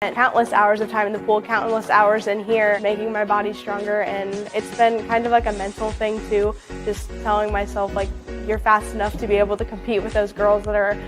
And countless hours of time in the pool, countless hours in here, making my body stronger, and it's been kind of like a mental thing too, just telling myself like, you're fast enough to be able to compete with those girls that are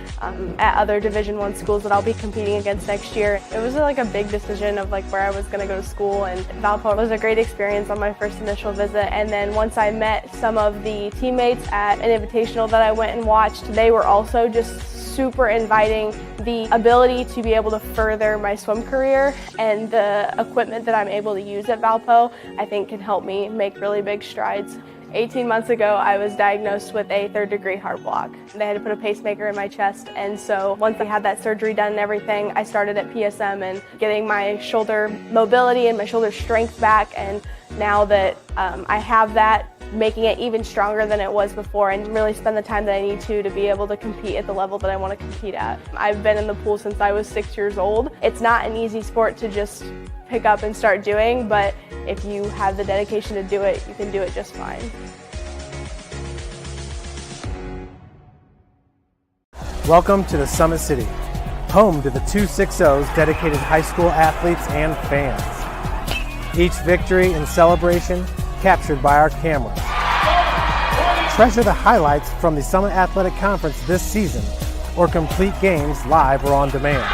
at other Division I schools that I'll be competing against next year. It was like a big decision of like where I was going to go to school, and Valpo was a great experience on my first initial visit. And then once I met some of the teammates at an invitational that I went and watched, they were also just super inviting. The ability to be able to further my swim career and the equipment that I'm able to use at Valpo, I think can help me make really big strides. 18 months ago, I was diagnosed with a third-degree heart block. They had to put a pacemaker in my chest, and so once I had that surgery done and everything, I started at PSM and getting my shoulder mobility and my shoulder strength back, and now that I have that, making it even stronger than it was before and really spend the time that I need to be able to compete at the level that I want to compete at. I've been in the pool since I was 6 years old. It's not an easy sport to just pick up and start doing, but if you have the dedication to do it, you can do it just fine. Welcome to the Summit City, home to the 260's dedicated high school athletes and fans. Each victory and celebration captured by our cameras. Treasure the highlights from the Summit Athletic Conference this season, or complete games live or on demand.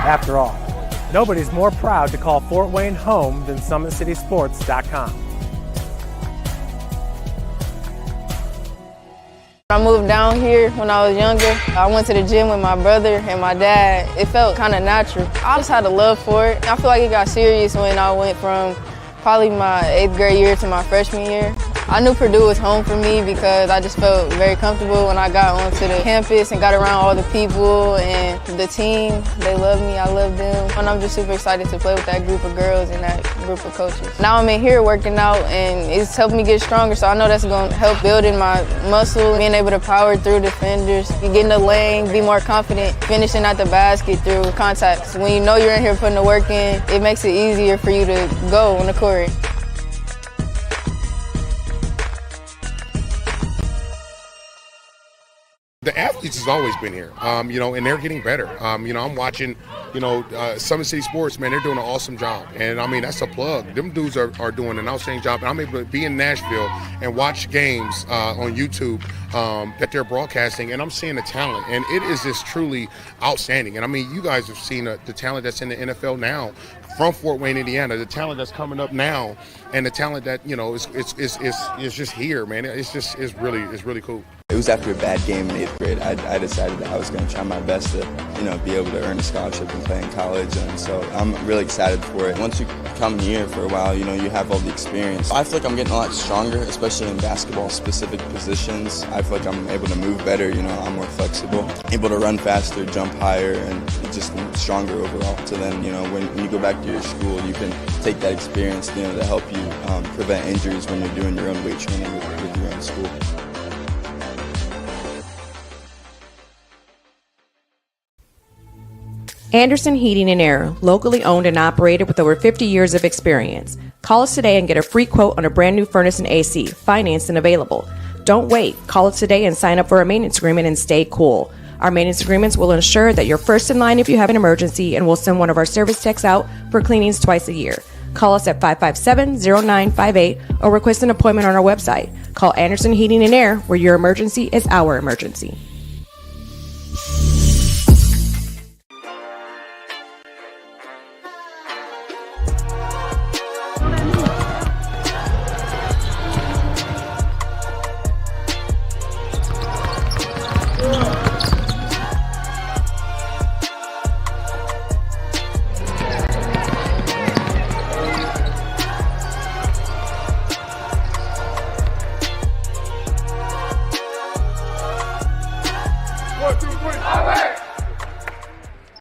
After all, nobody's more proud to call Fort Wayne home than SummitCitySports.com. I moved down here when I was younger. I went to the gym with my brother and my dad. It felt kind of natural. I just had a love for it. I feel like it got serious when I went from probably my 8th grade year to my freshman year. I knew Purdue was home for me because I just felt very comfortable when I got onto the campus and got around all the people and the team. They love me, I love them. And I'm just super excited to play with that group of girls and that group of coaches. Now I'm in here working out and it's helped me get stronger, so I know that's going to help building my muscle, being able to power through defenders, get in the lane, be more confident, finishing at the basket through contacts. When you know you're in here putting the work in, it makes it easier for you to go on the court. The athletes has always been here, and they're getting better. I'm watching, Summit City Sports, man, they're doing an awesome job. And, that's a plug. Them dudes are doing an outstanding job. And I'm able to be in Nashville and watch games on YouTube that they're broadcasting, and I'm seeing the talent. And it is just truly outstanding. And, you guys have seen the talent that's in the NFL now from Fort Wayne, Indiana, the talent that's coming up now, and the talent that, is just here, man. It's really cool. It was after a bad game in 8th grade. I decided that I was going to try my best to, be able to earn a scholarship and play in college, and so I'm really excited for it. Once you come here for a while, you have all the experience. I feel like I'm getting a lot stronger, especially in basketball-specific positions. I feel like I'm able to move better, I'm more flexible, able to run faster, jump higher, and just stronger overall. So then, when you go back to your school, you can take that experience, to help you prevent injuries when you're doing your own weight training with your own school. Anderson Heating and Air, locally owned and operated with over 50 years of experience. Call us today and get a free quote on a brand new furnace and AC, financed and available. Don't wait. Call us today and sign up for a maintenance agreement and stay cool. Our maintenance agreements will ensure that you're first in line if you have an emergency, and we'll send one of our service techs out for cleanings twice a year. Call us at 557-0958 or request an appointment on our website. Call Anderson Heating and Air, where your emergency is our emergency.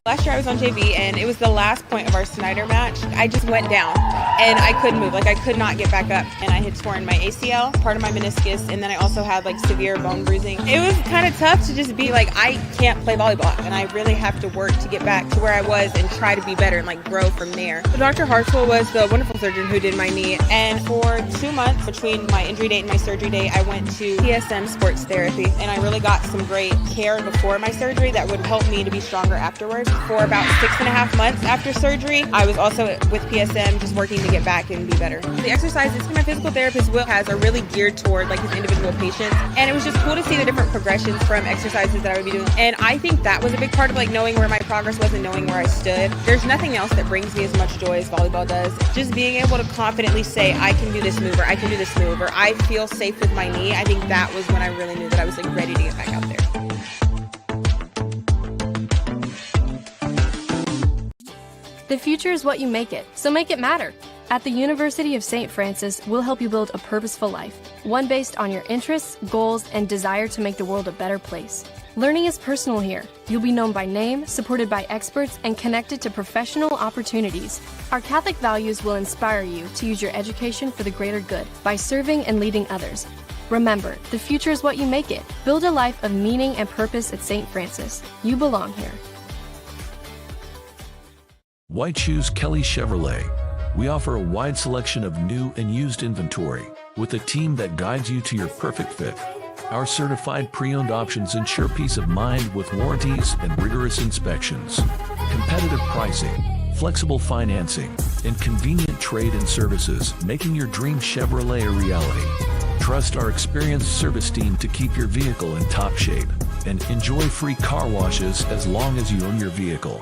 Last year I was on JV and it was the last point of our Snyder match. I just went down and I couldn't move. Like, I could not get back up, and I had torn my ACL, part of my meniscus, and then I also had like severe bone bruising. It was kind of tough to just be like, I can't play volleyball, and I really have to work to get back to where I was and try to be better and like grow from there. So Dr. Hartswell was the wonderful surgeon who did my knee, and for 2 months between my injury date and my surgery date, I went to PSM sports therapy, and I really got some great care before my surgery that would help me to be stronger afterwards. For about 6.5 months after surgery, I was also with PSM just working to get back and be better. The exercises my physical therapist Will has are really geared toward like his individual patients, and it was just cool to see the different progressions from exercises that I would be doing. And I think that was a big part of like knowing where my progress was and knowing where I stood. There's nothing else that brings me as much joy as volleyball does. Just being able to confidently say, I can do this move, or I can do this move, or I feel safe with my knee. I think that was when I really knew that I was like ready to get back out there. The future is what you make it, so make it matter. At the University of St. Francis, we'll help you build a purposeful life, one based on your interests, goals, and desire to make the world a better place. Learning is personal here. You'll be known by name, supported by experts, and connected to professional opportunities. Our Catholic values will inspire you to use your education for the greater good by serving and leading others. Remember, the future is what you make it. Build a life of meaning and purpose at St. Francis. You belong here. Why choose Kelly Chevrolet? We offer a wide selection of new and used inventory with a team that guides you to your perfect fit. Our certified pre-owned options ensure peace of mind with warranties and rigorous inspections. Competitive pricing, flexible financing, and convenient trade and services, making your dream Chevrolet a reality. Trust our experienced service team to keep your vehicle in top shape and enjoy free car washes as long as you own your vehicle.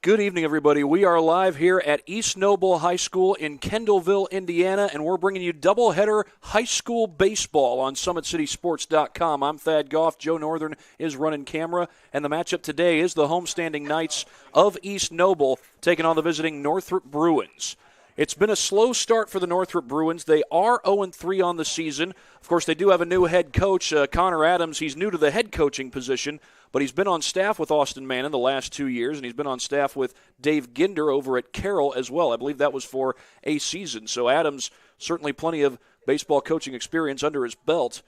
Good evening, everybody. We are live here at East Noble High School in Kendallville, Indiana, and we're bringing you doubleheader high school baseball on SummitCitySports.com. I'm Thad Goff. Joe Northern is running camera, and the matchup today is the homestanding Knights of East Noble taking on the visiting Northrop Bruins. It's been a slow start for the Northrop Bruins. They are 0-3 on the season. Of course, they do have a new head coach, Connor Adams. He's new to the head coaching position, but he's been on staff with Austin Mann in the last 2 years, and he's been on staff with Dave Ginder over at Carroll as well. I believe that was for a season. So Adams, certainly plenty of baseball coaching experience under his belt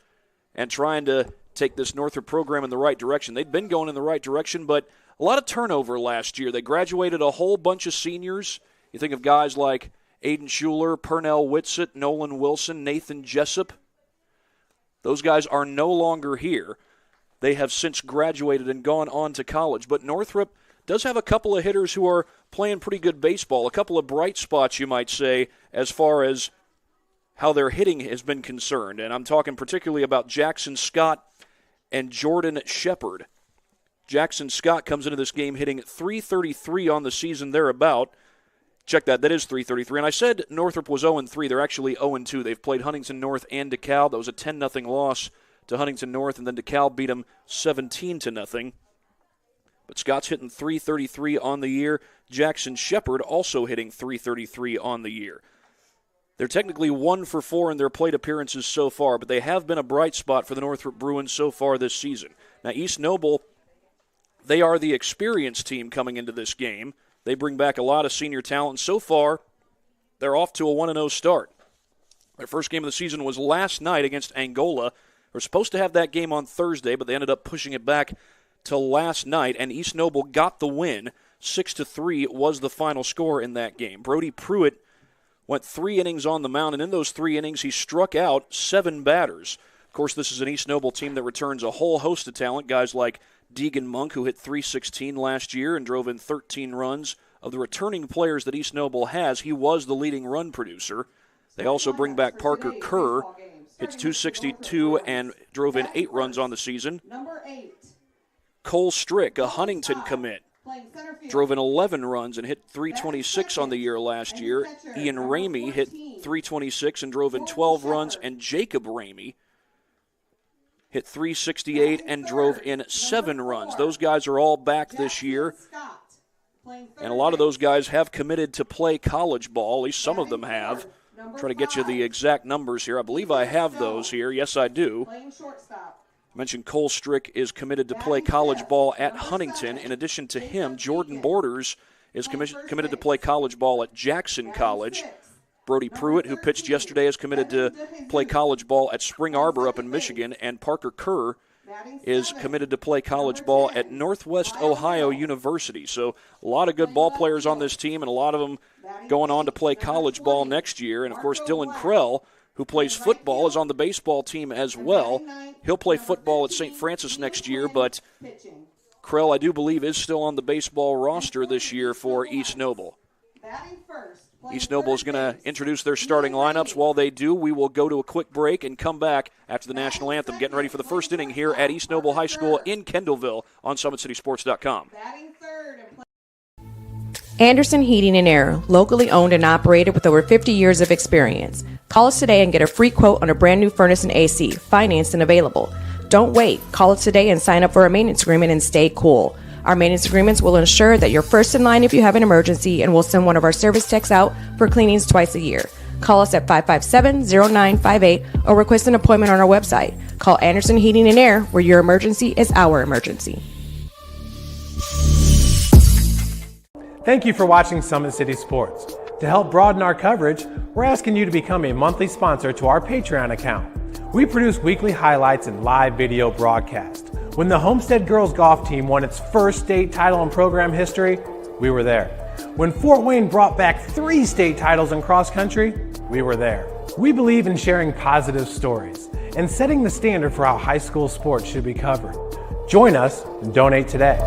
and trying to take this Northrop program in the right direction. They'd been going in the right direction, but a lot of turnover last year. They graduated a whole bunch of seniors. You think of guys like Aiden Schuler, Pernell Whitsitt, Nolan Wilson, Nathan Jessup. Those guys are no longer here. They have since graduated and gone on to college. But Northrop does have a couple of hitters who are playing pretty good baseball, a couple of bright spots, you might say, as far as how their hitting has been concerned. And I'm talking particularly about Jackson Scott and Jordan Shepard. Jackson Scott comes into this game hitting .333 on the season thereabout. Check that. That is .333. And I said Northrop was 0-3. They're actually 0-2. They've played Huntington North and DeKalb. That was a 10-0 loss to Huntington North, and then DeKalb beat them 17-0. But Scott's hitting .333 on the year. Jackson Shepard also hitting .333 on the year. They're technically 1 for 4 in their plate appearances so far, but they have been a bright spot for the Northrop Bruins so far this season. Now, East Noble, they are the experienced team coming into this game. They bring back a lot of senior talent. So far, they're off to a 1-0 start. Their first game of the season was last night against Angola. They were supposed to have that game on Thursday, but they ended up pushing it back to last night, and East Noble got the win. 6-3 was the final score in that game. Brody Pruitt went 3 innings on the mound, and in those 3 innings, he struck out 7 batters. Of course, this is an East Noble team that returns a whole host of talent, guys like Deegan Monk, who hit .316 last year and drove in 13 runs. Of the returning players that East Noble has, he was the leading run producer. They also bring back Parker Kerr, hits .262 and drove in 8 runs on the season. Cole Strick, a Huntington commit, drove in 11 runs and hit 326 on the year last year. Ian Ramey hit 326 and drove in 12 runs, and Jacob Ramey hit 368 and drove in 7 runs. Those guys are all back this year, and a lot of those guys have committed to play college ball. At least some of them have. Try to get you the exact numbers here. I believe I have those here. Yes, I do. I mentioned Cole Strick is committed to play college ball at Huntington. In addition to him, Jordan Borders is committed to play college ball at Jackson College. Brody Pruitt, who pitched yesterday, is committed to play college ball at Spring Arbor up in Michigan. And Parker Kerr is committed to play college ball at Northwest Ohio University. So a lot of good ball players on this team, and a lot of them going on to play college ball next year. And, of course, Dylan Krell, who plays football, is on the baseball team as well. He'll play football at St. Francis next year, but Krell, I do believe, is still on the baseball roster this year for East Noble. East Noble is going to introduce their starting lineups. While they do, we will go to a quick break and come back after the national anthem, getting ready for the first inning here at East Noble High School in Kendallville on SummitCitySports.com. Anderson Heating and Air, locally owned and operated with over 50 years of experience. Call us today and get a free quote on a brand new furnace and AC, financed and available. Don't wait. Call us today and sign up for a maintenance agreement and stay cool. Our maintenance agreements will ensure that you're first in line if you have an emergency, and we'll send one of our service techs out for cleanings twice a year. Call us at 557-0958 or request an appointment on our website. Call Anderson Heating and Air, where your emergency is our emergency. Thank you for watching Summit City Sports. To help broaden our coverage, we're asking you to become a monthly sponsor to our Patreon account. We produce weekly highlights and live video broadcasts. When the Homestead Girls Golf Team won its first state title in program history, we were there. When Fort Wayne brought back 3 state titles in cross country, we were there. We believe in sharing positive stories and setting the standard for how high school sports should be covered. Join us and donate today.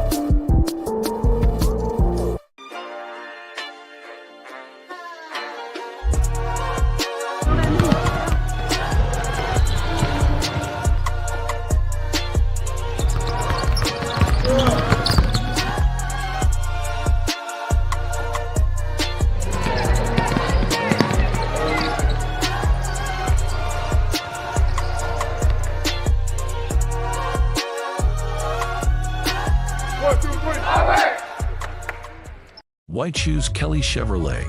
Why choose Kelly Chevrolet?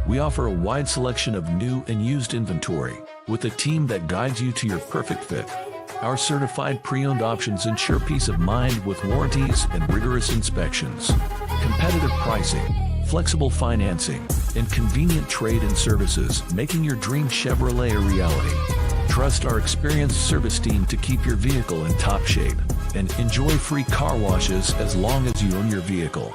We offer a wide selection of new and used inventory with a team that guides you to your perfect fit. Our certified pre-owned options ensure peace of mind with warranties and rigorous inspections. Competitive pricing, flexible financing, and convenient trade and services, making your dream Chevrolet a reality. Trust our experienced service team to keep your vehicle in top shape, and enjoy free car washes as long as you own your vehicle.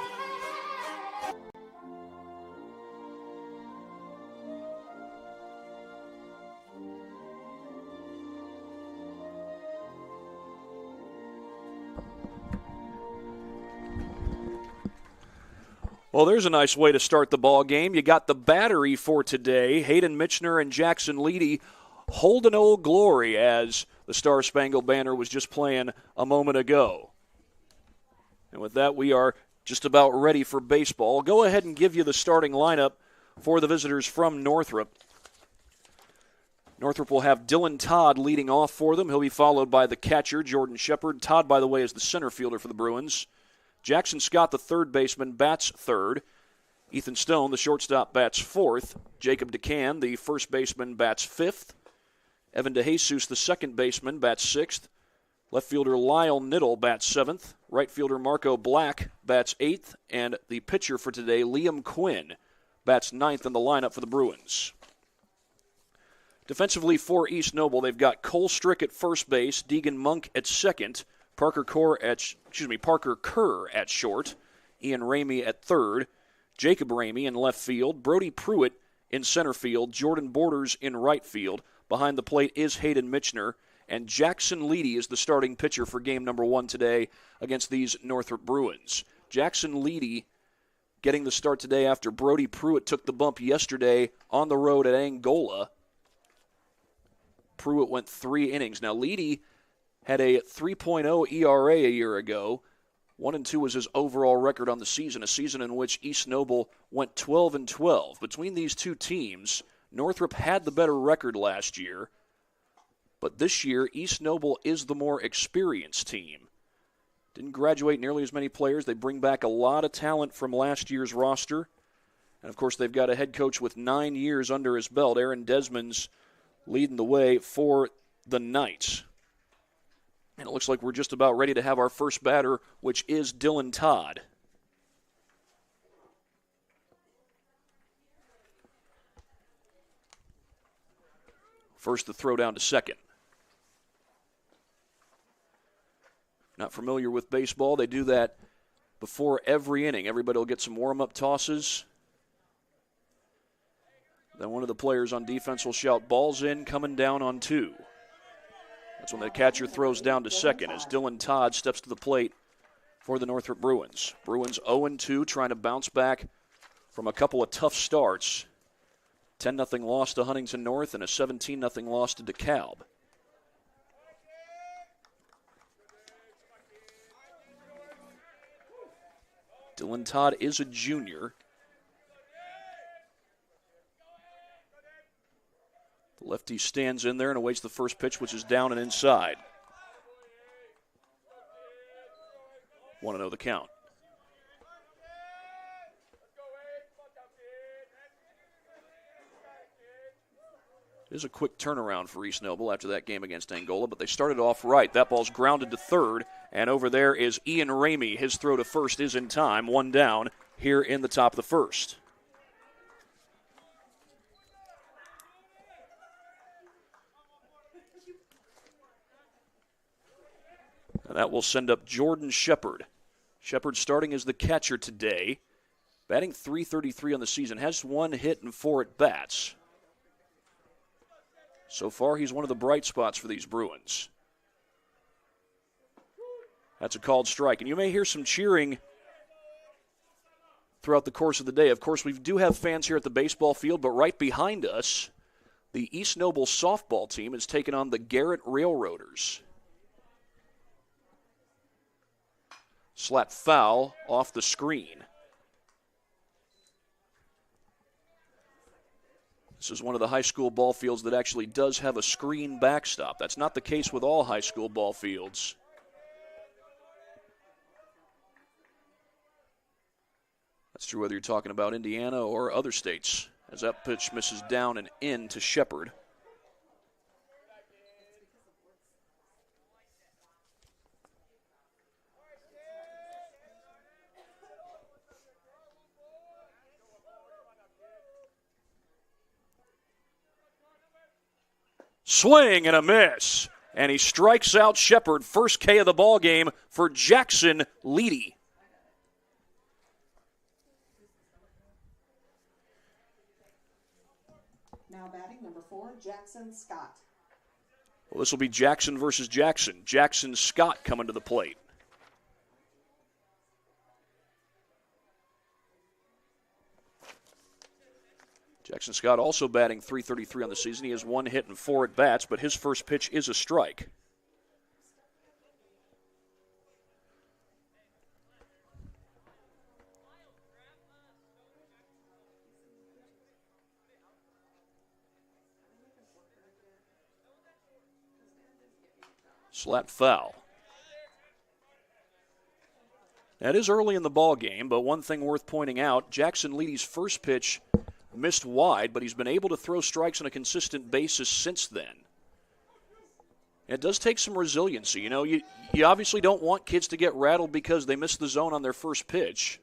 Well, there's a nice way to start the ball game. You got the battery for today. Hayden Michener and Jackson Leedy holding Old Glory as the Star Spangled Banner was just playing a moment ago. And with that, we are just about ready for baseball. I'll go ahead and give you the starting lineup for the visitors from Northrop. Northrop will have Dylan Todd leading off for them. He'll be followed by the catcher, Jordan Shepard. Todd, by the way, is the center fielder for the Bruins. Jackson Scott, the third baseman, bats third. Ethan Stone, the shortstop, bats fourth. Jacob DeCan, the first baseman, bats fifth. Evan DeJesus, the second baseman, bats sixth. Left fielder Lyle Niddle bats seventh. Right fielder Marco Black bats eighth. And the pitcher for today, Liam Quinn, bats ninth in the lineup for the Bruins. Defensively for East Noble, they've got Cole Strick at first base, Deegan Monk at second, Parker Kerr at short, Ian Ramey at third, Jacob Ramey in left field, Brody Pruitt in center field, Jordan Borders in right field. Behind the plate is Hayden Michener, and Jackson Leedy is the starting pitcher for game number 1 today against these Northrop Bruins. Jackson Leedy getting the start today after Brody Pruitt took the bump yesterday on the road at Angola. Pruitt went 3 innings. Now, Leedy had a 3.0 ERA a year ago, 1-2 was his overall record on the season, a season in which East Noble went 12-12. Between these two teams, Northrop had the better record last year, but this year, East Noble is the more experienced team. Didn't graduate nearly as many players. They bring back a lot of talent from last year's roster. And, of course, they've got a head coach with 9 years under his belt. Aaron Desmond's leading the way for the Knights. And it looks like we're just about ready to have our first batter, which is Dylan Todd. First to throw down to second. Not familiar with baseball, they do that before every inning. Everybody will get some warm-up tosses. Then one of the players on defense will shout, "Ball's in, coming down on 2." That's when the catcher throws down to second as Dylan Todd steps to the plate for the Northrop Bruins. Bruins 0-2, trying to bounce back from a couple of tough starts. 10-0 loss to Huntington North and a 17-0 loss to DeKalb. Dylan Todd is a junior. The lefty stands in there and awaits the first pitch, which is down and inside. 1-0 the count. It is a quick turnaround for East Noble after that game against Angola, but they started off right. That ball's grounded to third, and over there is Ian Ramey. His throw to first is in time, 1 down here in the top of the first. And that will send up Jordan Shepard. Shepard starting as the catcher today, batting .333 on the season, has 1 hit and 4 at-bats. So far, he's one of the bright spots for these Bruins. That's a called strike. And you may hear some cheering throughout the course of the day. Of course, we do have fans here at the baseball field, but right behind us, the East Noble softball team is taking on the Garrett Railroaders. Slap foul off the screen. This is one of the high school ball fields that actually does have a screen backstop. That's not the case with all high school ball fields. That's true whether you're talking about Indiana or other states, as that pitch misses down and in to Shepard. Swing and a miss. And he strikes out Shepard. First K of the ball game for Jackson Leedy. Now batting number 4, Jackson Scott. Well, this will be Jackson versus Jackson. Jackson Scott coming to the plate. Jackson Scott also batting .333 on the season. He has 1 hit and 4 at-bats, but his first pitch is a strike. Slap foul. That is early in the ball game, but one thing worth pointing out, Jackson Leedy's first pitch missed wide, but he's been able to throw strikes on a consistent basis since then. It does take some resiliency. You know, you obviously don't want kids to get rattled because they missed the zone on their first pitch.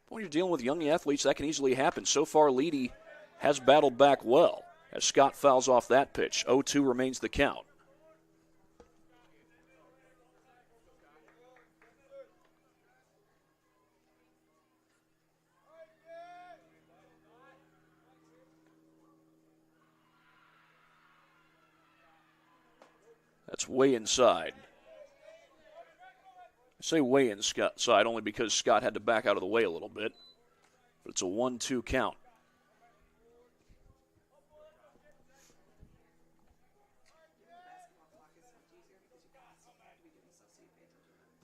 When you're dealing with young athletes, that can easily happen. So far, Leedy has battled back well as Scott fouls off that pitch. 0-2 remains the count. That's way inside. I say way inside only because Scott had to back out of the way a little bit. But it's a 1-2 count.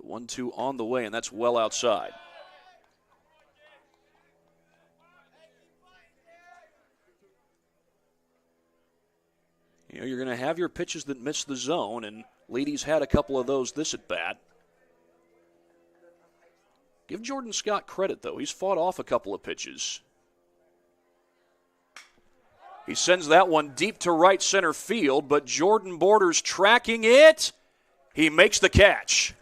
The 1-2 on the way, and that's well outside. You know, you're going to have your pitches that miss the zone, and Leedy's had a couple of those this at bat. Give Jordan Scott credit, though. He's fought off a couple of pitches. He sends that one deep to right center field, but Jordan Borders tracking it. He makes the catch.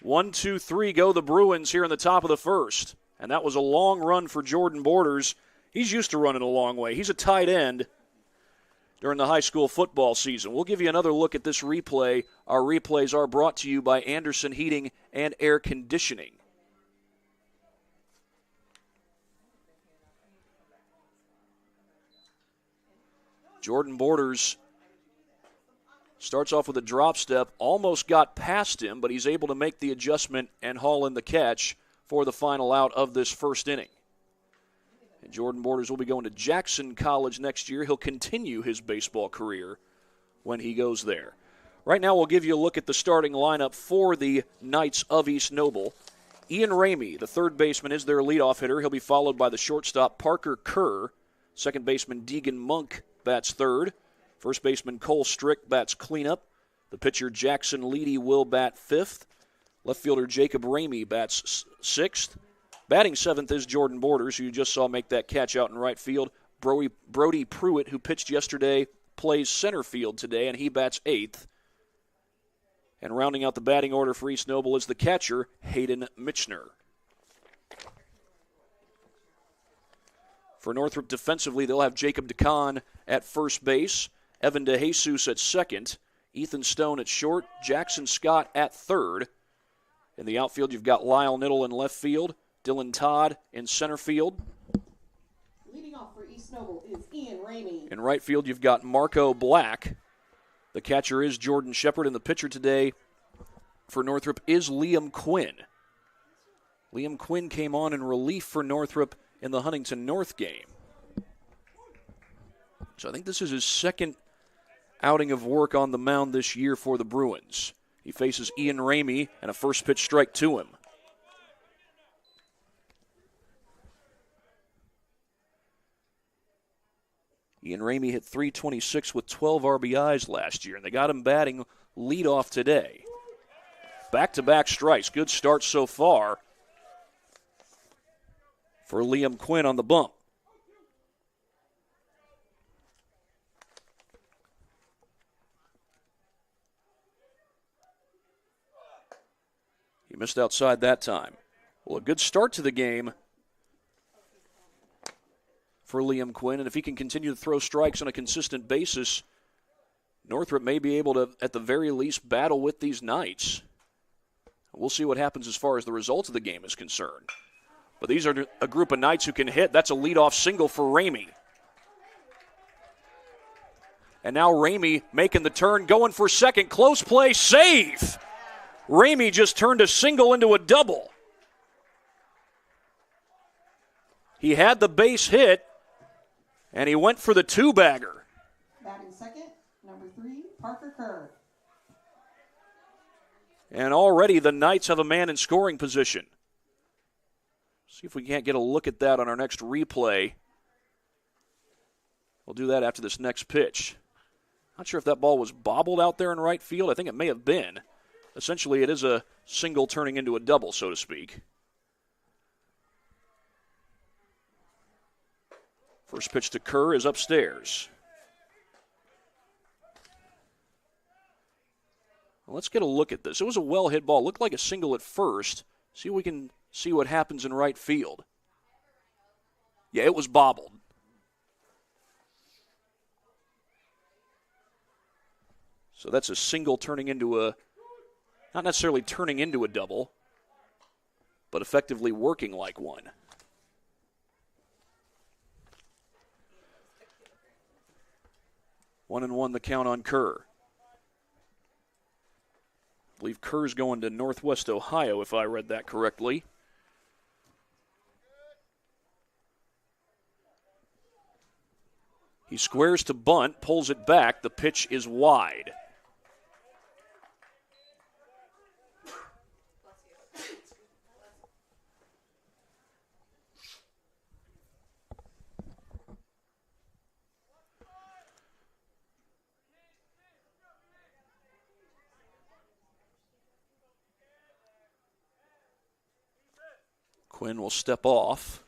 1-2-3 go the Bruins here in the top of the first. And that was a long run for Jordan Borders. He's used to running a long way. He's a tight end during the high school football season. We'll give you another look at this replay. Our replays are brought to you by Anderson Heating and Air Conditioning. Jordan Borders starts off with a drop step, almost got past him, but he's able to make the adjustment and haul in the catch for the final out of this first inning. And Jordan Borders will be going to Jackson College next year. He'll continue his baseball career when he goes there. Right now, we'll give you a look at the starting lineup for the Knights of East Noble. Ian Ramey, the third baseman, is their leadoff hitter. He'll be followed by the shortstop, Parker Kerr. Second baseman, Deegan Monk, bats third. First baseman, Cole Strick, bats cleanup. The pitcher, Jackson Leedy, will bat fifth. Left fielder, Jacob Ramey, bats sixth. Batting seventh is Jordan Borders, who you just saw make that catch out in right field. Brody Pruitt, who pitched yesterday, plays center field today, and he bats eighth. And rounding out the batting order for East Noble is the catcher, Hayden Mitchner. For Northrop defensively, they'll have Jacob DeCon at first base, Evan DeJesus at second, Ethan Stone at short, Jackson Scott at third. In the outfield, you've got Lyle Niddle in left field, Dylan Todd in center field. Leading off for East Noble is Ian Ramey. In right field, you've got Marco Black. The catcher is Jordan Shepard, and the pitcher today for Northrop is Liam Quinn. Liam Quinn came on in relief for Northrop in the Huntington North game. So I think this is his second outing of work on the mound this year for the Bruins. He faces Ian Ramey and a first pitch strike to him. Ian Ramey hit .326 with 12 RBIs last year, and they got him batting leadoff today. Back-to-back strikes. Good start so far for Liam Quinn on the bump. He missed outside that time. Well, a good start to the game for Liam Quinn, and if he can continue to throw strikes on a consistent basis, Northrop may be able to, at the very least, battle with these Knights. We'll see what happens as far as the result of the game is concerned. But these are a group of Knights who can hit. That's a leadoff single for Ramey. And now Ramey making the turn, going for second. Close play, save! Ramey just turned a single into a double. He had the base hit, and he went for the two-bagger. Batting second, number 3, Parker Kerr. And already the Knights have a man in scoring position. See if we can't get a look at that on our next replay. We'll do that after this next pitch. Not sure if that ball was bobbled out there in right field. I think it may have been. Essentially, it is a single turning into a double, so to speak. First pitch to Kerr is upstairs. Well, let's get a look at this. It was a well-hit ball. Looked like a single at first. See if we can see what happens in right field. Yeah, it was bobbled. So that's a single turning into a, not necessarily turning into a double, but effectively working like one. One and one the count on Kerr. I believe Kerr's going to Northwest Ohio, if I read that correctly. He squares to bunt, pulls it back. The pitch is wide. Quinn will step off.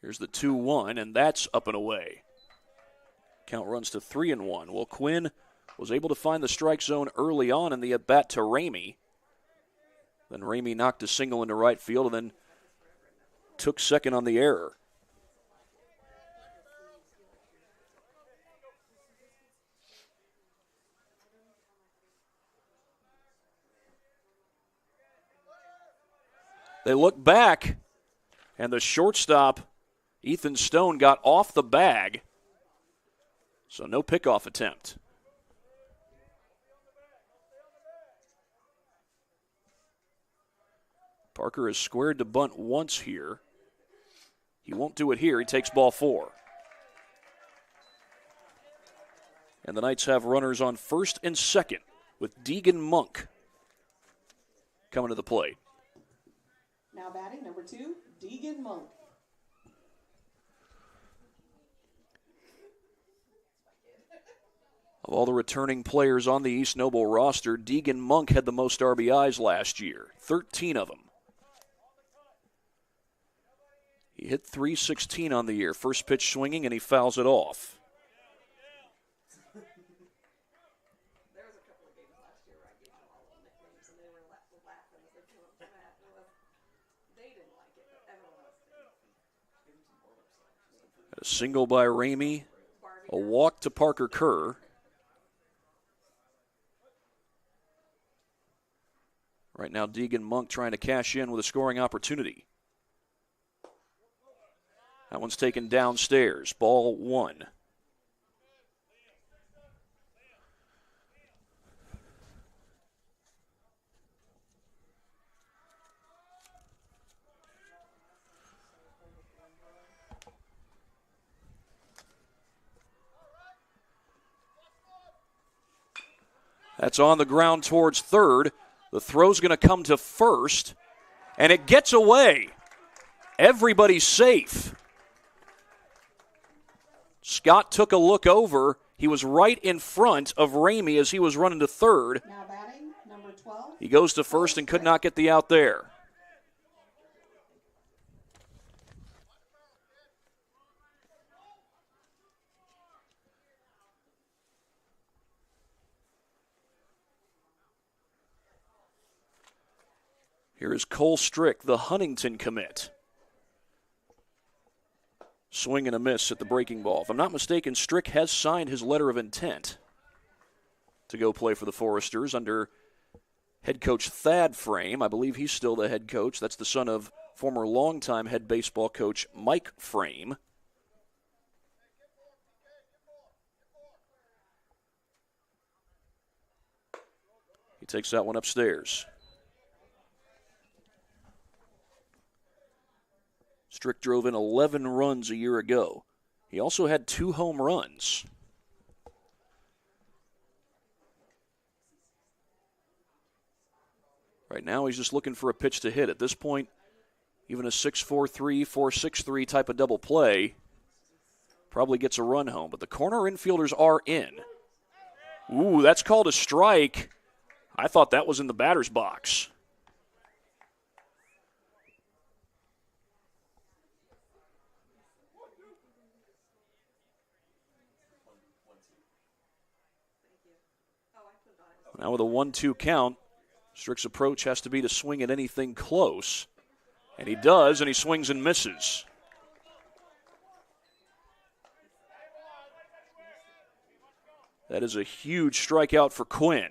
Here's the 2-1, and that's up and away. Count runs to 3-1. Well, Quinn was able to find the strike zone early on in the at-bat to Ramey. Then Ramey knocked a single into right field and then took second on the error. They look back, and the shortstop, Ethan Stone, got off the bag, so no pickoff attempt. Parker has squared to bunt once here. He won't do it here. He takes ball 4. And the Knights have runners on first and second with Deegan Monk coming to the plate. Now batting number 2, Deegan Monk. Of all the returning players on the East Noble roster, Deegan Monk had the most RBIs last year, 13 of them. He hit .316 on the year. First pitch swinging, and he fouls it off. A single by Ramey, a walk to Parker Kerr. Right now, Deegan Monk trying to cash in with a scoring opportunity. That one's taken downstairs. Ball 1. That's on the ground towards third. The throw's going to come to first, and it gets away. Everybody's safe. Scott took a look over. He was right in front of Ramey as he was running to third. Now batting number 12. He goes to first and could not get the out there. Here is Cole Strick, the Huntington commit. Swing and a miss at the breaking ball. If I'm not mistaken, Strick has signed his letter of intent to go play for the Foresters under head coach Thad Frame. I believe he's still the head coach. That's the son of former longtime head baseball coach Mike Frame. He takes that one upstairs. Strick drove in 11 runs a year ago. He also had 2 home runs. Right now, he's just looking for a pitch to hit. At this point, even a 6-4-3, 4-6-3 type of double play probably gets a run home. But the corner infielders are in. Ooh, that's called a strike. I thought that was in the batter's box. Now with a 1-2 count, Strick's approach has to be to swing at anything close. And he does, and he swings and misses. That is a huge strikeout for Quinn.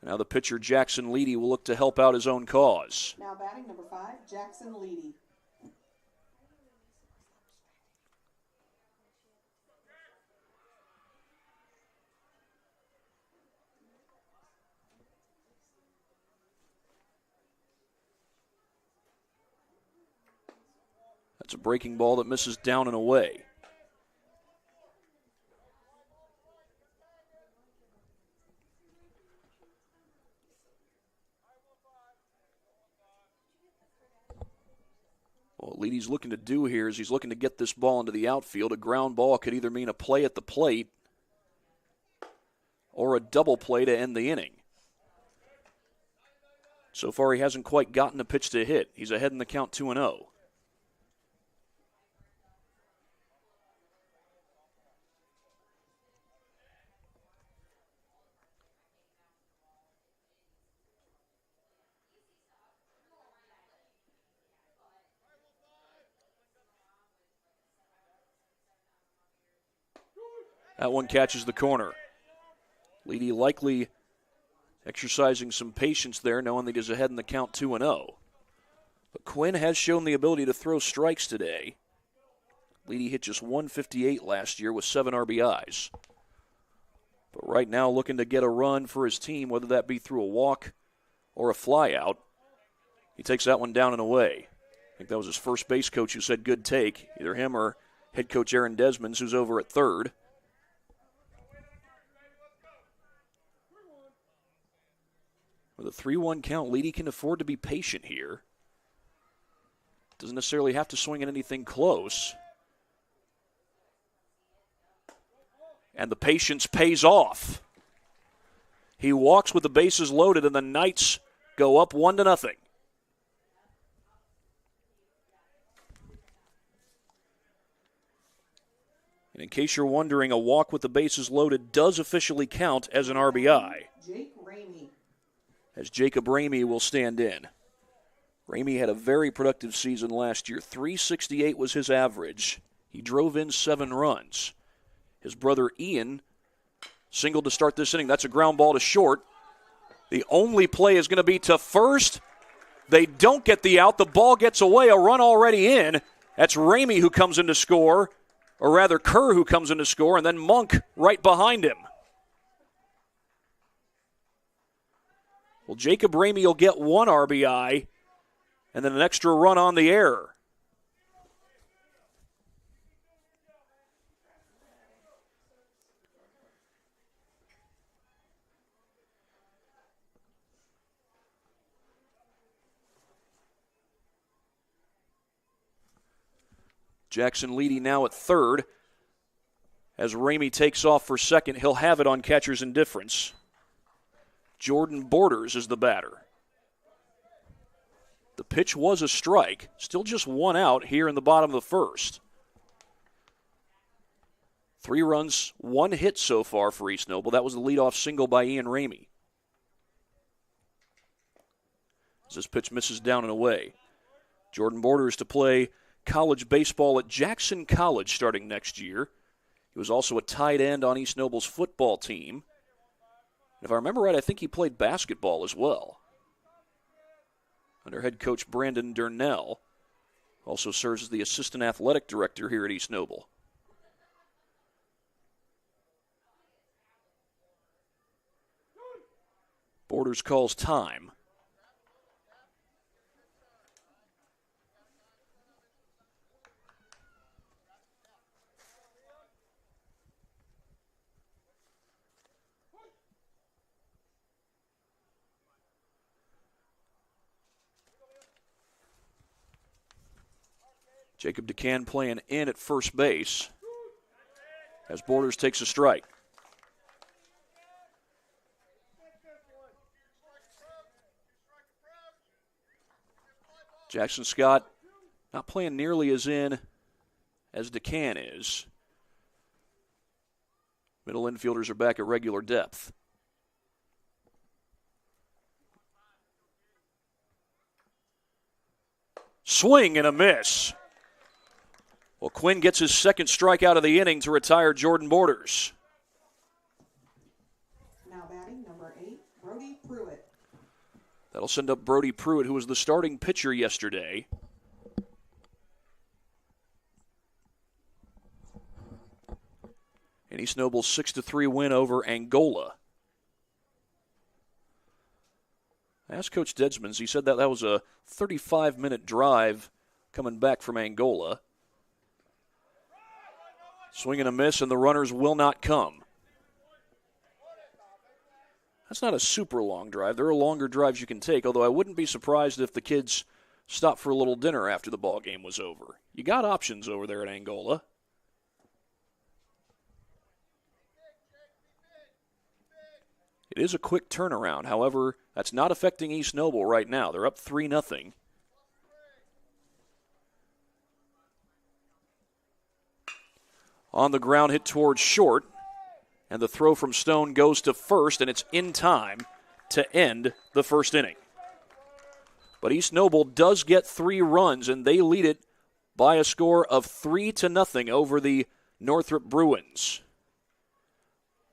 Now the pitcher, Jackson Leedy, will look to help out his own cause. Now batting number 5, Jackson Leedy. That's a breaking ball that misses down and away. Well, what Leedy's looking to do here is he's looking to get this ball into the outfield. A ground ball could either mean a play at the plate or a double play to end the inning. So far, he hasn't quite gotten a pitch to hit. He's ahead in the count 2-0. That one catches the corner. Leedy likely exercising some patience there, knowing that he's ahead in the count 2-0. But Quinn has shown the ability to throw strikes today. Leedy hit just 158 last year with 7 RBIs. But right now looking to get a run for his team, whether that be through a walk or a flyout. He takes that one down and away. I think that was his first base coach who said good take, either him or head coach Aaron Desmonds, who's over at third. With a 3-1 count, Leedy can afford to be patient here. Doesn't necessarily have to swing at anything close. And the patience pays off. He walks with the bases loaded, and the Knights go up 1-0. And in case you're wondering, a walk with the bases loaded does officially count as an RBI. As Jacob Ramey will stand in. Ramey had a very productive season last year. 368 was his average. He drove in 7 runs. His brother Ian singled to start this inning. That's a ground ball to short. The only play is going to be to first. They don't get the out. The ball gets away. A run already in. That's Ramey who comes in to score, or rather Kerr who comes in to score, and then Monk right behind him. Well, Jacob Ramey will get 1 RBI and then an extra run on the error. Jackson Leedy now at third. As Ramey takes off for second, he'll have it on catcher's indifference. Jordan Borders is the batter. The pitch was a strike. Still just 1 out here in the bottom of the first. 3 runs, 1 hit so far for East Noble. That was the leadoff single by Ian Ramey. As this pitch misses down and away. Jordan Borders to play college baseball at Jackson College starting next year. He was also a tight end on East Noble's football team. If I remember right, I think he played basketball as well. Under head coach Brandon Durnell. Also serves as the assistant athletic director here at East Noble. Borders calls time. Jacob DeCan playing in at first base as Borders takes a strike. Jackson Scott not playing nearly as in as DeCan is. Middle infielders are back at regular depth. Swing and a miss. Well, Quinn gets his second strikeout of the inning to retire Jordan Borders. Now batting number 8, Brody Pruitt. That'll send up Brody Pruitt, who was the starting pitcher yesterday. And East Noble's 6-3 win over Angola. I asked Coach Desmonds, he said that was a 35-minute drive coming back from Angola. Swing and a miss, and the runners will not come. That's not a super long drive. There are longer drives you can take, although I wouldn't be surprised if the kids stop for a little dinner after the ball game was over. You got options over there at Angola. It is a quick turnaround. However, that's not affecting East Noble right now. They're up 3-0. On the ground, hit towards short. And the throw from Stone goes to first, and it's in time to end the first inning. But East Noble does get 3 runs, and they lead it by a score of 3-0 over the Northrop Bruins.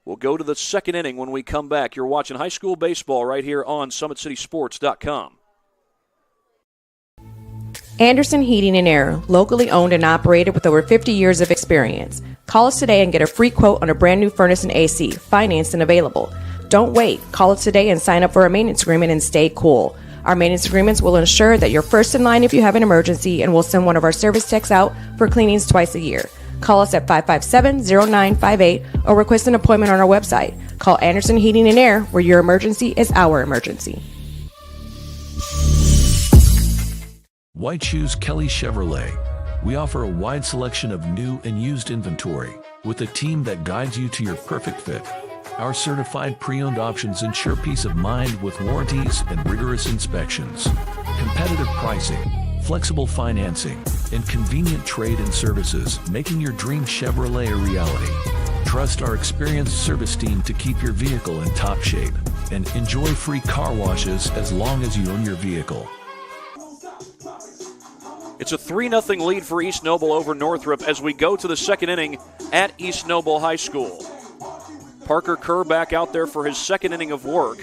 We'll go to the second inning when we come back. You're watching high school baseball right here on SummitCitySports.com. Anderson Heating and Air, locally owned and operated with over 50 years of experience. Call us today and get a free quote on a brand new furnace and AC, financed and available. Don't wait. Call us today and sign up for a maintenance agreement and stay cool. Our maintenance agreements will ensure that you're first in line if you have an emergency, and we'll send one of our service techs out for cleanings twice a year. Call us at 557-0958 or request an appointment on our website. Call Anderson Heating and Air, where your emergency is our emergency. Why choose Kelly Chevrolet? We offer a wide selection of new and used inventory with a team that guides you to your perfect fit. Our certified pre-owned options ensure peace of mind with warranties and rigorous inspections. Competitive pricing, flexible financing, and convenient trade and services, making your dream Chevrolet a reality. Trust our experienced service team to keep your vehicle in top shape, and enjoy free car washes as long as you own your vehicle. It's a 3-0 lead for East Noble over Northrop as we go to the second inning at East Noble High School. Parker Kerr back out there for his second inning of work.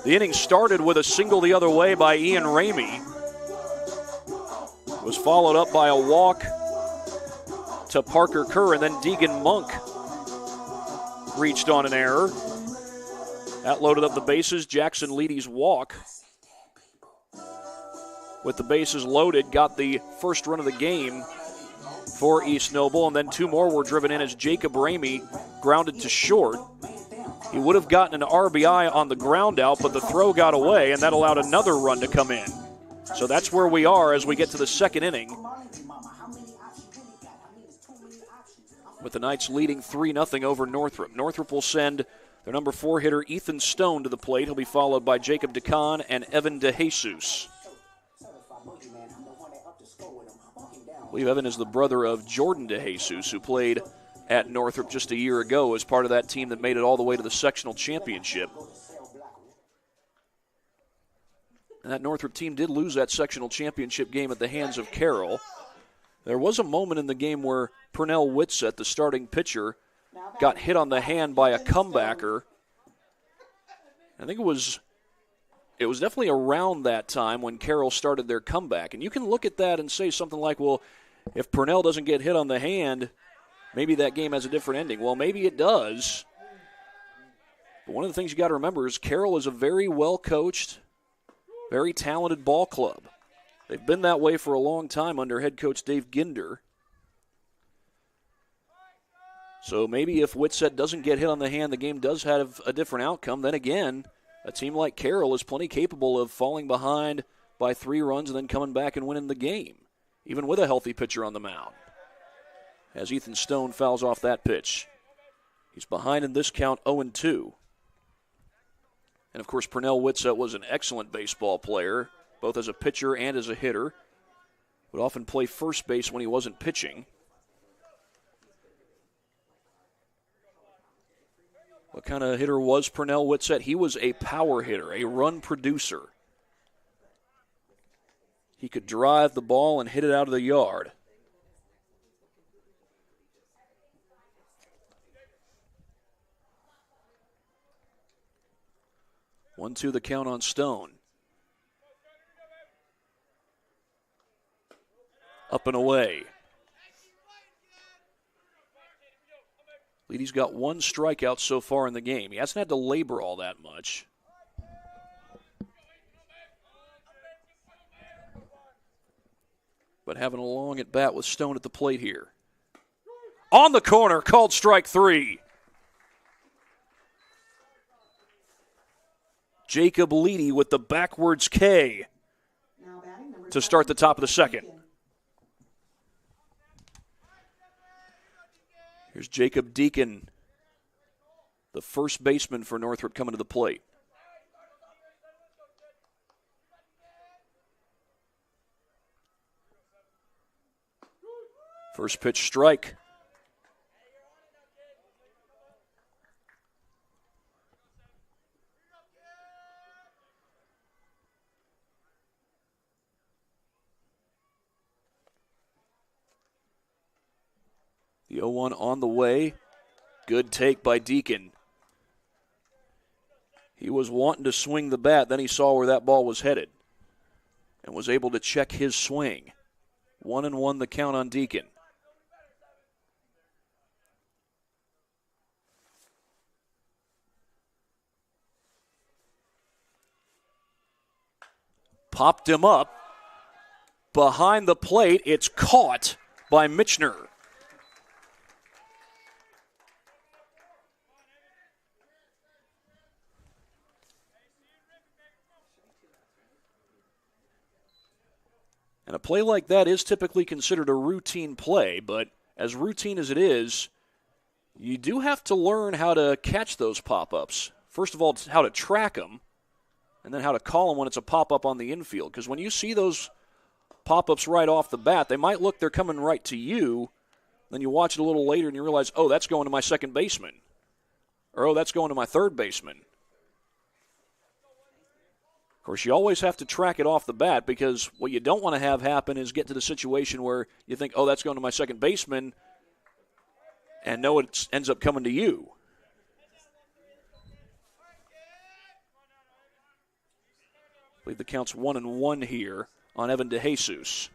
The inning started with a single the other way by Ian Ramey. It was followed up by a walk to Parker Kerr, and then Deegan Monk reached on an error. That loaded up the bases. Jackson Leedy's walk, with the bases loaded, got the first run of the game for East Noble, and then 2 more were driven in as Jacob Ramey grounded to short. He would have gotten an RBI on the ground out, but the throw got away, and that allowed another run to come in. So that's where we are as we get to the second inning, with the Knights leading 3-0 over Northrop. Northrop will send their number 4 hitter Ethan Stone to the plate. He'll be followed by Jacob DeCon and Evan DeJesus. I believe Evan is the brother of Jordan DeJesus, who played at Northrop just a year ago as part of that team that made it all the way to the sectional championship. And that Northrop team did lose that sectional championship game at the hands of Carroll. There was a moment in the game where Purnell Whitsett, the starting pitcher, got hit on the hand by a comebacker. I think it was definitely around that time when Carroll started their comeback. And you can look at that and say something like, well, if Purnell doesn't get hit on the hand, maybe that game has a different ending. Well, maybe it does. But one of the things you got to remember is Carroll is a very well-coached, very talented ball club. They've been that way for a long time under head coach Dave Ginder. So maybe if Whitsett doesn't get hit on the hand, the game does have a different outcome. Then again, a team like Carroll is plenty capable of falling behind by 3 runs and then coming back and winning the game, even with a healthy pitcher on the mound. As Ethan Stone fouls off that pitch. He's behind in this count 0-2. And, of course, Purnell Whitsett was an excellent baseball player, both as a pitcher and as a hitter. Would often play first base when he wasn't pitching. What kind of hitter was Purnell Whitsett? He was a power hitter, a run producer. He could drive the ball and hit it out of the yard. One-two the count on Stone. Up and away. Leedy's got 1 strikeout so far in the game. He hasn't had to labor all that much. But having a long at bat with Stone at the plate here. On the corner, called strike 3. Jacob Leedy with the backwards K. Now batting number to start the top of the second. Here's Jacob Deacon, the first baseman for Northrop, coming to the plate. First pitch strike. The 0-1 on the way. Good take by Deacon. He was wanting to swing the bat, then he saw where that ball was headed and was able to check his swing. 1-1 the count on Deacon. Popped him up. Behind the plate, it's caught by Michener. And a play like that is typically considered a routine play, but as routine as it is, you do have to learn how to catch those pop-ups. First of all, how to track them, and then how to call them when it's a pop-up on the infield. Because when you see those pop-ups right off the bat, they might look they're coming right to you. Then you watch it a little later and you realize, oh, that's going to my second baseman. Or, oh, that's going to my third baseman. Of course, you always have to track it off the bat, because what you don't want to have happen is get to the situation where you think, oh, that's going to my second baseman, and no, it ends up coming to you. I believe the count's 1-1 here on Evan DeJesus.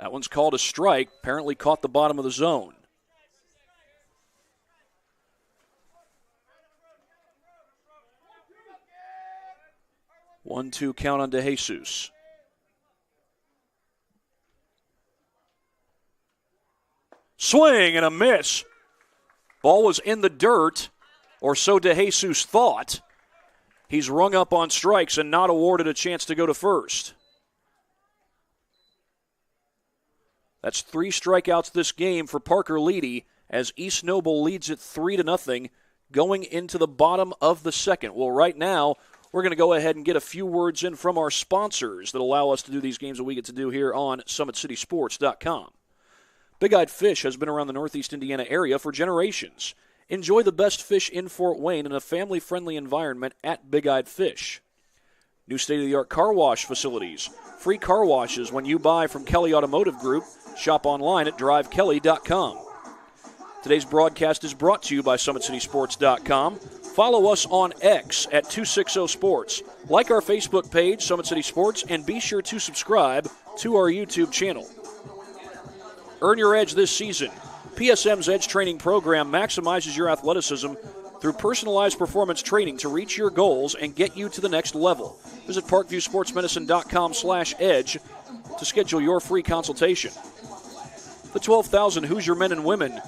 That one's called a strike, apparently caught the bottom of the zone. 1-2 count on DeJesus. Swing and a miss. Ball was in the dirt, or so DeJesus thought. He's rung up on strikes and not awarded a chance to go to first. That's 3 strikeouts this game for Parker Leedy, as East Noble leads it 3-0 going into the bottom of the second. Well, right now, we're going to go ahead and get a few words in from our sponsors that allow us to do these games that we get to do here on SummitCitySports.com. Big Eyed Fish has been around the Northeast Indiana area for generations. Enjoy the best fish in Fort Wayne in a family-friendly environment at Big Eyed Fish. New state-of-the-art car wash facilities. Free car washes when you buy from Kelly Automotive Group. Shop online at drivekelly.com. Today's broadcast is brought to you by SummitCitySports.com. Follow us on X at 260 Sports. Like our Facebook page, Summit City Sports, and be sure to subscribe to our YouTube channel. Earn your edge this season. PSM's Edge Training Program maximizes your athleticism through personalized performance training to reach your goals and get you to the next level. Visit ParkviewSportsMedicine.com/edge to schedule your free consultation. The 12,000 Hoosier men and women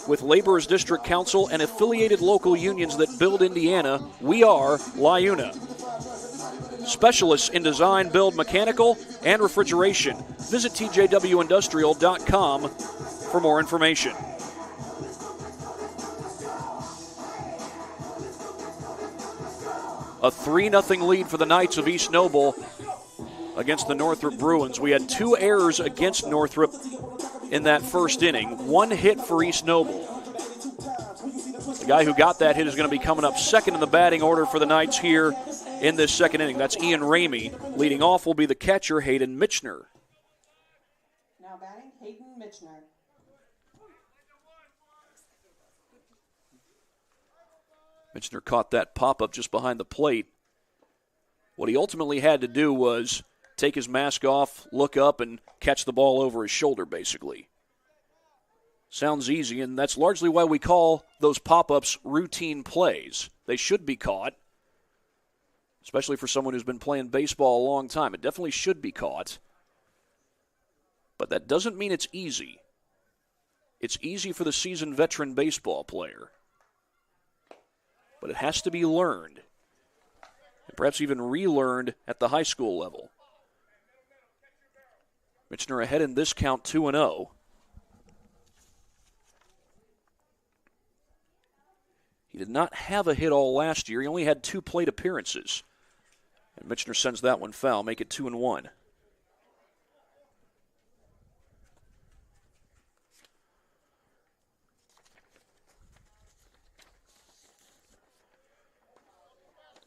with Laborers District Council and affiliated local unions that build Indiana, we are LIUNA. Specialists in design, build, mechanical, and refrigeration. Visit tjwindustrial.com for more information. A 3-0 lead for the Knights of East Noble against the Northrop Bruins. We had 2 errors against Northrop in that first inning. 1 hit for East Noble. The guy who got that hit is going to be coming up second in the batting order for the Knights here in this second inning. That's Ian Ramey. Leading off will be the catcher, Hayden Michener. Now batting, Hayden Michener. Michener caught that pop-up just behind the plate. What he ultimately had to do was take his mask off, look up, and catch the ball over his shoulder, basically. Sounds easy, and that's largely why we call those pop-ups routine plays. They should be caught, especially for someone who's been playing baseball a long time. It definitely should be caught, but that doesn't mean it's easy. It's easy for the seasoned veteran baseball player. but it has to be learned, and perhaps even relearned at the high school level. Michener ahead in this count 2-0. He did not have a hit all last year. He only had 2 plate appearances. And Michener sends that one foul, make it 2-1.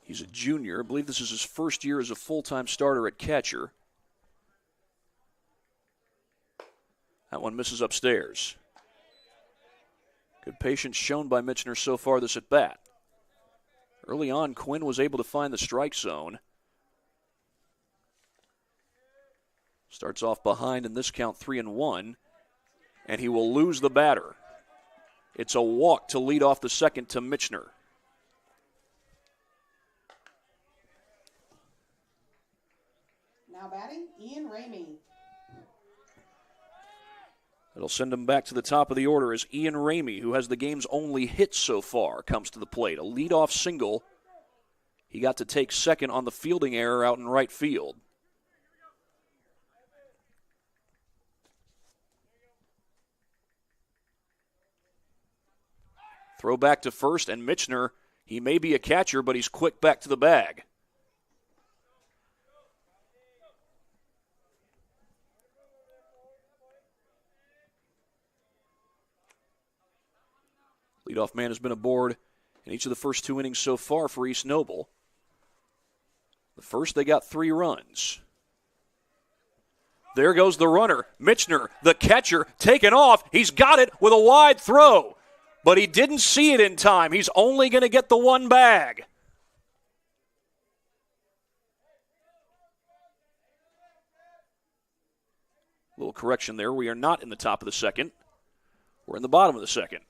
He's a junior. I believe this is his first year as a full-time starter at catcher. That one misses upstairs. Good patience shown by Michener so far this at-bat. Early on, Quinn was able to find the strike zone. Starts off behind in this count 3-1, and he will lose the batter. It's a walk to lead off the second to Michener. Now batting, Ian Ramey. It'll send him back to the top of the order as Ian Ramey, who has the game's only hit so far, comes to the plate. A leadoff single. He got to take second on the fielding error out in right field. Throw back to first, and Michener, he may be a catcher, but he's quick back to the bag. Leadoff man has been aboard in each of the first 2 innings so far for East Noble. The first, they got 3 runs. There goes the runner. Michener, the catcher, taken off. He's got it with a wide throw, but he didn't see it in time. He's only going to get the 1 bag. Little correction there. We are not in the top of the second. We're in the bottom of the second.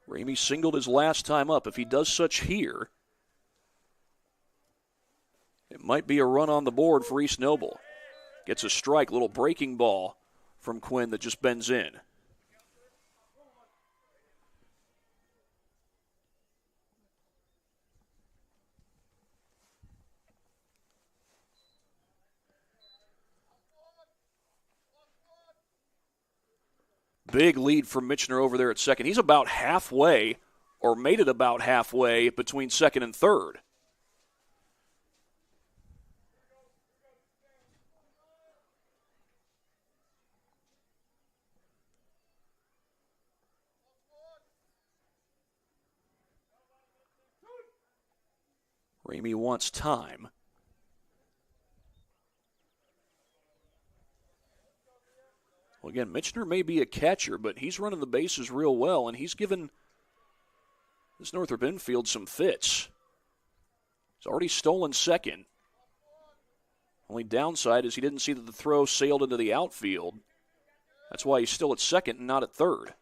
Ramey singled his last time up. If he does such here, it might be a run on the board for East Noble. Gets a strike, little breaking ball from Quinn that just bends in. Big lead for Michener over there at second. He's about halfway, or made it about halfway, between second and third. Ramey wants time. Well, again, Michener may be a catcher, but he's running the bases real well, and he's given this Northrop infield some fits. He's already stolen second. Only downside is he didn't see that the throw sailed into the outfield. That's why he's still at second and not at third.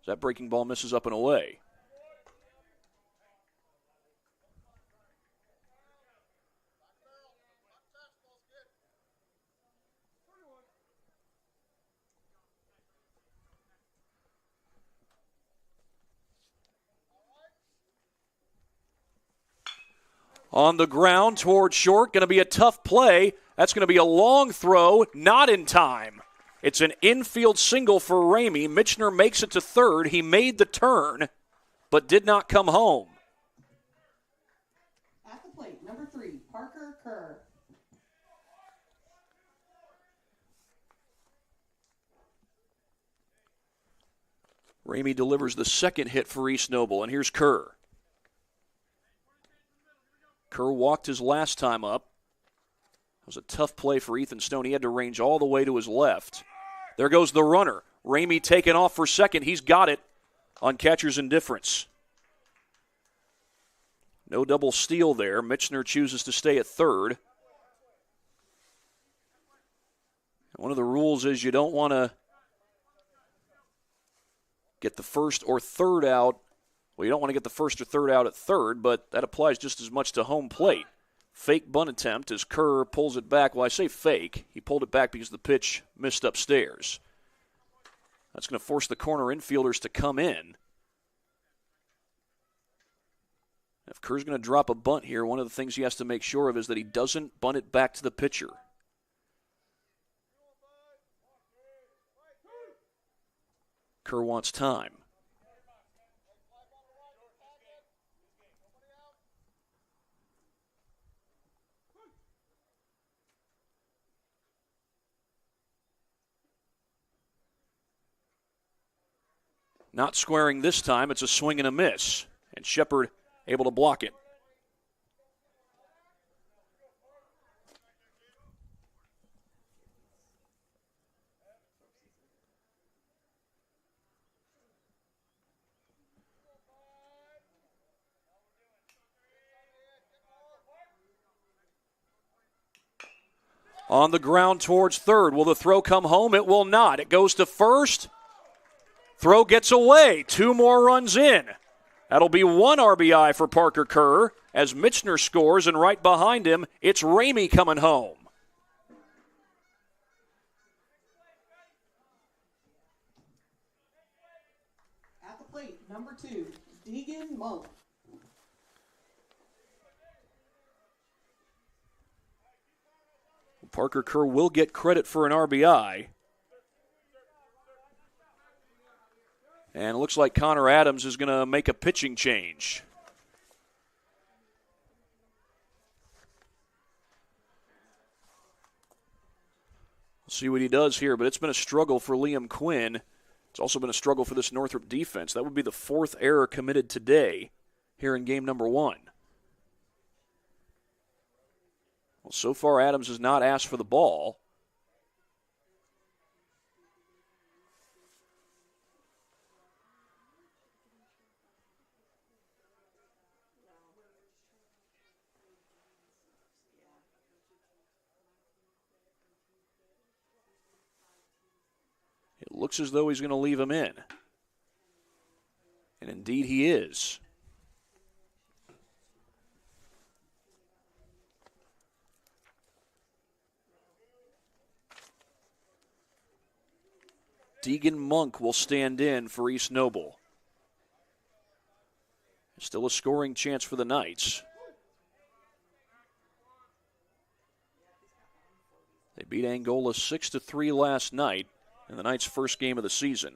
So that breaking ball misses up and away. On the ground toward short, going to be a tough play. That's going to be a long throw, not in time. It's an infield single for Ramey. Michener makes it to third. He made the turn, but did not come home. At the plate, number 3, Parker Kerr. Ramey delivers the second hit for East Noble, and here's Kerr. Kerr walked his last time up. It was a tough play for Ethan Stone. He had to range all the way to his left. There goes the runner. Ramey taken off for second. He's got it on catcher's indifference. No double steal there. Michener chooses to stay at third. One of the rules is you don't want to get the first or third out. Well, you don't want to get the first or third out at third, but that applies just as much to home plate. fake bunt attempt as Kerr pulls it back. Well, I say fake. He pulled it back because the pitch missed upstairs. That's going to force the corner infielders to come in. If Kerr's going to drop a bunt here, one of the things he has to make sure of is that he doesn't bunt it back to the pitcher. Kerr wants time. Not squaring this time. It's a swing and a miss. And Shepard able to block it. On the ground towards third. Will the throw come home? It will not. It goes to first. Throw gets away. 2 more runs in. That'll be 1 RBI for Parker Kerr as Michener scores, and right behind him, it's Ramey coming home. At the plate, number 2, Deegan Monk. Parker Kerr will get credit for an RBI. And it looks like Connor Adams is going to make a pitching change. We'll see what he does here, but it's been a struggle for Liam Quinn. It's also been a struggle for this Northrop defense. That would be the 4th error committed today here in game number 1. Well, so far Adams has not asked for the ball. It looks as though he's going to leave him in. And indeed he is. Deegan Monk will stand in for East Noble. Still a scoring chance for the Knights. They beat Angola 6-3 last night in the Knights' first game of the season.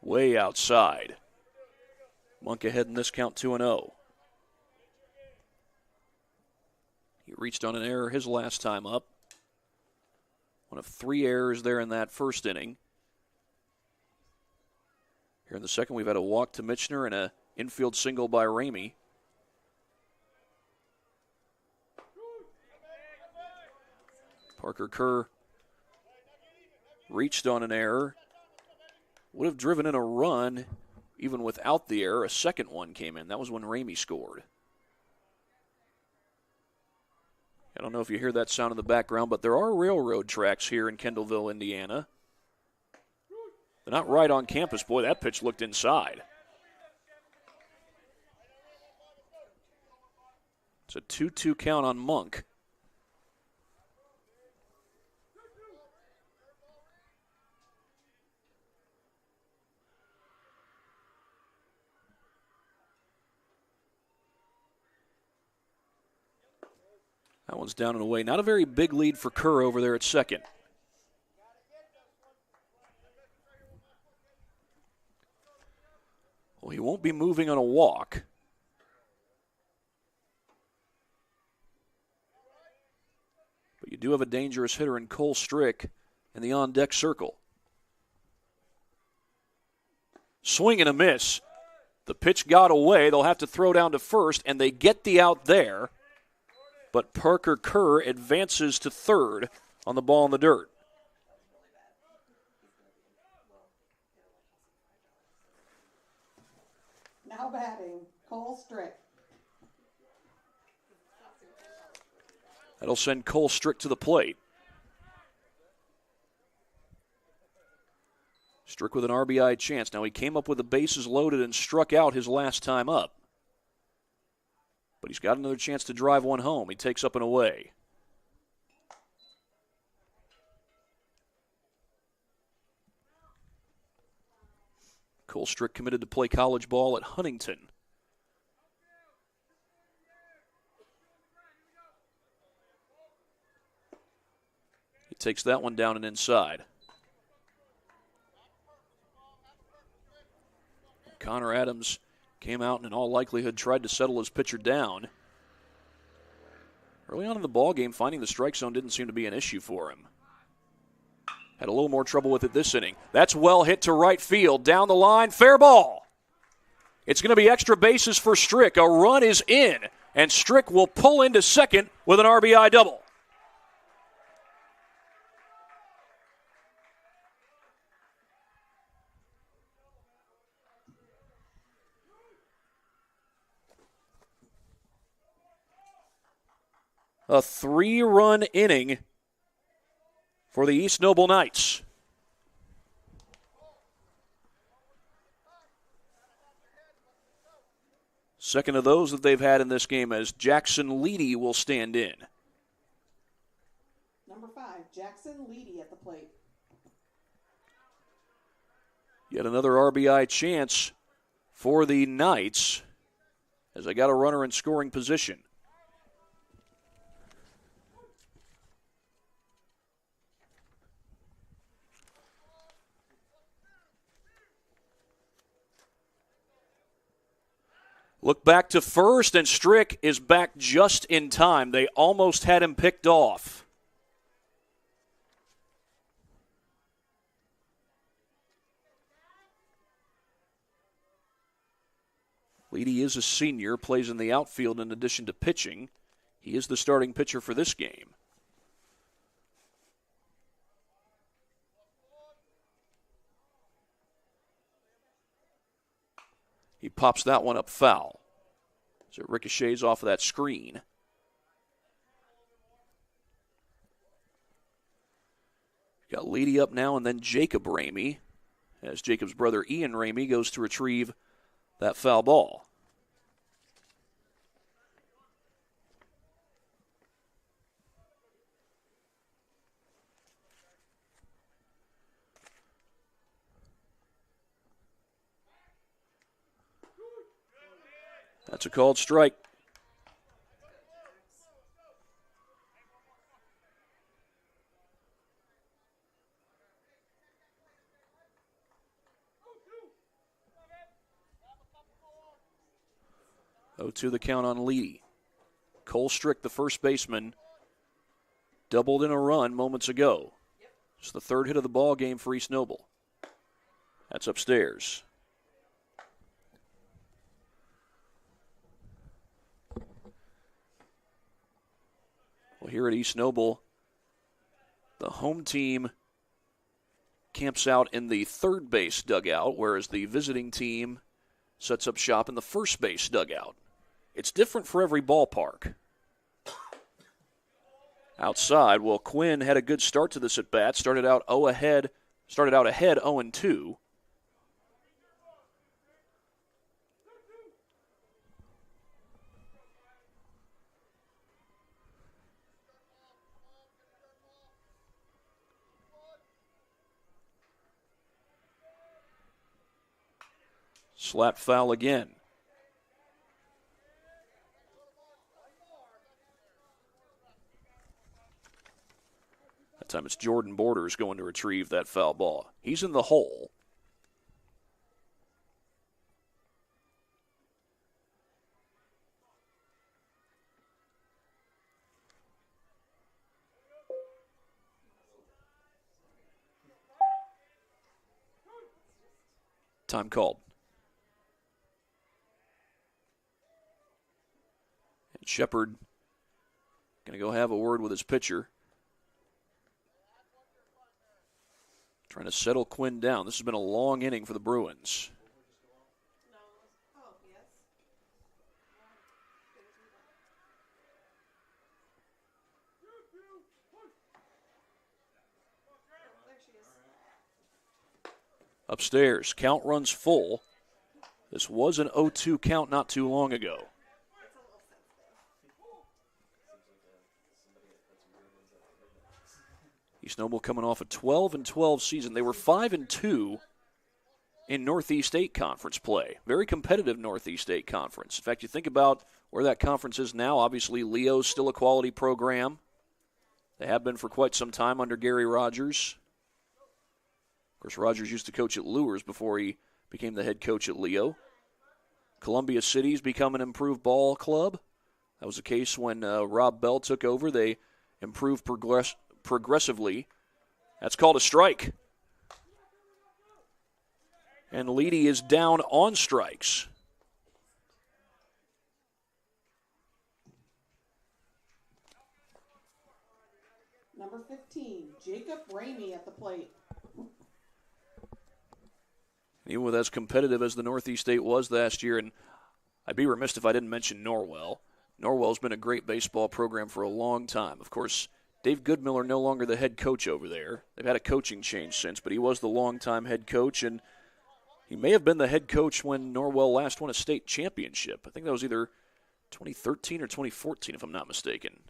Way outside. Monk ahead in this count 2-0. He reached on an error his last time up. One of 3 errors there in that first inning. Here in the second, we've had a walk to Michener and an infield single by Ramey. Parker Kerr reached on an error. Would have driven in a run even without the error. A second one came in. That was when Ramey scored. I don't know if you hear that sound in the background, but there are railroad tracks here in Kendallville, Indiana. They're not right on campus. Boy, that pitch looked inside. It's a 2-2 count on Monk. That one's down and away. Not a very big lead for Kerr over there at second. Well, he won't be moving on a walk. But you do have a dangerous hitter in Cole Strick in the on-deck circle. Swing and a miss. The pitch got away. They'll have to throw down to first, and they get the out there. But Parker Kerr advances to third on the ball in the dirt. Now batting, Cole Strick. That'll send Cole Strick to the plate. Strick with an RBI chance. Now he came up with the bases loaded and struck out his last time up. But he's got another chance to drive one home. He takes up and away. Cole Strick committed to play college ball at Huntington. He takes that one down and inside. Connor Adams came out and in all likelihood tried to settle his pitcher down. Early on in the ball game, finding the strike zone didn't seem to be an issue for him. Had a little more trouble with it this inning. That's well hit to right field. Down the line, fair ball. It's going to be extra bases for Strick. A run is in, and Strick will pull into second with an RBI double. A 3-run inning for the East Noble Knights. Second of those that they've had in this game as Jackson Leedy will stand in. Number 5, Jackson Leedy at the plate. Yet another RBI chance for the Knights as they got a runner in scoring position. Look back to first, and Strick is back just in time. They almost had him picked off. Leedy is a senior, plays in the outfield in addition to pitching. He is the starting pitcher for this game. He pops that one up foul. So it ricochets off of that screen. Got Leedy up now, and then Jacob Ramey, as Jacob's brother Ian Ramey goes to retrieve that foul ball. That's a called strike. To the count on Leedy. Cole Strick, the first baseman, doubled in a run moments ago. It's the third hit of the ball game for East Noble. That's upstairs. Well, here at East Noble, the home team camps out in the third base dugout, whereas the visiting team sets up shop in the first base dugout. It's different for every ballpark. Outside, well, Quinn had a good start to this at-bat. Started out ahead 0-2. Slap foul again. That time it's Jordan Borders going to retrieve that foul ball. He's in the hole. Time called. And Shepard going to go have a word with his pitcher. Trying to settle Quinn down. This has been a long inning for the Bruins. Upstairs, count runs full. This was an 0-2 count not too long ago. East Noble coming off a 12-12 season. They were 5-2 in Northeast 8 conference play. Very competitive Northeast 8 conference. In fact, you think about where that conference is now. Obviously, Leo's still a quality program. They have been for quite some time under Gary Rogers. Of course, Rogers used to coach at Lures before he became the head coach at Leo. Columbia City's become an improved ball club. That was the case when Rob Bell took over. They improved progressively. That's called a strike. And Leedy is down on strikes. Number 15, Jacob Ramey at the plate. Even with as competitive as the Northeast 8 was last year, and I'd be remiss if I didn't mention Norwell. Norwell's been a great baseball program for a long time. Of course, Dave Goodmiller no longer the head coach over there. They've had a coaching change since, but he was the longtime head coach, and he may have been the head coach when Norwell last won a state championship. I think that was either 2013 or 2014, if I'm not mistaken.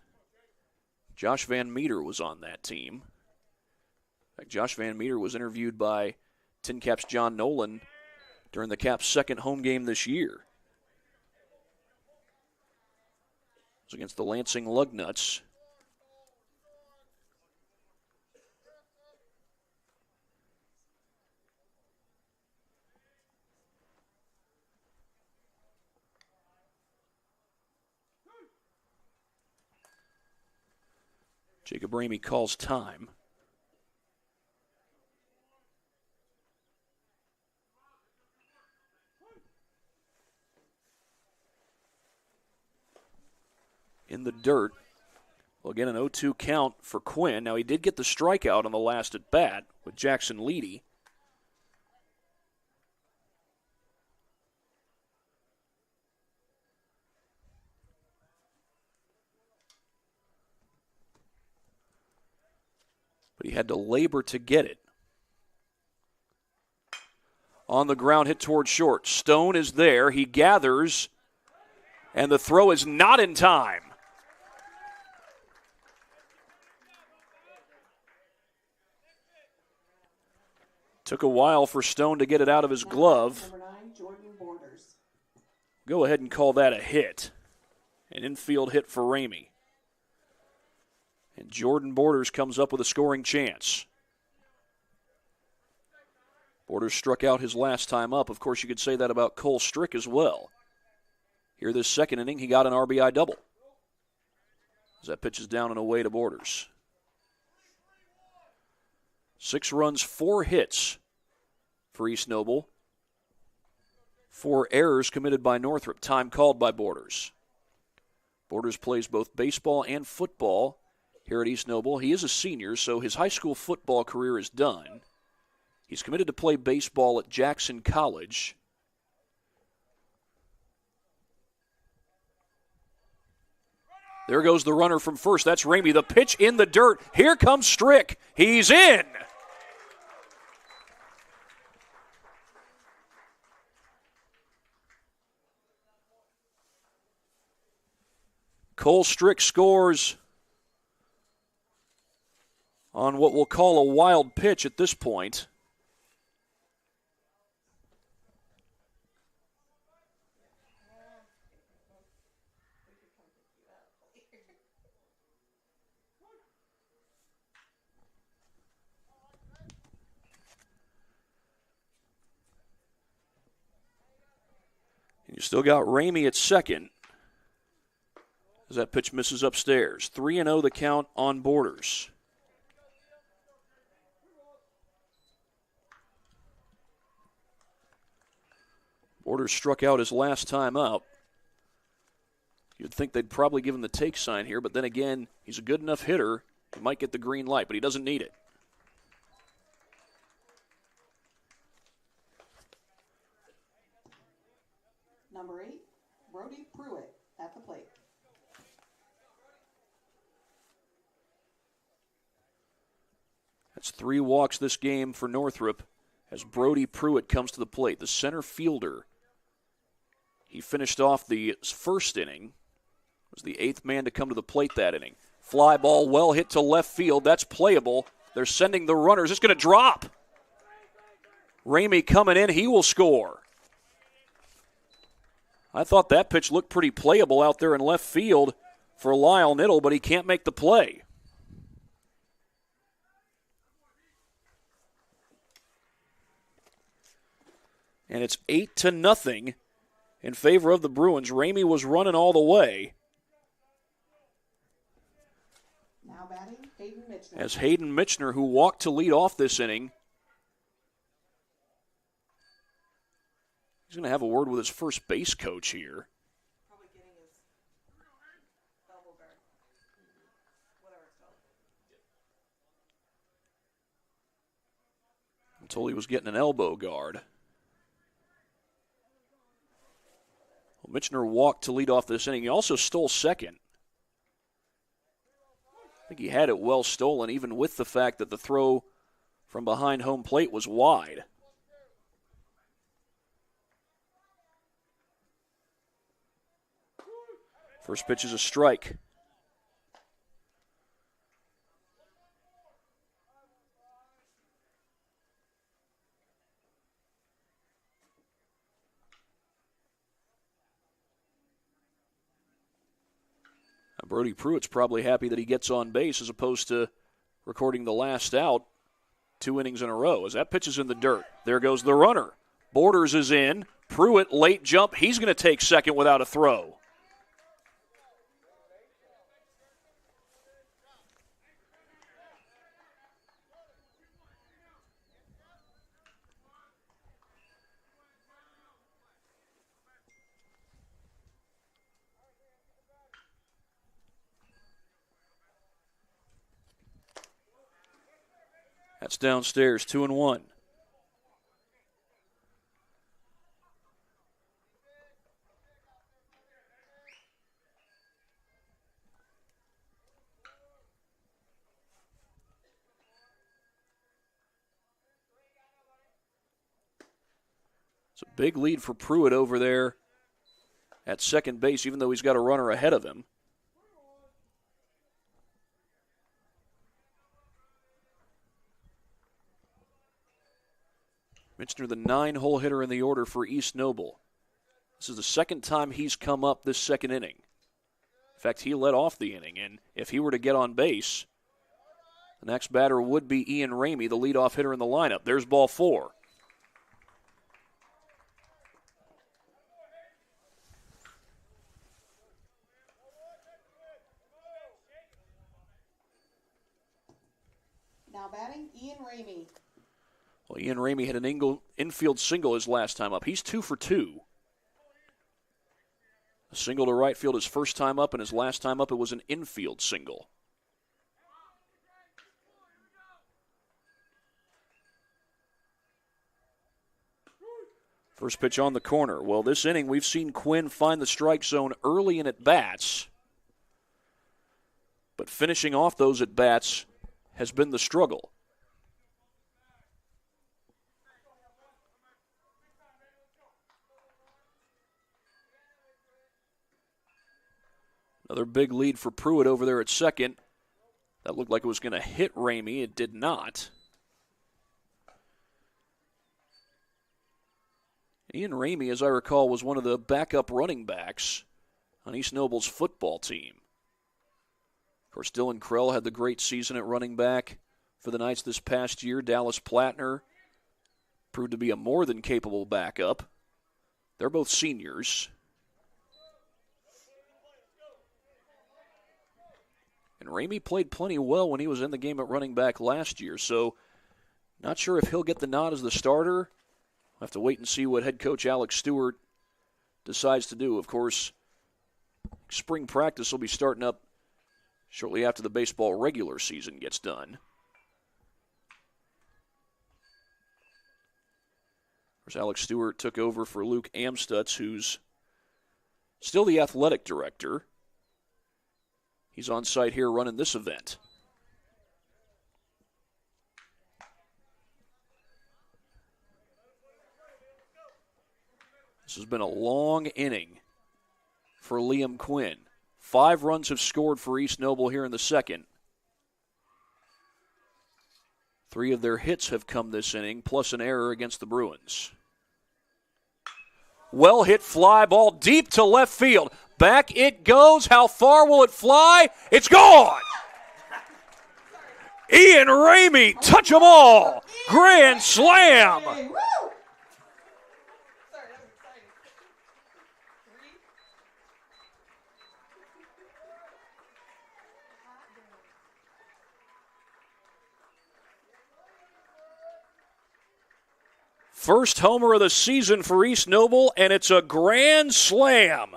Josh Van Meter was on that team. In fact, Josh Van Meter was interviewed by Tin Cap's John Nolan during the Caps' second home game this year. It was against the Lansing Lugnuts. Jacob Ramey calls time. In the dirt. Well, again, an 0-2 count for Quinn. Now, he did get the strikeout on the last at bat with Jackson Leedy. But he had to labor to get it. On the ground, hit toward short. Stone is there. He gathers, and the throw is not in time. Took a while for Stone to get it out of his glove. Number 9, Jordan Borders. Go ahead and call that a hit. An infield hit for Ramey. And Jordan Borders comes up with a scoring chance. Borders struck out his last time up. Of course, you could say that about Cole Strick as well. Here this second inning, he got an RBI double. As that pitch is down and away to Borders. 6 runs, 4 hits for East Noble. 4 errors committed by Northrop, time called by Borders. Borders plays both baseball and football here at East Noble. He is a senior, so his high school football career is done. He's committed to play baseball at Jackson College. There goes the runner from first. That's Ramey. The pitch in the dirt. Here comes Strick. He's in. Cole Strick scores on what we'll call a wild pitch at this point. And you still got Ramey at second as that pitch misses upstairs. 3-0 the count on Borders. Borders struck out his last time up. You'd think they'd probably give him the take sign here, but then again, he's a good enough hitter. He might get the green light, but he doesn't need it. Number 8, Brody Pruitt at the plate. That's 3 walks this game for Northrop as Brody Pruitt comes to the plate, the center fielder. He finished off the first inning, was the 8th man to come to the plate that inning. Fly ball well hit to left field. That's playable. They're sending the runners. It's going to drop. Ramey coming in. He will score. I thought that pitch looked pretty playable out there in left field for Lyle Niddle, but he can't make the play. And it's 8-0 in favor of the Bruins. Ramey was running all the way. Now batting, Hayden Mitchner. As Hayden Mitchner, who walked to lead off this inning, he's going to have a word with his first base coach here. Probably getting his elbow guard. Whatever it's called. I'm told he was getting an elbow guard. Well, Mitchner walked to lead off this inning. He also stole second. I think he had it well stolen, even with the fact that the throw from behind home plate was wide. First pitch is a strike. Brody Pruitt's probably happy that he gets on base as opposed to recording the last out 2 innings in a row. As that pitch is in the dirt, there goes the runner. Borders is in. Pruitt, late jump. He's going to take second without a throw. That's downstairs, 2-1. It's a big lead for Pruitt over there at second base, even though he's got a runner ahead of him. Mitchner, the 9-hole hitter in the order for East Noble. This is the second time he's come up this second inning. In fact, he led off the inning, and if he were to get on base, the next batter would be Ian Ramey, the leadoff hitter in the lineup. There's ball 4. Now batting, Ian Ramey. Well, Ian Ramey had an infield single his last time up. He's 2 for 2. A single to right field his first time up, and his last time up it was an infield single. First pitch on the corner. Well, this inning we've seen Quinn find the strike zone early in at-bats, but finishing off those at-bats has been the struggle. Another big lead for Pruitt over there at second. That looked like it was going to hit Ramey. It did not. Ian Ramey, as I recall, was one of the backup running backs on East Noble's football team. Of course, Dylan Krell had the great season at running back for the Knights this past year. Dallas Plattner proved to be a more than capable backup. They're both seniors. And Ramey played plenty well when he was in the game at running back last year, so not sure if he'll get the nod as the starter. We'll have to wait and see what head coach Alex Stewart decides to do. Of course, spring practice will be starting up shortly after the baseball regular season gets done. Of course, Alex Stewart took over for Luke Amstutz, who's still the athletic director. He's on site here running this event. This has been a long inning for Liam Quinn. 5 runs have scored for East Noble here in the second. 3 of their hits have come this inning, plus an error against the Bruins. Well hit fly ball deep to left field. Back it goes. How far will it fly? It's gone! Ian Ramey, touch 'em all. Grand slam. First homer of the season for East Noble, and it's a grand slam.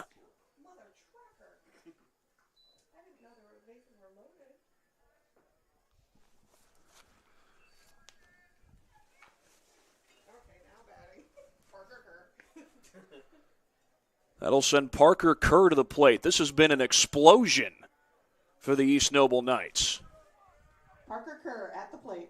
That'll send Parker Kerr to the plate. This has been an explosion for the East Noble Knights. Parker Kerr at the plate.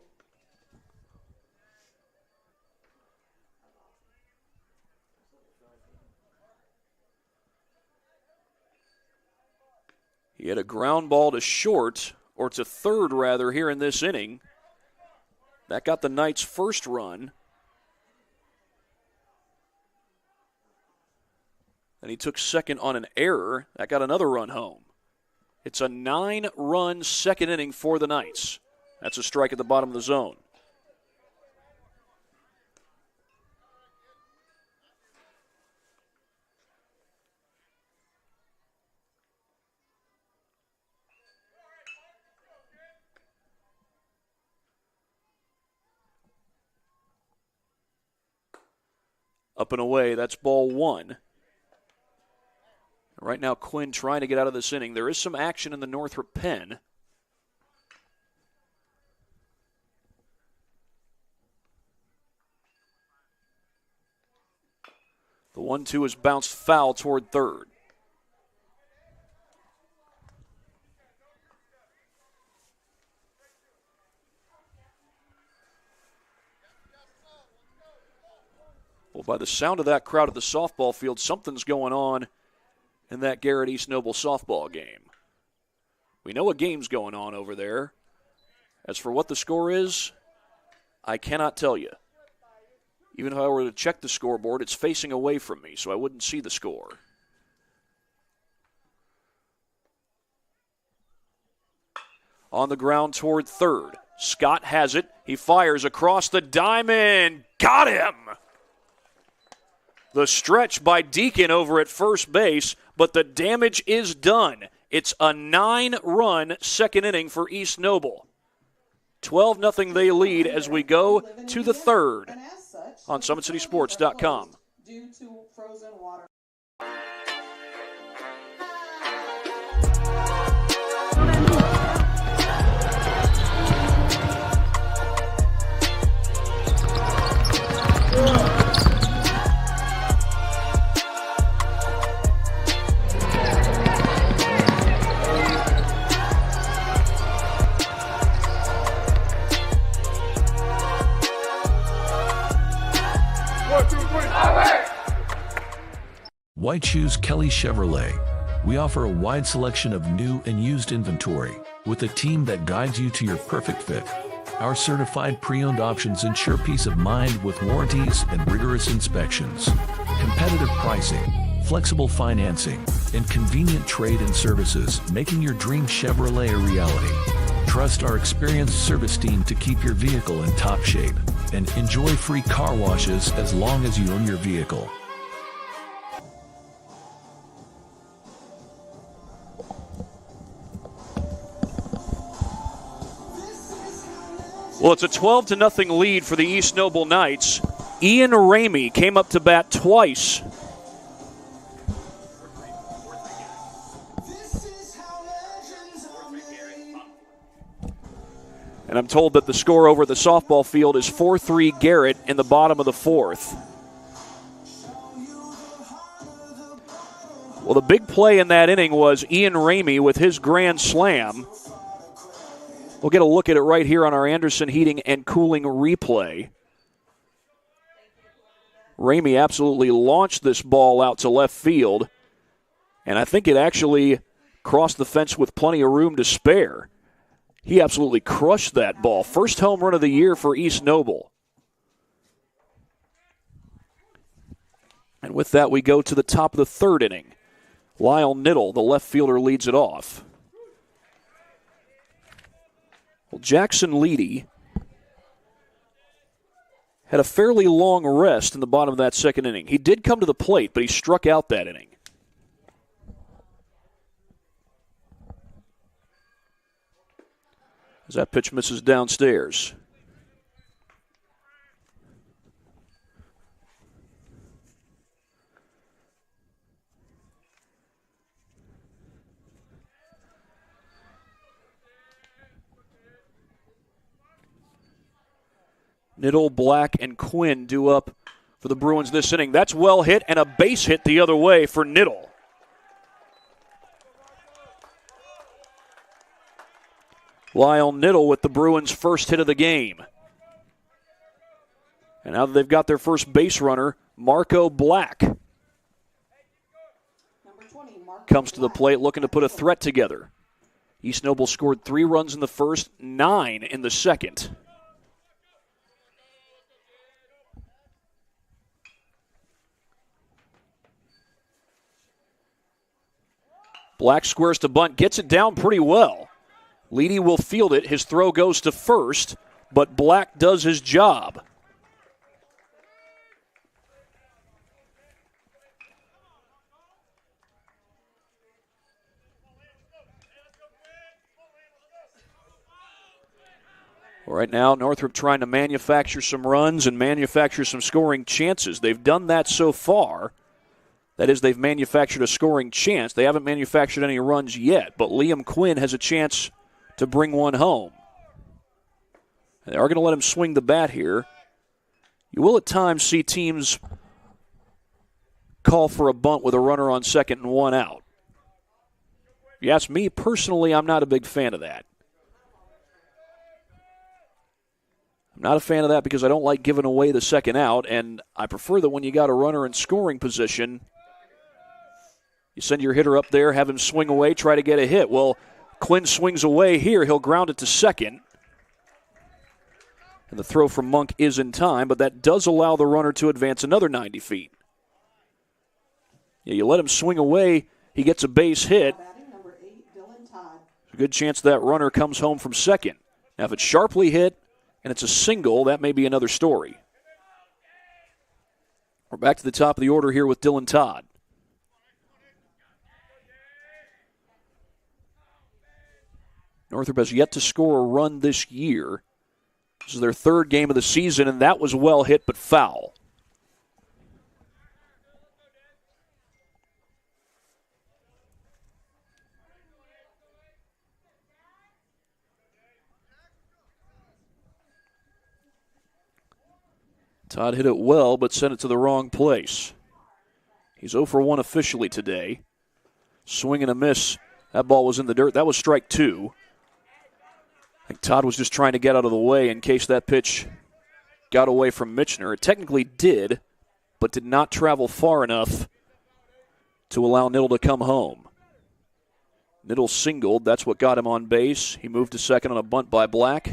He had a ground ball to short, or to third rather, here in this inning. That got the Knights' first run. And he took second on an error. That got another run home. It's a 9-run second inning for the Knights. That's a strike at the bottom of the zone. Up and away, that's ball 1. Right now, Quinn trying to get out of this inning. There is some action in the Northrop pen. The 1-2 is bounced foul toward third. Well, by the sound of that crowd at the softball field, something's going on in that Garrett East Noble softball game. We know a game's going on over there. As for what the score is, I cannot tell you. Even if I were to check the scoreboard, it's facing away from me, so I wouldn't see the score. On the ground toward third. Scott has it. He fires across the diamond. Got him! The stretch by Deacon over at first base, but the damage is done. It's a 9-run second inning for East Noble. 12-0 they lead as we go to the third on SummitCitySports.com. Due to frozen water. Why choose Kelly Chevrolet? We offer a wide selection of new and used inventory with a team that guides you to your perfect fit. Our certified pre-owned options ensure peace of mind with warranties and rigorous inspections. Competitive pricing, flexible financing, and convenient trade and services, making your dream Chevrolet a reality. Trust our experienced service team to keep your vehicle in top shape and enjoy free car washes as long as you own your vehicle. Well, it's a 12-0 lead for the East Noble Knights. Ian Ramey came up to bat twice. And I'm told that the score over the softball field is 4-3 Garrett in the bottom of the fourth. Well, the big play in that inning was Ian Ramey with his grand slam. We'll get a look at it right here on our Anderson Heating and Cooling replay. Ramey absolutely launched this ball out to left field, and I think it actually crossed the fence with plenty of room to spare. He absolutely crushed that ball. First home run of the year for East Noble. And with that, we go to the top of the third inning. Lyle Niddle, the left fielder, leads it off. Well, Jackson Leedy had a fairly long rest in the bottom of that second inning. He did come to the plate, but he struck out that inning. As that pitch misses downstairs. Niddle, Black, and Quinn due up for the Bruins this inning. That's well hit, and a base hit the other way for Niddle. Lyle Niddle with the Bruins' first hit of the game. And now that they've got their first base runner, Marco Black comes to the plate looking to put a threat together. East Noble scored 3 runs in the first, 9 in the second. Black squares to bunt, gets it down pretty well. Leedy will field it. His throw goes to first, but Black does his job. Right now, Northrop trying to manufacture some runs and manufacture some scoring chances. They've done that so far. That is, they've manufactured a scoring chance. They haven't manufactured any runs yet, but Liam Quinn has a chance to bring one home. They are going to let him swing the bat here. You will at times see teams call for a bunt with a runner on second and 1 out. If you ask me personally, I'm not a big fan of that. I'm not a fan of that because I don't like giving away the second out, and I prefer that when you got a runner in scoring position, you send your hitter up there, have him swing away, try to get a hit. Well, Quinn swings away here. He'll ground it to second. And the throw from Monk is in time, but that does allow the runner to advance another 90 feet. Yeah, you let him swing away, he gets a base hit. There's a good chance that runner comes home from second. Now, if it's sharply hit and it's a single, that may be another story. We're back to the top of the order here with Dylan Todd. Northrop has yet to score a run this year. This is their third game of the season, and that was well hit but foul. Todd hit it well, but sent it to the wrong place. He's 0 for 1 officially today. Swing and a miss. That ball was in the dirt. That was strike 2. I think Todd was just trying to get out of the way in case that pitch got away from Michener. It technically did, but did not travel far enough to allow Niddle to come home. Niddle singled. That's what got him on base. He moved to second on a bunt by Black.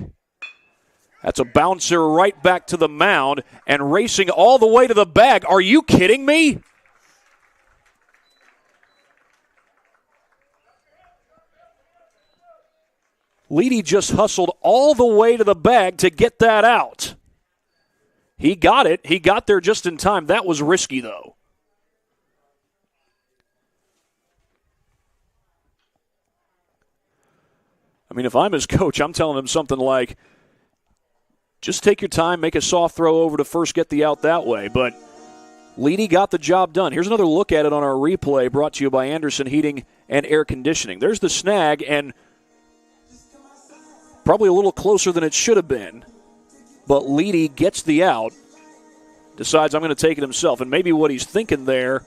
That's a bouncer right back to the mound and racing all the way to the bag. Are you kidding me? Leedy just hustled all the way to the bag to get that out. He got it. He got there just in time. That was risky, though. I mean, if I'm his coach, I'm telling him something like, just take your time, make a soft throw over to first, get the out that way. But Leedy got the job done. Here's another look at it on our replay brought to you by Anderson Heating and Air Conditioning. There's the snag, and probably a little closer than it should have been. But Leedy gets the out, decides I'm going to take it himself. And maybe what he's thinking there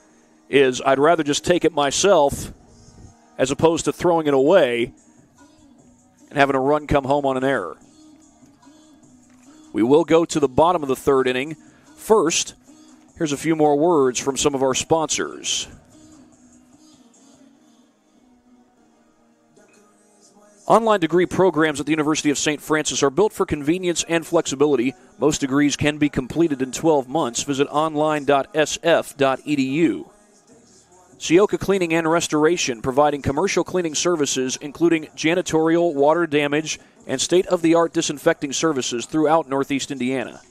is I'd rather just take it myself as opposed to throwing it away and having a run come home on an error. We will go to the bottom of the third inning. First, Here's a few more words from some of our sponsors. Online degree programs at the University of St. Francis are built for convenience and flexibility. Most degrees can be completed in 12 months. Visit online.sf.edu. Sioka Cleaning and Restoration, providing commercial cleaning services, including janitorial, water damage, and state-of-the-art disinfecting services throughout Northeast Indiana.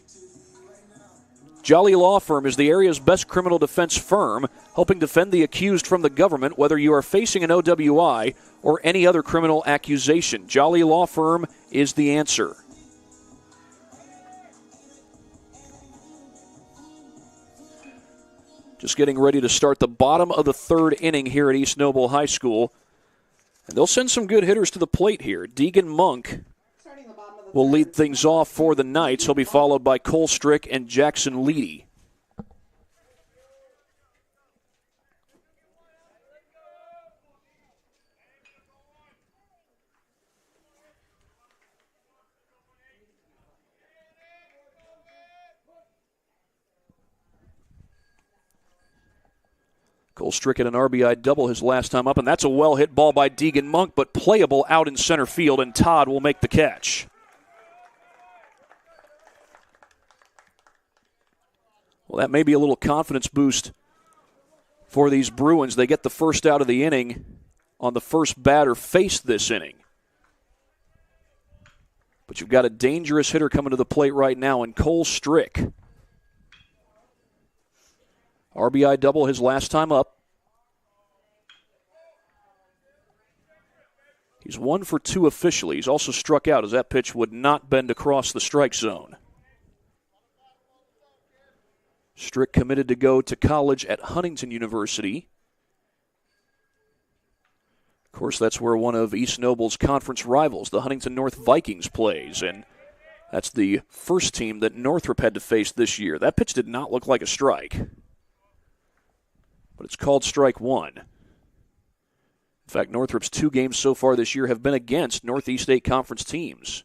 Jolly Law Firm is the area's best criminal defense firm, helping defend the accused from the government, whether you are facing an OWI or any other criminal accusation. Jolly Law Firm is the answer. Just getting ready to start the bottom of the third inning here at East Noble High School. And they'll send some good hitters to the plate here. Deegan Monk will lead things off for the Knights. He'll be followed by Cole Strick and Jackson Leedy. Cole Strick had an RBI double his last time up, and that's a well-hit ball by Deegan Monk, but playable out in center field, and Todd will make the catch. Well, that may be a little confidence boost for these Bruins. They get the first out of the inning on the first batter faced this inning. But you've got a dangerous hitter coming to the plate right now in Cole Strick. RBI double his last time up. He's 1 for 2 officially. He's also struck out as that pitch would not bend across the strike zone. Strick committed to go to college at Huntington University. Of course, that's where one of East Noble's conference rivals, the Huntington North Vikings, plays, and that's the first team that Northrop had to face this year. That pitch did not look like a strike, but it's called strike one. In fact, Northrop's 2 games so far this year have been against Northeast 8 conference teams.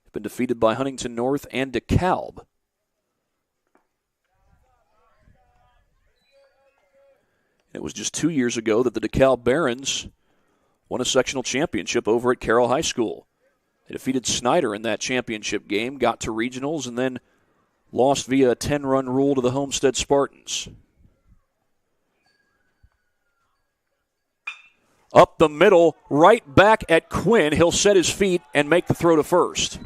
They've been defeated by Huntington North and DeKalb. It was just 2 years ago that the DeKalb Barons won a sectional championship over at Carroll High School. They defeated Snyder in that championship game, got to regionals, and then lost via a 10-run rule to the Homestead Spartans. Up the middle, right back at Quinn. He'll set his feet and make the throw to first.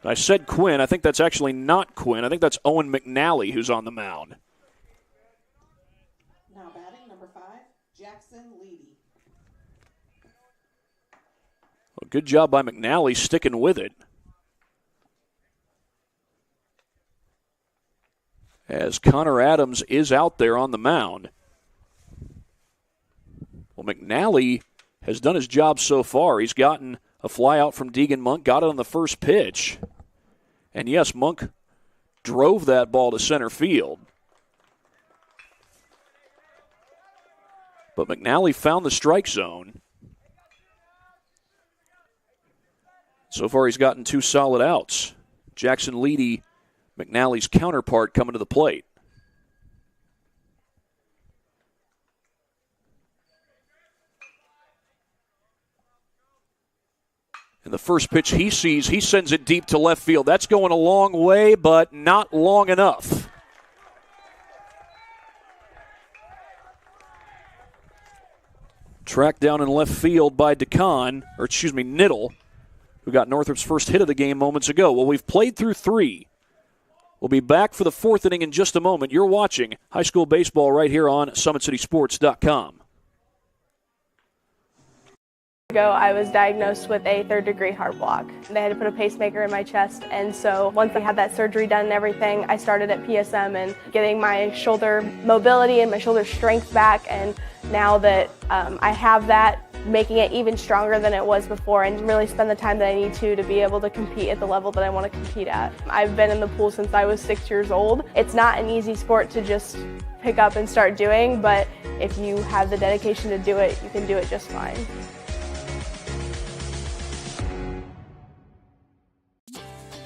I said Quinn. I think that's actually not Quinn. I think that's Owen McNally who's on the mound. Now batting, number 5, Jackson Leedy. Well, good job by McNally sticking with it. As Connor Adams is out there on the mound. Well, McNally has done his job so far. He's gotten a fly out from Deegan Monk, got it on the first pitch. And yes, Monk drove that ball to center field. But McNally found the strike zone. So far, he's gotten 2 solid outs. Jackson Leedy, McNally's counterpart, coming to the plate. And the first pitch he sees, he sends it deep to left field. That's going a long way, but not long enough. Tracked down in left field by Niddle, who got Northrop's first hit of the game moments ago. Well, we've played through 3. We'll be back for the 4th inning in just a moment. You're watching high school baseball right here on SummitCitySports.com. Ago, I was diagnosed with a 3rd-degree heart block. They had to put a pacemaker in my chest, and so once I had that surgery done and everything, I started at PSM and getting my shoulder mobility and my shoulder strength back, and now that I have that, making it even stronger than it was before and really spend the time that I need to be able to compete at the level that I want to compete at. I've been in the pool since I was 6 years old. It's not an easy sport to just pick up and start doing, but if you have the dedication to do it, you can do it just fine.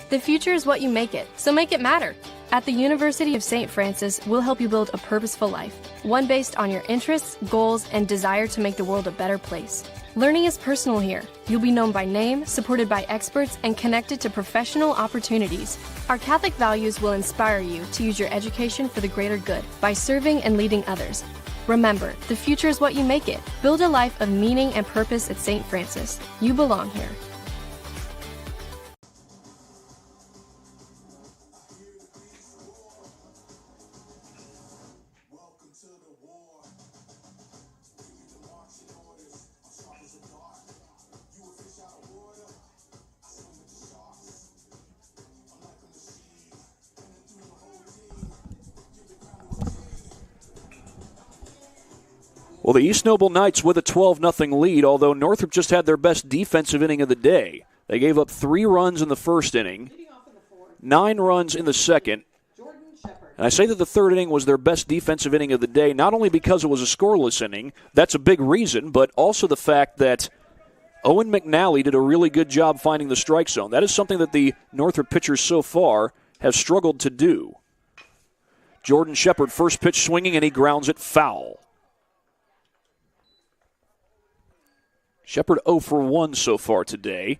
The future is what you make it, so make it matter. At the University of St. Francis, we'll help you build a purposeful life, one based on your interests, goals, and desire to make the world a better place. Learning is personal here. You'll be known by name, supported by experts, and connected to professional opportunities. Our Catholic values will inspire you to use your education for the greater good by serving and leading others. Remember, the future is what you make it. Build a life of meaning and purpose at St. Francis. You belong here. Well, the East Noble Knights with a 12-0 lead, although Northrop just had their best defensive inning of the day. They gave up 3 runs in the first inning, 9 runs in the second. And I say that the third inning was their best defensive inning of the day, not only because it was a scoreless inning, that's a big reason, but also the fact that Owen McNally did a really good job finding the strike zone. That is something that the Northrop pitchers so far have struggled to do. Jordan Shepard, first pitch swinging, and he grounds it foul. Shepard 0 for 1 so far today.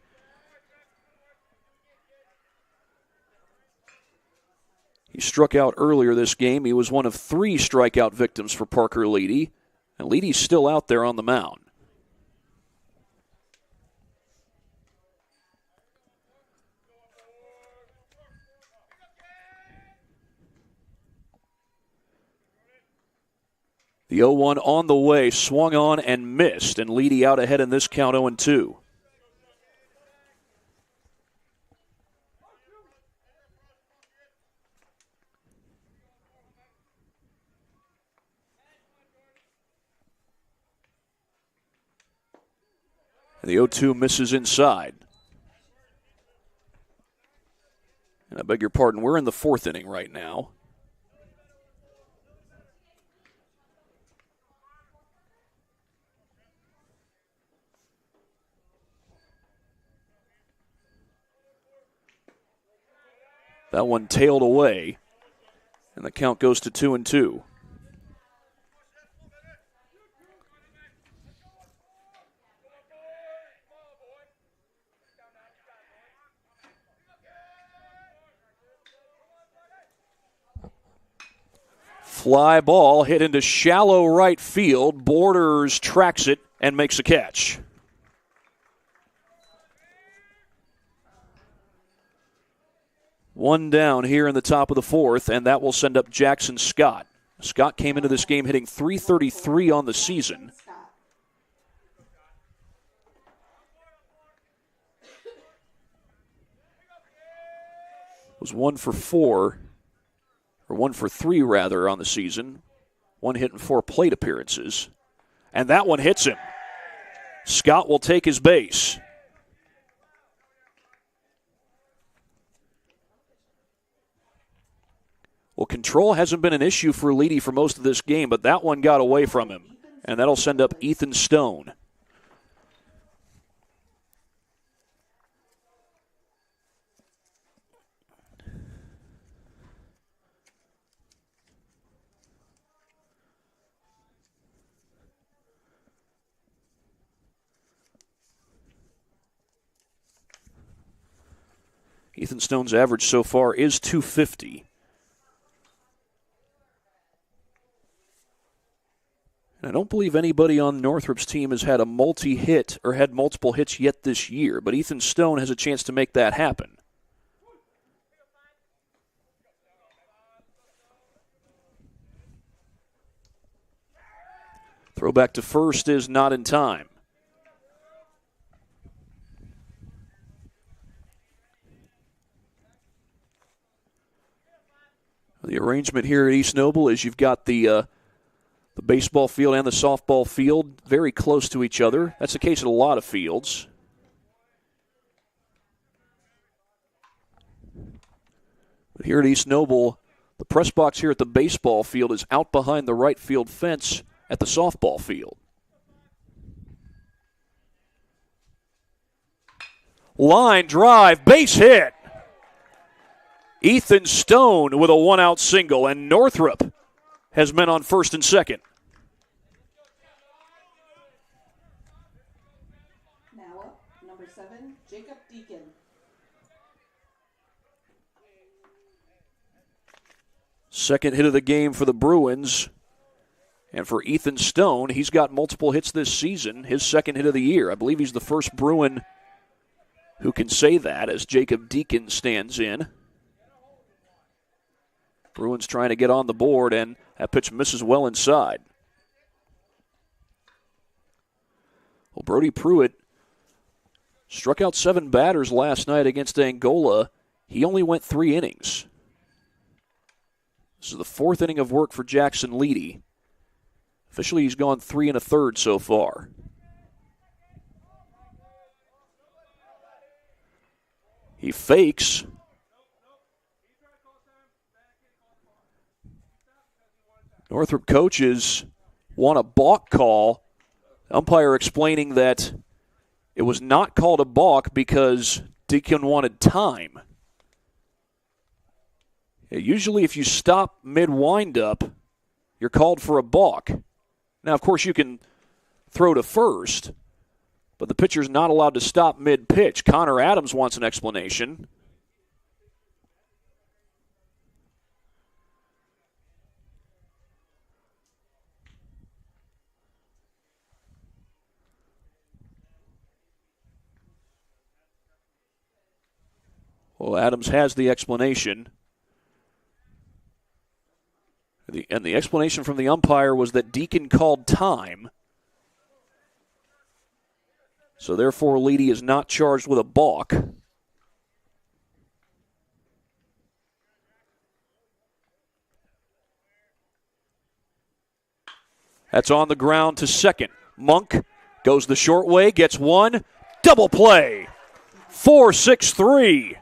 He struck out earlier this game. He was one of 3 strikeout victims for Parker Leedy, and Leedy's still out there on the mound. The 0-1 on the way, swung on and missed, and Leedy out ahead in this count 0-2. And the 0-2 misses inside. And I beg your pardon, we're in the 4th inning right now. That one tailed away, and the count goes to 2-2. Fly ball hit into shallow right field. Borders tracks it and makes a catch. One down here in the top of the 4th, and that will send up Jackson Scott. Scott came into this game hitting .333 on the season. Was 1 for 4, or 1 for 3 rather, on the season. 1 hit and 4 plate appearances. And that one hits him. Scott will take his base. Well, control hasn't been an issue for Leedy for most of this game, but that one got away from him. And that'll send up Ethan Stone. Ethan Stone's average so far is .250. And I don't believe anybody on Northrop's team has had a multi-hit or had multiple hits yet this year, but Ethan Stone has a chance to make that happen. Throw back to first is not in time. The arrangement here at East Noble is you've got the baseball field and the softball field very close to each other. That's the case at a lot of fields. But here at East Noble, the press box here at the baseball field is out behind the right field fence at the softball field. Line drive, base hit. Ethan Stone with a one-out single, and Northrop has men on first and second. Now up, number 7, Jacob Deacon. Second hit of the game for the Bruins. And for Ethan Stone, he's got multiple hits this season, his second hit of the year. I believe he's the first Bruin who can say that as Jacob Deacon stands in. Bruins trying to get on the board, and that pitch misses well inside. Well, Brody Pruitt struck out 7 batters last night against Angola. He only went 3 innings. This is the 4th inning of work for Jackson Leedy. Officially, he's gone 3 1/3 so far. He fakes. Northrop coaches want a balk call. Umpire explaining that it was not called a balk because Deacon wanted time. Usually if you stop mid-windup, you're called for a balk. Now, of course, you can throw to first, but the pitcher's not allowed to stop mid-pitch. Connor Adams wants an explanation. Well, Adams has the explanation. And the explanation from the umpire was that Deacon called time. So therefore, Leedy is not charged with a balk. That's on the ground to second. Monk goes the short way, gets one. Double play. 4-6-3.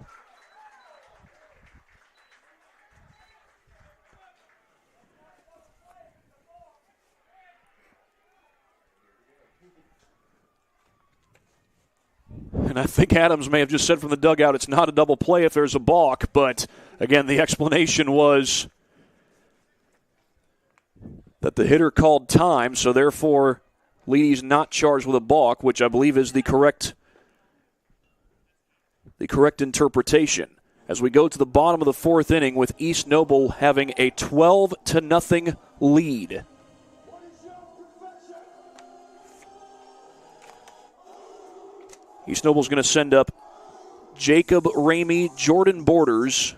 And I think Adams may have just said from the dugout it's not a double play if there's a balk. But, again, the explanation was that the hitter called time, so therefore Leedy's not charged with a balk, which I believe is the correct interpretation. As we go to the bottom of the 4th inning with East Noble having a 12-0 lead. East Noble's going to send up Jacob Ramey, Jordan Borders,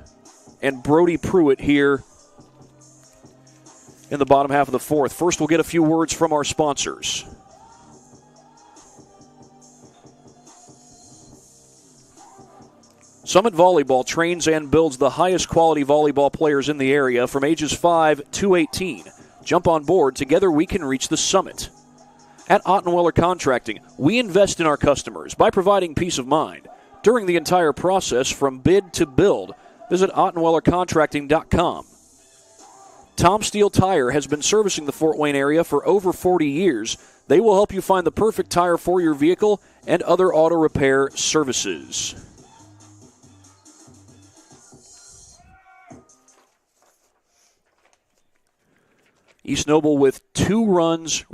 and Brody Pruitt here in the bottom half of the 4th. First, we'll get a few words from our sponsors. Summit Volleyball trains and builds the highest quality volleyball players in the area from ages 5 to 18. Jump on board. Together we can reach the summit. At Ottenweller Contracting, we invest in our customers by providing peace of mind during the entire process from bid to build. Visit OttenwellerContracting.com. Tom Steel Tire has been servicing the Fort Wayne area for over 40 years. They will help you find the perfect tire for your vehicle and other auto repair services. East Noble with 3 runs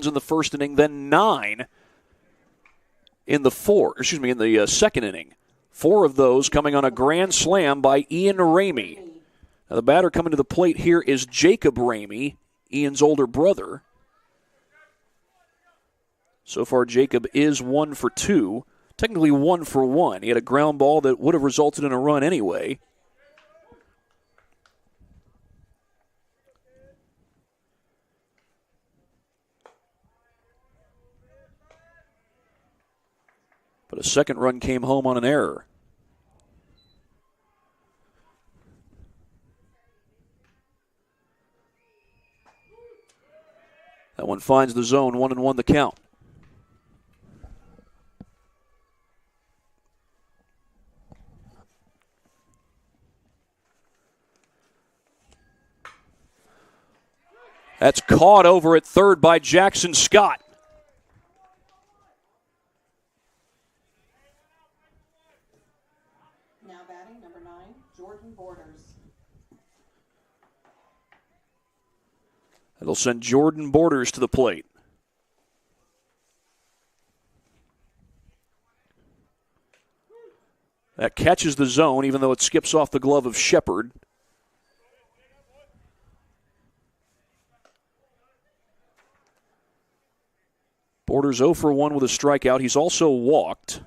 in the first inning, then 9 in the second inning. 4 of those coming on a grand slam by Ian Ramey. Now the batter coming to the plate here is Jacob Ramey, Ian's older brother. So far, Jacob is 1 for 2, technically 1 for 1. He had a ground ball that would have resulted in a run anyway. But a second run came home on an error. That one finds the zone, 1-1 the count. That's caught over at third by Jackson Scott. Now batting, number 9, Jordan That'll send Jordan Borders to the plate. That catches the zone, even though it skips off the glove of Shepard. Borders 0 for 1 with a strikeout. He's also walked.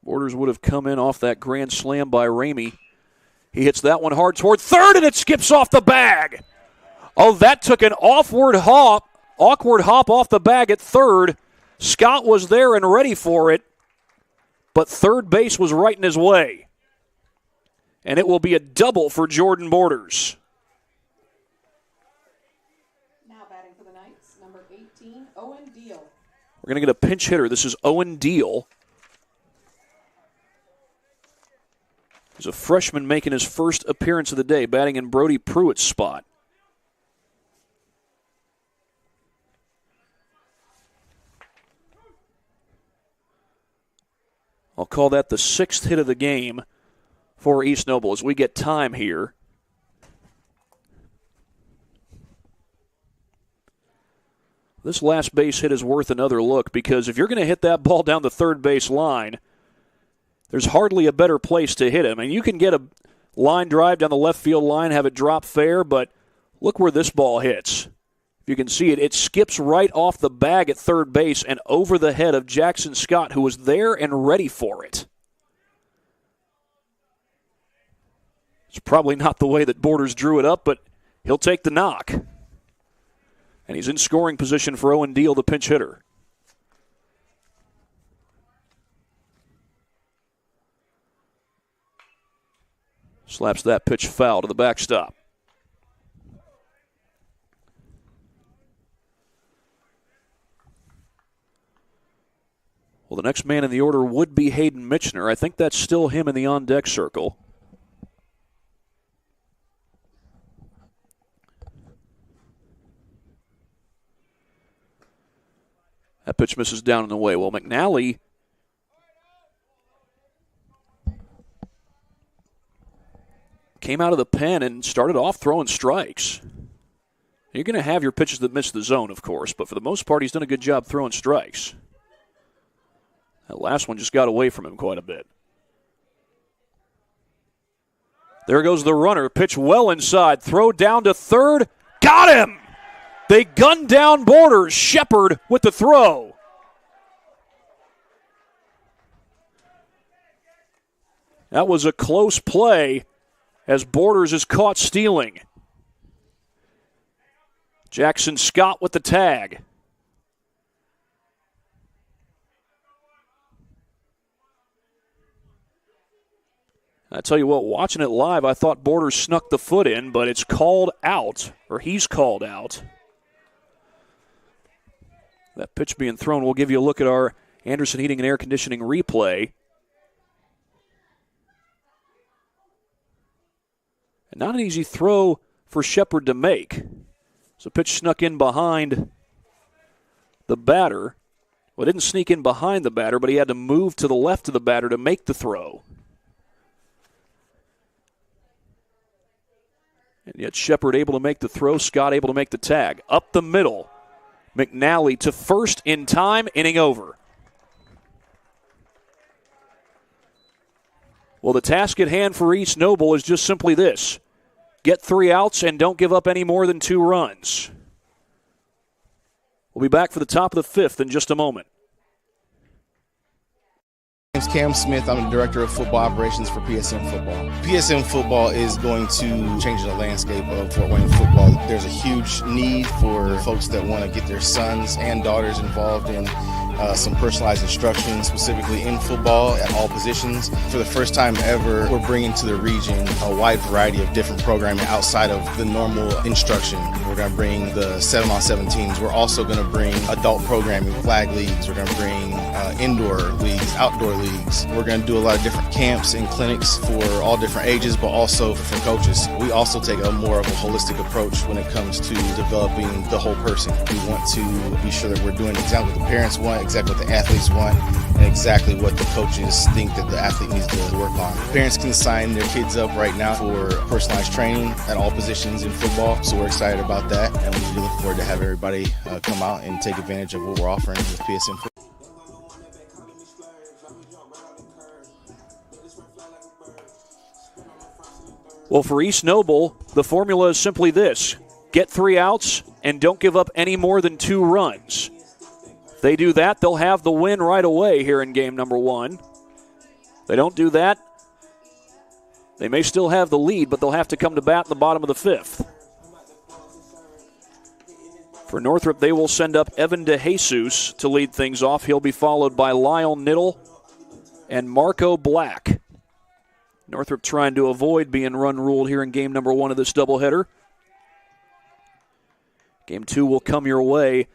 Borders would have come in off that grand slam by Ramey. He hits that one hard toward third, and it skips off the bag. Oh, that took an awkward hop off the bag at third. Scott was there and ready for it, but third base was right in his way. And it will be a double for Jordan Borders. Now batting for the Knights, number 18, Owen Deal. We're going to get a pinch hitter. This is Owen Deal. He's a freshman making his first appearance of the day, batting in Brody Pruitt's spot. I'll call that the 6th hit of the game for East Noble as we get time here. This last base hit is worth another look because if you're going to hit that ball down the third base line, there's hardly a better place to hit him. I mean, you can get a line drive down the left field line, have it drop fair, but look where this ball hits. If you can see it, it skips right off the bag at third base and over the head of Jackson Scott, who was there and ready for it. It's probably not the way that Borders drew it up, but he'll take the knock. And he's in scoring position for Owen Deal, the pinch hitter. Slaps that pitch foul to the backstop. Well, the next man in the order would be Hayden Mitchner. I think that's still him in the on-deck circle. That pitch misses down and away. Well, McNally came out of the pen and started off throwing strikes. You're going to have your pitches that miss the zone, of course, but for the most part, he's done a good job throwing strikes. That last one just got away from him quite a bit. There goes the runner. Pitch well inside. Throw down to third. Got him! They gunned down Borders. Shepard with the throw. That was a close play as Borders is caught stealing. Jackson Scott with the tag. I tell you what, watching it live, I thought Borders snuck the foot in, but it's called out, or he's called out. That pitch being thrown, we'll give you a look at our Anderson Heating and Air Conditioning replay. And not an easy throw for Shepard to make. So pitch snuck in behind the batter. Well, it didn't sneak in behind the batter, but he had to move to the left of the batter to make the throw. And yet Shepard able to make the throw, Scott able to make the tag. Up the middle, McNally to first in time, inning over. Well, the task at hand for East Noble is just simply this. Get 3 outs and don't give up any more than 2 runs. We'll be back for the top of the 5th in just a moment. My name's Cam Smith. I'm the Director of Football Operations for PSM Football. PSM Football is going to change the landscape of Fort Wayne football. There's a huge need for folks that want to get their sons and daughters involved in some personalized instruction, specifically in football at all positions. For the first time ever, we're bringing to the region a wide variety of different programming outside of the normal instruction. We're going to bring the 7-on-7 teams. We're also going to bring adult programming, flag leagues. We're going to bring indoor leagues, outdoor leagues. We're going to do a lot of different camps and clinics for all different ages, but also for coaches. We also take a more of a holistic approach when it comes to developing the whole person. We want to be sure that we're doing exactly what the parents want, exactly what the athletes want, and exactly what the coaches think that the athlete needs to work on. Parents can sign their kids up right now for personalized training at all positions in football, so we're excited about that, and we look forward to have everybody come out and take advantage of what we're offering with PSM football. Well, for East Noble, the formula is simply this: get 3 outs and don't give up any more than 2 runs. If they do that, they'll have the win right away here in game number 1. If they don't do that, they may still have the lead, but they'll have to come to bat in the bottom of the 5th. For Northrop, they will send up Evan DeJesus to lead things off. He'll be followed by Lyle Niddle and Marco Black. Northrop trying to avoid being run-ruled here in game number 1 of this doubleheader. Game 2 will come your way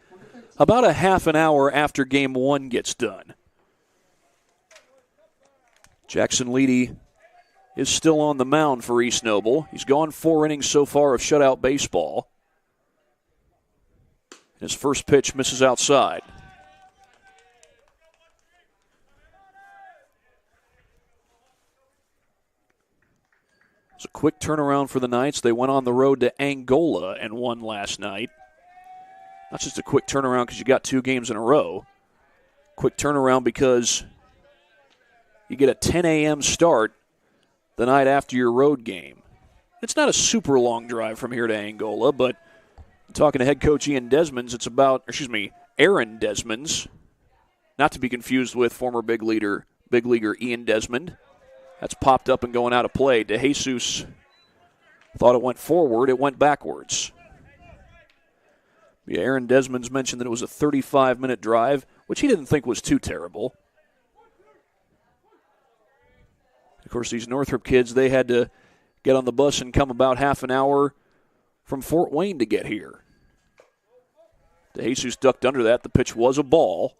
about a half an hour after game 1 gets done. Jackson Leedy is still on the mound for East Noble. He's gone 4 innings so far of shutout baseball. His first pitch misses outside. It's a quick turnaround for the Knights. They went on the road to Angola and won last night. Not just a quick turnaround because you got 2 games in a row. Quick turnaround because you get a 10 a.m. start the night after your road game. It's not a super long drive from here to Angola, but talking to head coach Aaron Desmonds, not to be confused with former big leaguer Ian Desmond. That's popped up and going out of play. DeJesus thought it went forward. It went backwards. Yeah, Aaron Desmonds mentioned that it was a 35-minute drive, which he didn't think was too terrible. Of course, these Northrop kids, they had to get on the bus and come about half an hour from Fort Wayne to get here. DeJesus ducked under that. The pitch was a ball.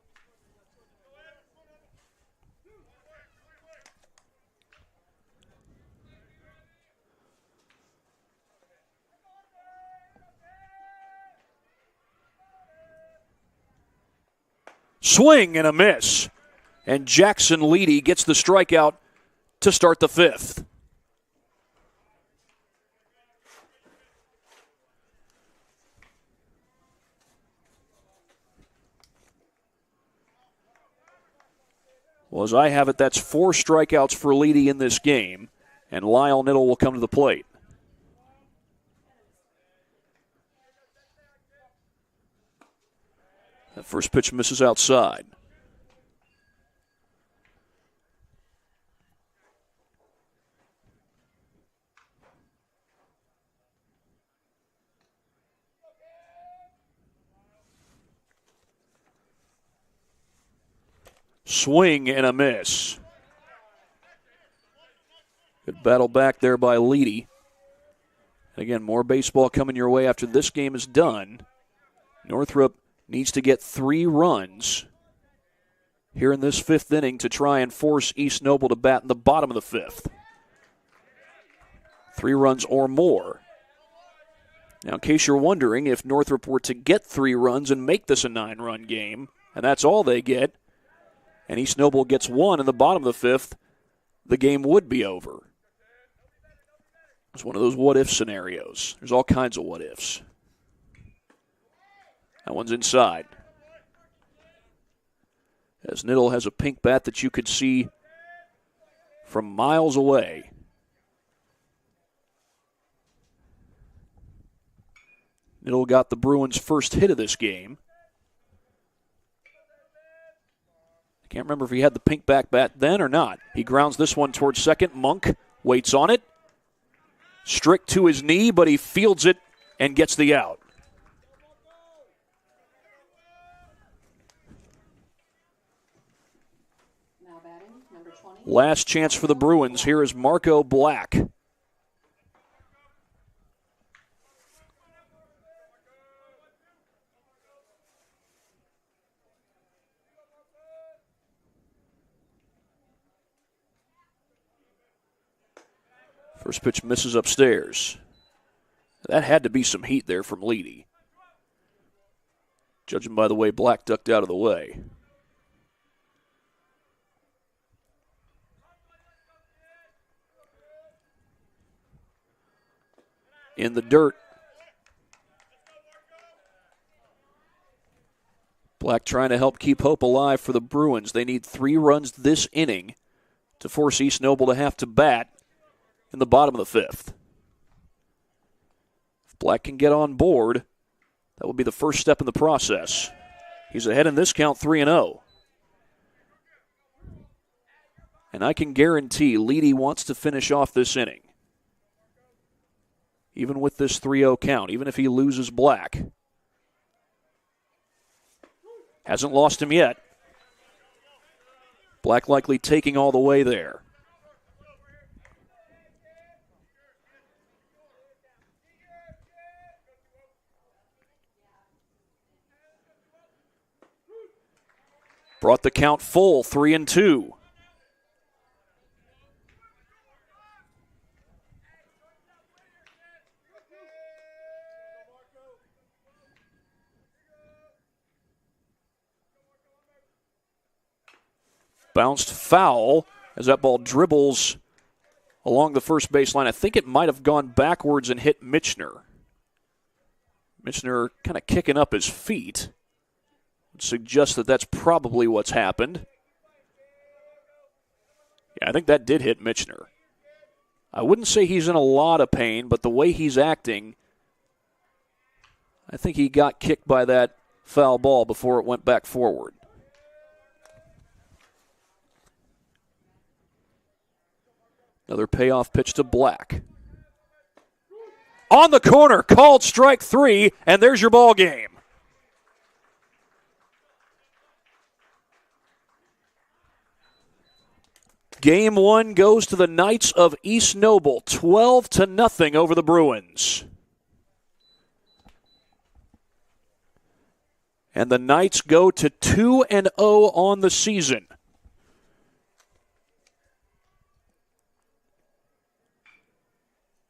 Swing and a miss. And Jackson Leedy gets the strikeout to start the 5th. Well, as I have it, that's 4 strikeouts for Leedy in this game, and Lyle Niddle will come to the plate. That first pitch misses outside. Swing and a miss. Good battle back there by Leedy. Again, more baseball coming your way after this game is done. Northrop needs to get 3 runs here in this 5th inning to try and force East Noble to bat in the bottom of the 5th. 3 runs or more. Now, in case you're wondering, if Northrop were to get 3 runs and make this a 9-run game, and that's all they get, and East Noble gets 1 in the bottom of the 5th, the game would be over. It's one of those what-if scenarios. There's all kinds of what-ifs. That one's inside. As Niddle has a pink bat that you could see from miles away. Niddle got the Bruins' first hit of this game. I can't remember if he had the pink back bat then or not. He grounds this one towards second. Monk waits on it. Strick to his knee, but he fields it and gets the out. Last chance for the Bruins. Here is Marco Black. First pitch misses upstairs. That had to be some heat there from Leedy. Judging by the way Black ducked out of the way. In the dirt. Black trying to help keep hope alive for the Bruins. They need 3 runs this inning to force East Noble to have to bat in the bottom of the 5th. If Black can get on board, that will be the first step in the process. He's ahead in this count 3-0. And I can guarantee Leedy wants to finish off this inning. Even with this 3-0 count, even if he loses Black. Hasn't lost him yet. Black likely taking all the way there. Brought the count full, 3-2. Bounced foul as that ball dribbles along the first baseline. I think it might have gone backwards and hit Michener. Michener kind of kicking up his feet. Would suggest that that's probably what's happened. Yeah, I think that did hit Michener. I wouldn't say he's in a lot of pain, but the way he's acting, I think he got kicked by that foul ball before it went back forward. Another payoff pitch to Black. On the corner, called strike 3, and there's your ball game. Game 1 goes to the Knights of East Noble, 12-0 over the Bruins. And the Knights go to 2-0 on the season.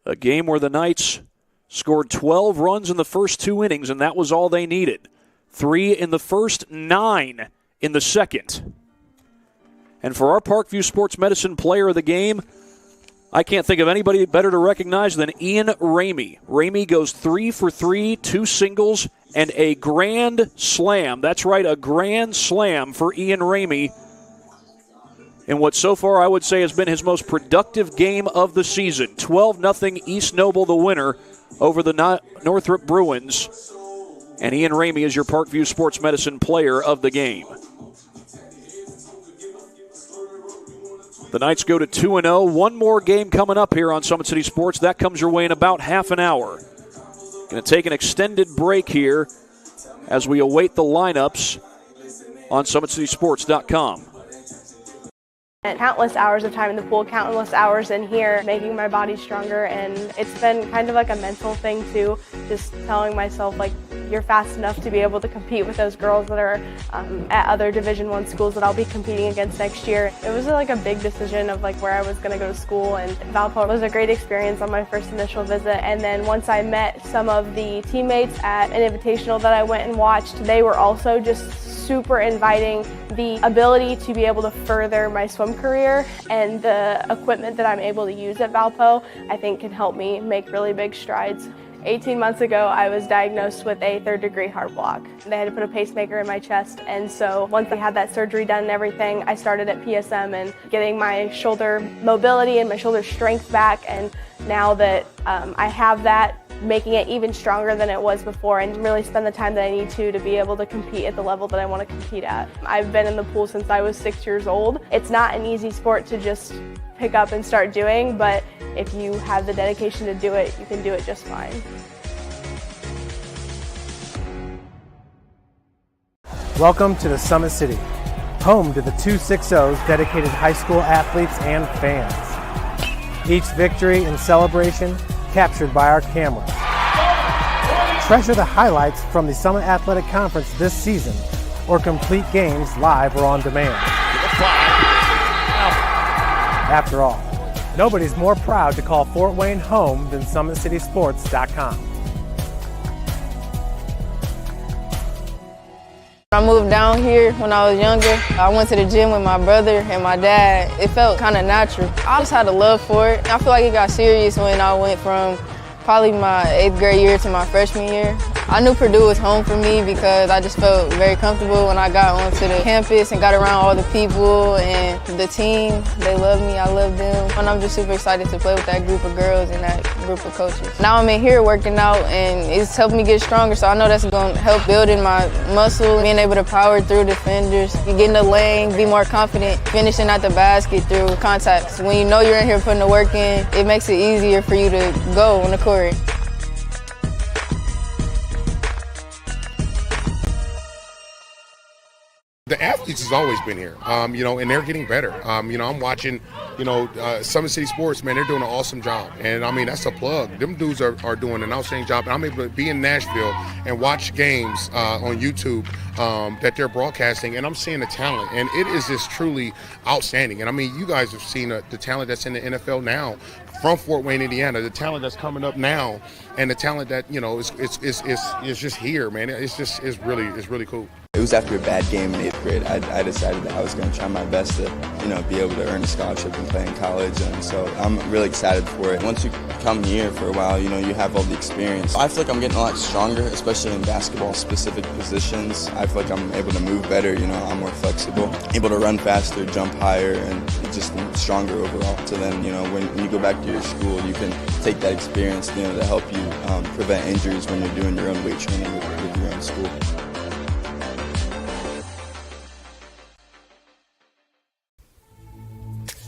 A game where the Knights scored 12 runs in the first 2 innings, and that was all they needed. 3 in the first, 9 in the second. And for our Parkview Sports Medicine player of the game, I can't think of anybody better to recognize than Ian Ramey. Ramey goes 3 for 3, 2 singles, and a grand slam. That's right, a grand slam for Ian Ramey in what so far I would say has been his most productive game of the season. 12-0 East Noble the winner over the Northrop Bruins. And Ian Ramey is your Parkview Sports Medicine player of the game. The Knights go to 2-0. One more game coming up here on Summit City Sports. That comes your way in about half an hour. Going to take an extended break here as we await the lineups on SummitCitySports.com. And countless hours of time in the pool, countless hours in here, making my body stronger, and it's been kind of like a mental thing too, just telling myself like, you're fast enough to be able to compete with those girls that are at other Division I schools that I'll be competing against next year. It was like a big decision of like where I was going to go to school, and Valpo was a great experience on my first initial visit. And then once I met some of the teammates at an invitational that I went and watched, they were also just super inviting. The ability to be able to further my swim career and the equipment that I'm able to use at Valpo, I think can help me make really big strides. 18 months ago, I was diagnosed with a 3rd-degree heart block. They had to put a pacemaker in my chest, and so once I had that surgery done and everything, I started at PSM and getting my shoulder mobility and my shoulder strength back, and now that I have that, making it even stronger than it was before and really spend the time that I need to be able to compete at the level that I want to compete at. I've been in the pool since I was 6 years old. It's not an easy sport to just pick up and start doing, but if you have the dedication to do it, you can do it just fine. Welcome to the Summit City, home to the 260's dedicated high school athletes and fans. Each victory and celebration captured by our cameras. Treasure the highlights from the Summit Athletic Conference this season, or complete games live or on demand. After all, nobody's more proud to call Fort Wayne home than SummitCitySports.com. I moved down here when I was younger. I went to the gym with my brother and my dad. It felt kind of natural. I just had a love for it. I feel like it got serious when I went from probably my 8th grade year to my freshman year. I knew Purdue was home for me because I just felt very comfortable when I got onto the campus and got around all the people and the team. They love me, I love them. And I'm just super excited to play with that group of girls and that group of coaches. Now I'm in here working out and it's helped me get stronger, so I know that's going to help building my muscle, being able to power through defenders, get in the lane, be more confident, finishing at the basket through contacts. When you know you're in here putting the work in, it makes it easier for you to go on the court. The athletes has always been here, and they're getting better. I'm watching, Summit City Sports, man, they're doing an awesome job. And, I mean, that's a plug. Them dudes are doing an outstanding job. And I'm able to be in Nashville and watch games on YouTube that they're broadcasting, and I'm seeing the talent. And it is just truly outstanding. And, I mean, you guys have seen the talent that's in the NFL now from Fort Wayne, Indiana, the talent that's coming up now, and the talent that, is just here, man. It's really cool. It was after a bad game in 8th grade. I decided that I was going to try my best to, be able to earn a scholarship and play in college. And so I'm really excited for it. Once you come here for a while, you have all the experience. I feel like I'm getting a lot stronger, especially in basketball-specific positions. I feel like I'm able to move better. I'm more flexible, able to run faster, jump higher, and just stronger overall. So then, when you go back to your school, you can take that experience, to help you prevent injuries when you're doing your own weight training with your own school.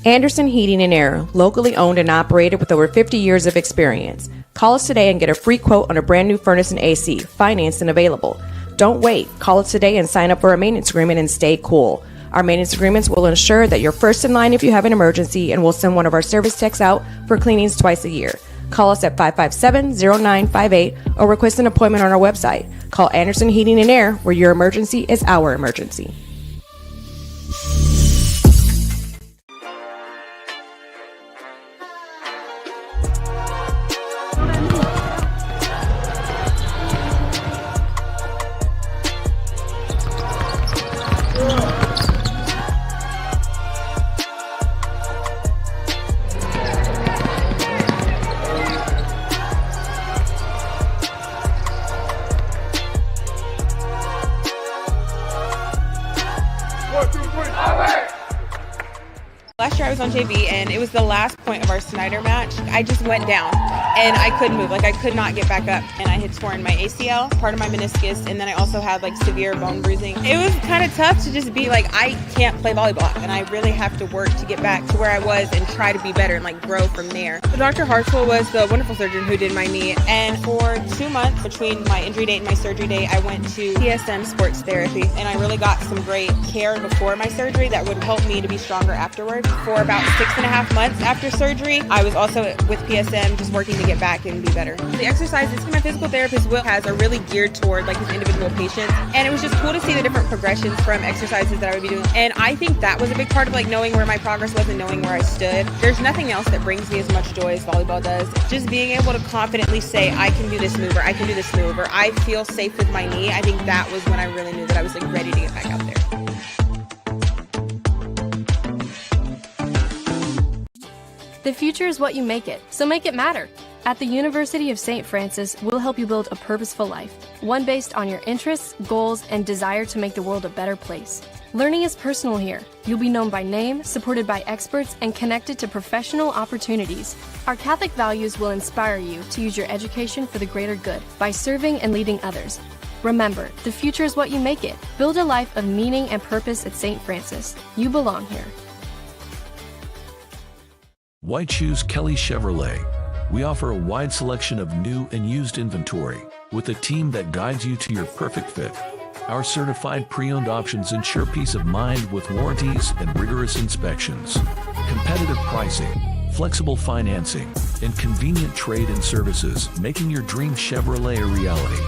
Anderson Heating and Air, locally owned and operated with over 50 years of experience. Call us today and get a free quote on a brand new furnace and AC, financed and available. Don't wait. Call us today and sign up for a maintenance agreement and stay cool. Our maintenance agreements will ensure that you're first in line if you have an emergency, and we'll send one of our service techs out for cleanings twice a year. Call us at 557-0958 or request an appointment on our website. Call Anderson Heating and Air, where your emergency is our emergency. Last year I was on JV and it was the last point of our Snyder match. I just went down and I couldn't move. I could not get back up, and I had torn my ACL, part of my meniscus, and then I also had severe bone bruising. It was kind of tough to just be I can't play volleyball, and I really have to work to get back to where I was and try to be better and grow from there. So Dr. Hartswell was the wonderful surgeon who did my knee, and for 2 months between my injury date and my surgery date, I went to PSM sports therapy, and I really got some great care before my surgery that would help me to be stronger afterwards. For about 6.5 months after surgery, I was also with PSM just working to get back and be better. The exercises my physical therapist Will has are really geared toward his individual patients, and it was just cool to see the different progressions from exercises that I would be doing. And I think that was a big part of knowing where my progress was and knowing where I stood. There's nothing else that brings me as much joy as volleyball does. Just being able to confidently say, I can do this move, or I can do this move, or I feel safe with my knee. I think that was when I really knew that I was ready to get back out there. The future is what you make it, so make it matter. At the University of St. Francis, we'll help you build a purposeful life, one based on your interests, goals, and desire to make the world a better place. Learning is personal here. You'll be known by name, supported by experts, and connected to professional opportunities. Our Catholic values will inspire you to use your education for the greater good by serving and leading others. Remember, the future is what you make it. Build a life of meaning and purpose at St. Francis. You belong here. Why choose Kelly Chevrolet? We offer a wide selection of new and used inventory with a team that guides you to your perfect fit. Our certified pre-owned options ensure peace of mind with warranties and rigorous inspections. Competitive pricing, flexible financing, and convenient trade-in services, making your dream Chevrolet a reality.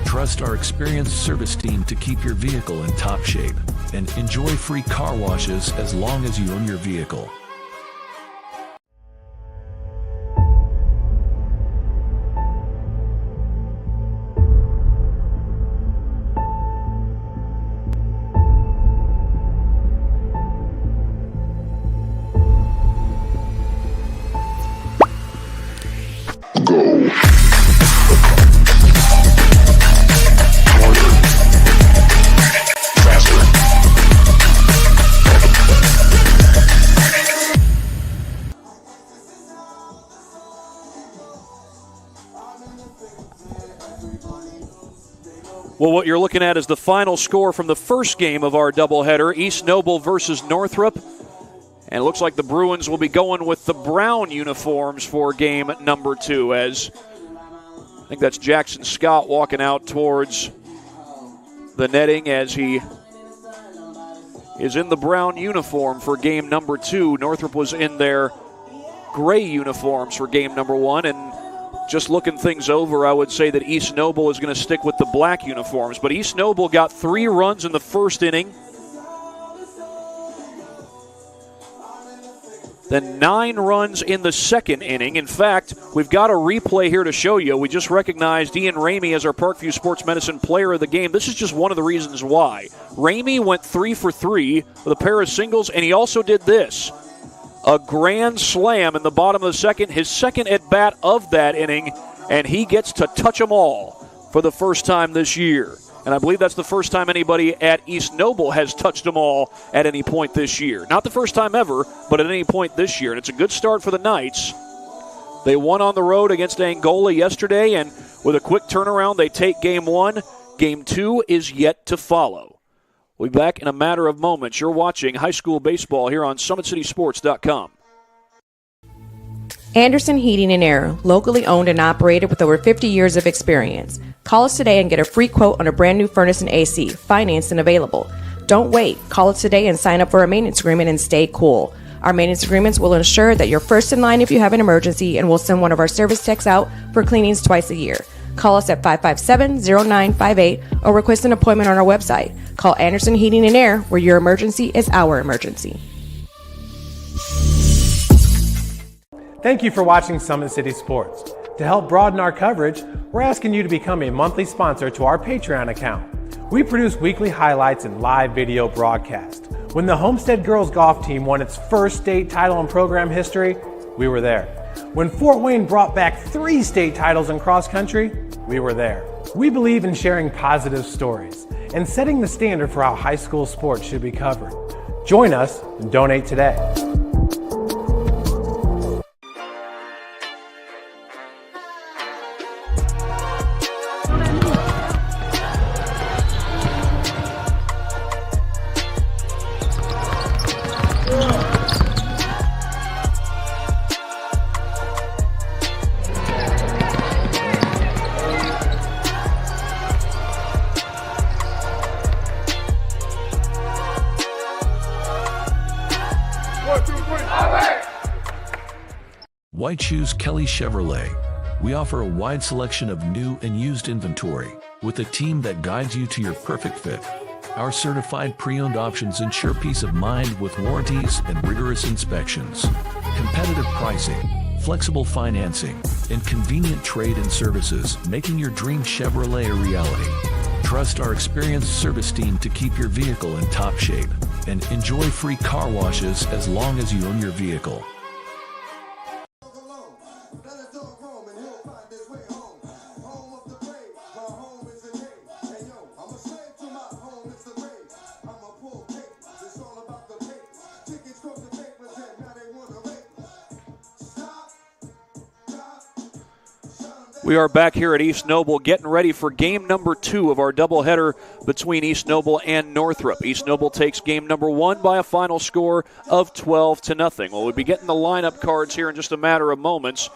Trust our experienced service team to keep your vehicle in top shape, and enjoy free car washes as long as you own your vehicle. Well, what you're looking at is the final score from the first game of our doubleheader, East Noble versus Northrop. And it looks like the Bruins will be going with the brown uniforms for game number 2, as I think that's Jackson Scott walking out towards the netting as he is in the brown uniform for game number 2. Northrop was in their gray uniforms for game number 1, and just looking things over, I would say that East Noble is going to stick with the black uniforms. But East Noble got 3 runs in the first inning, then 9 runs in the second inning. In fact, we've got a replay here to show you. We just recognized Ian Ramey as our Parkview Sports Medicine player of the game. This is just one of the reasons why. Ramey went 3 for 3 with a pair of singles, and he also did this. A grand slam in the bottom of the second, his second at-bat of that inning, and he gets to touch them all for the first time this year. And I believe that's the first time anybody at East Noble has touched them all at any point this year. Not the first time ever, but at any point this year. And it's a good start for the Knights. They won on the road against Angola yesterday, and with a quick turnaround, they take game 1. Game 2 is yet to follow. We'll be back in a matter of moments. You're watching high school baseball here on SummitCitySports.com. Anderson Heating and Air, locally owned and operated with over 50 years of experience. Call us today and get a free quote on a brand new furnace and AC, financed and available. Don't wait. Call us today and sign up for a maintenance agreement and stay cool. Our maintenance agreements will ensure that you're first in line if you have an emergency, and we'll send one of our service techs out for cleanings twice a year. Call us at 557-0958 or request an appointment on our website. Call Anderson Heating and Air, where your emergency is our emergency. Thank you for watching Summit City Sports. To help broaden our coverage, we're asking you to become a monthly sponsor to our Patreon account. We produce weekly highlights and live video broadcasts. When the Homestead Girls Golf Team won its first state title in program history, we were there. When Fort Wayne brought back 3 state titles in cross country, we were there. We believe in sharing positive stories and setting the standard for how high school sports should be covered. Join us and donate today. Why choose Kelly Chevrolet? We offer a wide selection of new and used inventory with a team that guides you to your perfect fit. Our certified pre-owned options ensure peace of mind with warranties and rigorous inspections. Competitive pricing, flexible financing, and convenient trade-in services, making your dream Chevrolet a reality. Trust our experienced service team to keep your vehicle in top shape, and enjoy free car washes as long as you own your vehicle. We are back here at East Noble getting ready for game number 2 of our doubleheader between East Noble and Northrop. East Noble takes game number 1 by a final score of 12-0. Well, we'll be getting the lineup cards here in just a matter of moments.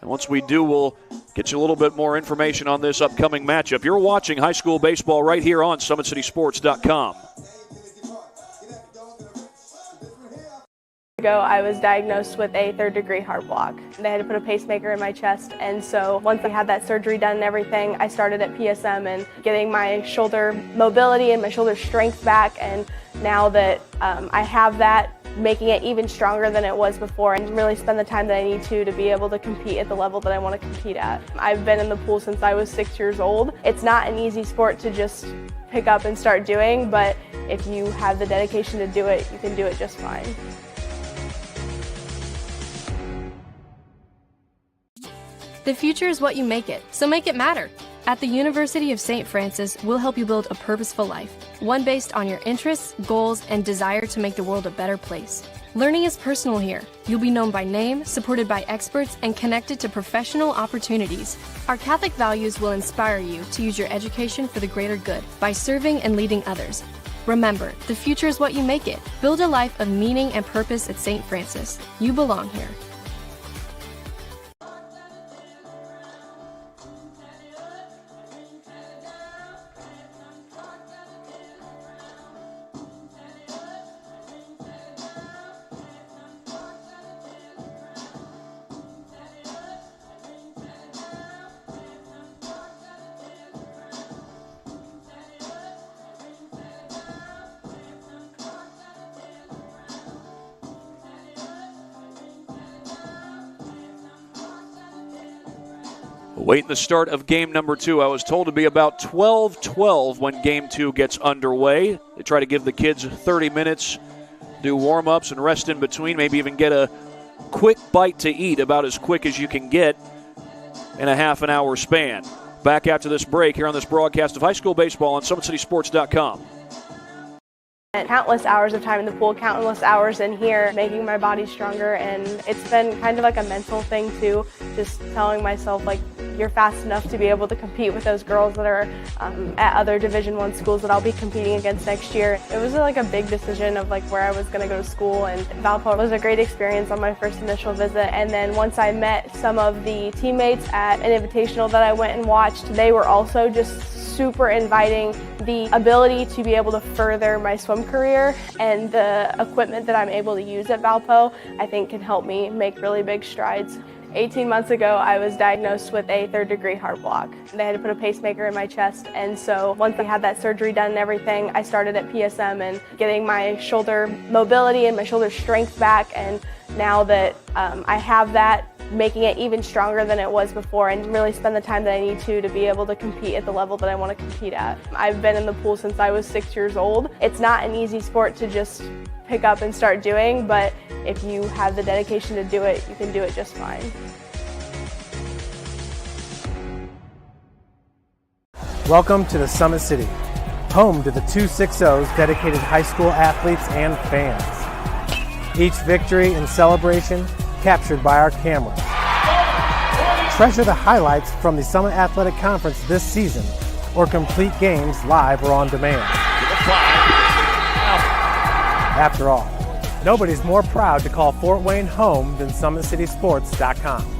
And once we do, we'll get you a little bit more information on this upcoming matchup. You're watching high school baseball right here on SummitCitySports.com. I was diagnosed with a third-degree heart block. They had to put a pacemaker in my chest, and so once I had that surgery done and everything, I started at PSM and getting my shoulder mobility and my shoulder strength back, and now that I have that, making it even stronger than it was before and really spend the time that I need to be able to compete at the level that I want to compete at. I've been in the pool since I was 6 years old. It's not an easy sport to just pick up and start doing, but if you have the dedication to do it, you can do it just fine. The future is what you make it, so make it matter. At the University of St. Francis, we'll help you build a purposeful life, one based on your interests, goals, and desire to make the world a better place. Learning is personal here. You'll be known by name, supported by experts, and connected to professional opportunities. Our Catholic values will inspire you to use your education for the greater good by serving and leading others. Remember, the future is what you make it. Build a life of meaning and purpose at St. Francis. You belong here. Awaiting the start of game number 2. I was told to be about 12:12 when game 2 gets underway. They try to give the kids 30 minutes, do warm-ups and rest in between, maybe even get a quick bite to eat, about as quick as you can get in a half an hour span. Back after this break here on this broadcast of high school baseball on SummitCitySports.com. Countless hours of time in the pool, countless hours in here, making my body stronger, and it's been kind of like a mental thing too, just telling myself like, you're fast enough to be able to compete with those girls that are at other Division I schools that I'll be competing against next year. It was like a big decision of like where I was going to go to school, and Valpo was a great experience on my first initial visit. And then once I met some of the teammates at an invitational that I went and watched, they were also just super inviting. The ability to be able to further my swim career and the equipment that I'm able to use at Valpo, I think can help me make really big strides. 18 months ago, I was diagnosed with a third-degree heart block. They had to put a pacemaker in my chest, and so once I had that surgery done and everything, I started at PSM and getting my shoulder mobility and my shoulder strength back, and now that I have that, making it even stronger than it was before and really spend the time that I need to be able to compete at the level that I want to compete at. I've been in the pool since I was 6 years old. It's not an easy sport to just pick up and start doing, but if you have the dedication to do it, you can do it just fine. Welcome to the Summit City, home to the 260's dedicated high school athletes and fans. Each victory and celebration captured by our cameras. Treasure the highlights from the Summit Athletic Conference this season, or complete games live or on demand. After all, nobody's more proud to call Fort Wayne home than SummitCitySports.com.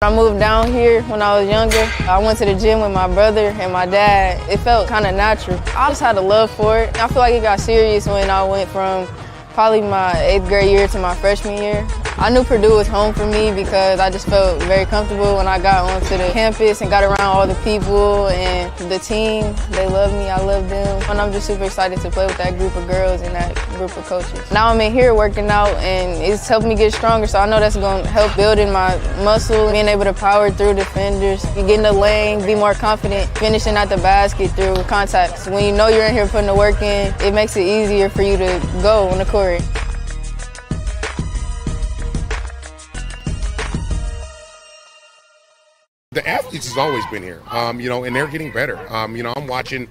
I moved down here when I was younger. I went to the gym with my brother and my dad. It felt kind of natural. I just had a love for it. I feel like it got serious when I went from probably my 8th grade year to my freshman year. I knew Purdue was home for me because I just felt very comfortable when I got onto the campus and got around all the people and the team. They love me, I love them. And I'm just super excited to play with that group of girls and that group of coaches. Now I'm in here working out and it's helping me get stronger, so I know that's going to help building my muscle, being able to power through defenders, you get in the lane, be more confident, finishing at the basket through contacts. When you know you're in here putting the work in, it makes it easier for you to go on the court. The athletes has always been here, and they're getting better. I'm watching,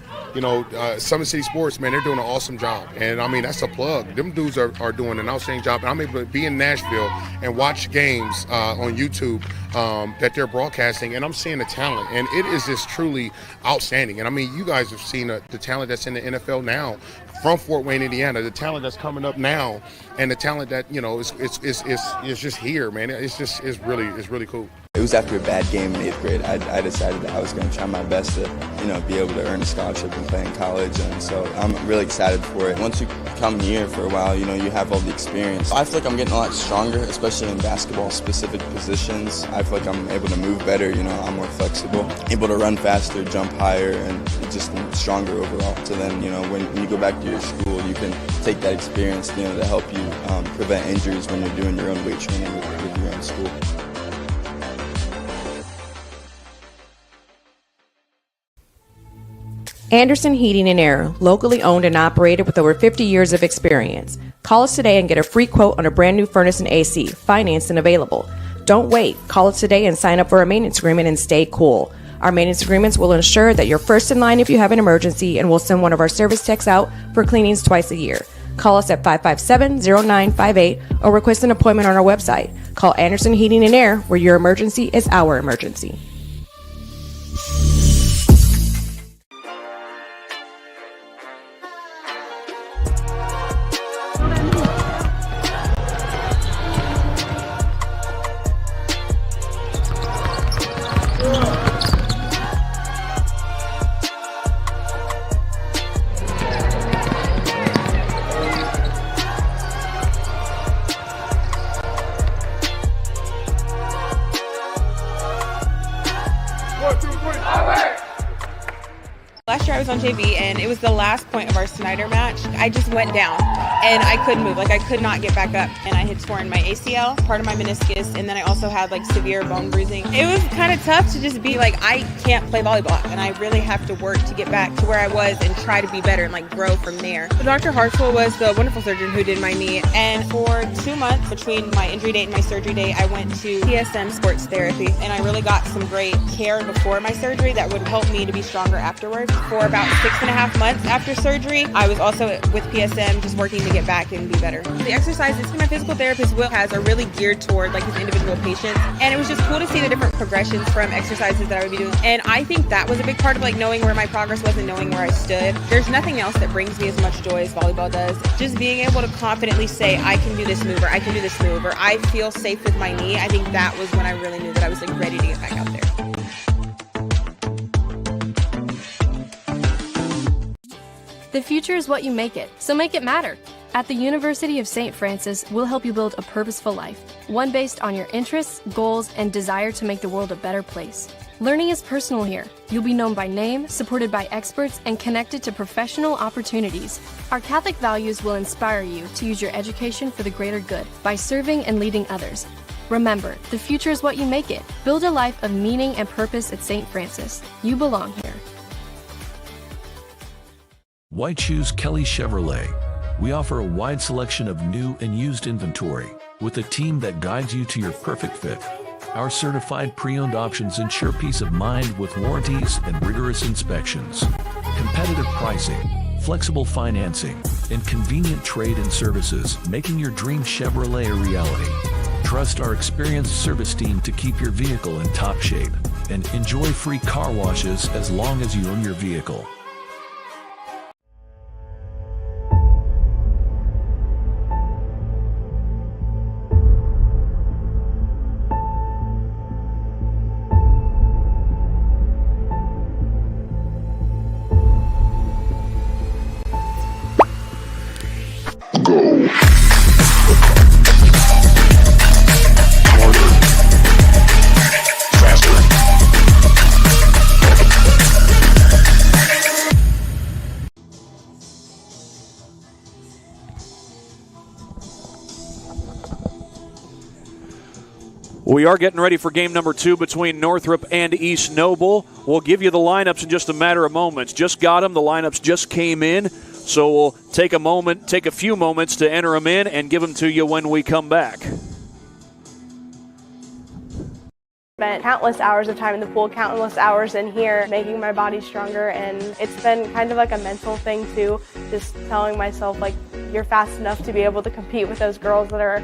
Summit City Sports, man, they're doing an awesome job. And, that's a plug. Them dudes are doing an outstanding job. And I'm able to be in Nashville and watch games on YouTube that they're broadcasting, and I'm seeing the talent. And it is just truly outstanding. And, you guys have seen the talent that's in the NFL now from Fort Wayne, Indiana. The talent that's coming up now, and the talent that is just here, man. It's really cool. It was after a bad game in 8th grade. I decided that I was going to try my best to, be able to earn a scholarship and play in college. And so I'm really excited for it. Once you come here for a while, you have all the experience. I feel like I'm getting a lot stronger, especially in basketball-specific positions. I feel like I'm able to move better. I'm more flexible, able to run faster, jump higher, and just stronger overall. So then, when you go back to your school, you can take that experience, to help you prevent injuries when you're doing your own weight training with your own school. Anderson Heating and Air, locally owned and operated with over 50 years of experience. Call us today and get a free quote on a brand new furnace and AC, financed and available. Don't wait. Call us today and sign up for a maintenance agreement and stay cool. Our maintenance agreements will ensure that you're first in line if you have an emergency, and we'll send one of our service techs out for cleanings twice a year. Call us at 557-0958 or request an appointment on our website. Call Anderson Heating and Air, where your emergency is our emergency. Last year I was on JV, and it was the last point of our Snyder match. I just went down, and I couldn't move. I could not get back up, and I had torn my ACL, part of my meniscus, and then I also had severe bone bruising. It was kind of tough to just be I can't play volleyball, and I really have to work to get back to where I was and try to be better and grow from there. So Dr. Hartswell was the wonderful surgeon who did my knee, and for 2 months between my injury date and my surgery date, I went to PSM sports therapy, and I really got some great care before my surgery that would help me to be stronger afterwards. For about 6.5 months after surgery, I was also with PSM just working to get back and be better. The exercises my physical therapist Will has are really geared toward his individual patients, and it was just cool to see the different progressions from exercises that I would be doing. And I think that was a big part of knowing where my progress was and knowing where I stood. There's nothing else that brings me as much joy as volleyball does. Just being able to confidently say, I can do this move, or I can do this move, or I feel safe with my knee. I think that was when I really knew that I was ready to get back out there. The future is what you make it, so make it matter. At the University of St. Francis, we'll help you build a purposeful life, one based on your interests, goals, and desire to make the world a better place. Learning is personal here. You'll be known by name, supported by experts, and connected to professional opportunities. Our Catholic values will inspire you to use your education for the greater good by serving and leading others. Remember, the future is what you make it. Build a life of meaning and purpose at St. Francis. You belong here. Why choose Kelly Chevrolet? We offer a wide selection of new and used inventory with a team that guides you to your perfect fit. Our certified pre-owned options ensure peace of mind with warranties and rigorous inspections. Competitive pricing, flexible financing, and convenient trade and services, making your dream Chevrolet a reality. Trust our experienced service team to keep your vehicle in top shape, and enjoy free car washes as long as you own your vehicle. We are getting ready for game number 2 between Northrop and East Noble. We'll give you the lineups in just a matter of moments. Just got them. The lineups just came in. So we'll take a few moments to enter them in and give them to you when we come back. spent countless hours of time in the pool, countless hours in here, making my body stronger, and it's been kind of like a mental thing too, just telling myself like, you're fast enough to be able to compete with those girls that are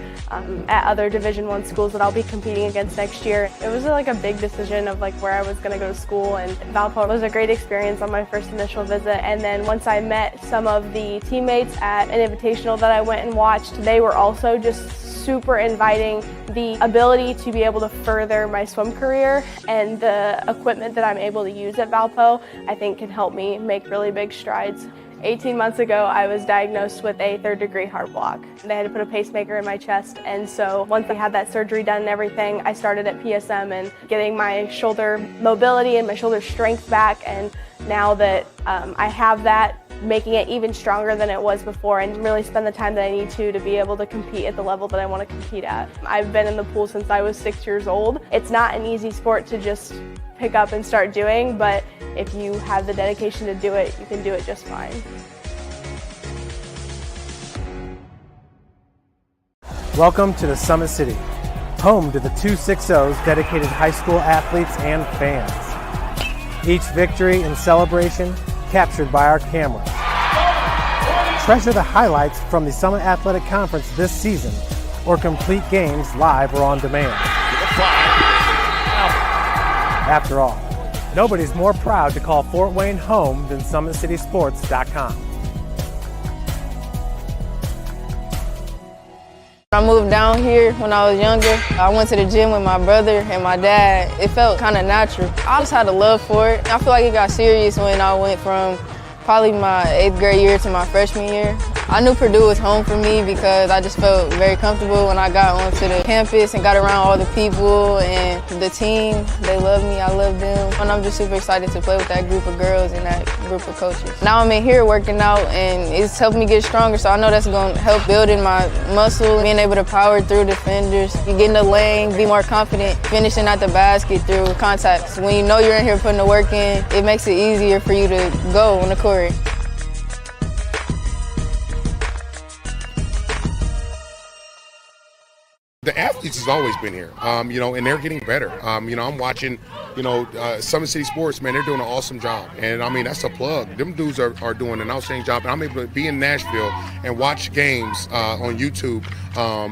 at other Division I schools that I'll be competing against next year. It was like a big decision of like where I was going to go to school, and Valpo was a great experience on my first initial visit. And then once I met some of the teammates at an invitational that I went and watched, they were also just super inviting. The ability to be able to further my swim career and the equipment that I'm able to use at Valpo, I think can help me make really big strides. 18 months ago, I was diagnosed with a third-degree heart block. They had to put a pacemaker in my chest, and so once I had that surgery done and everything, I started at PSM and getting my shoulder mobility and my shoulder strength back, and now that I have that, making it even stronger than it was before and really spend the time that I need to be able to compete at the level that I want to compete at. I've been in the pool since I was 6 years old. It's not an easy sport to just pick up and start doing, but if you have the dedication to do it, you can do it just fine. Welcome to the Summit City, home to the 260's dedicated high school athletes and fans. Each victory and celebration captured by our cameras. Treasure the highlights from the Summit Athletic Conference this season, or complete games live or on demand. After all, nobody's more proud to call Fort Wayne home than SummitCitySports.com. I moved down here when I was younger. I went to the gym with my brother and my dad. It felt kind of natural. I just had a love for it. I feel like it got serious when I went from probably my 8th grade year to my freshman year. I knew Purdue was home for me because I just felt very comfortable when I got onto the campus and got around all the people and the team. They love me, I love them. And I'm just super excited to play with that group of girls and that group of coaches. Now I'm in here working out and it's helped me get stronger, so I know that's going to help building my muscle, being able to power through defenders, you get in the lane, be more confident, finishing at the basket through contacts. When you know you're in here putting the work in, it makes it easier for you to go on the court. The athletes has always been here, and they're getting better. I'm watching, Summit City Sports, man, they're doing an awesome job. And, that's a plug. Them dudes are doing an outstanding job. And I'm able to be in Nashville and watch games on YouTube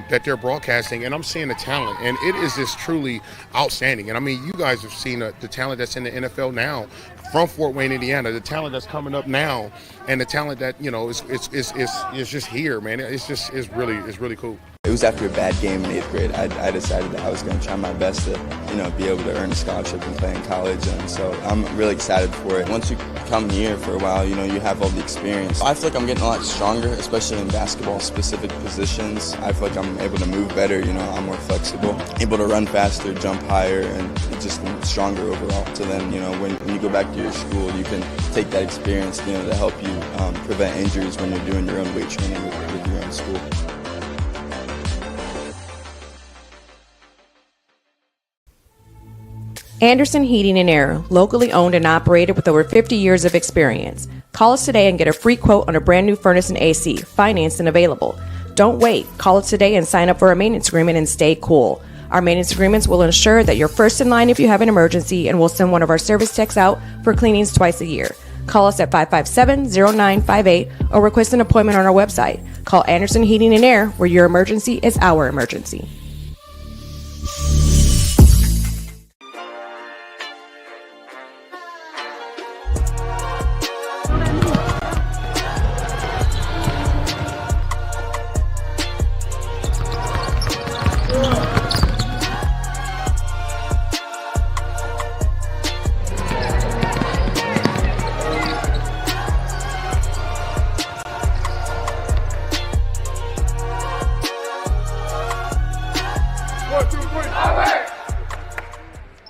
that they're broadcasting, and I'm seeing the talent. And it is just truly outstanding. And, you guys have seen the talent that's in the NFL now from Fort Wayne, Indiana, the talent that's coming up now, and the talent that, is just here, man. It's really cool. It was after a bad game in 8th grade. I decided that I was going to try my best to, be able to earn a scholarship and play in college. And so I'm really excited for it. Once you come here for a while, you have all the experience. I feel like I'm getting a lot stronger, especially in basketball-specific positions. I feel like I'm able to move better. I'm more flexible, able to run faster, jump higher, and just stronger overall. So then, when you go back to your school, you can take that experience, to help you prevent injuries when you're doing your own weight training with your own school. Anderson Heating and Air, locally owned and operated with over 50 years of experience. Call us today and get a free quote on a brand new furnace and AC, financed and available. Don't wait. Call us today and sign up for a maintenance agreement and stay cool. Our maintenance agreements will ensure that you're first in line if you have an emergency, and we'll send one of our service techs out for cleanings twice a year. Call us at 557-0958 or request an appointment on our website. Call Anderson Heating and Air, where your emergency is our emergency.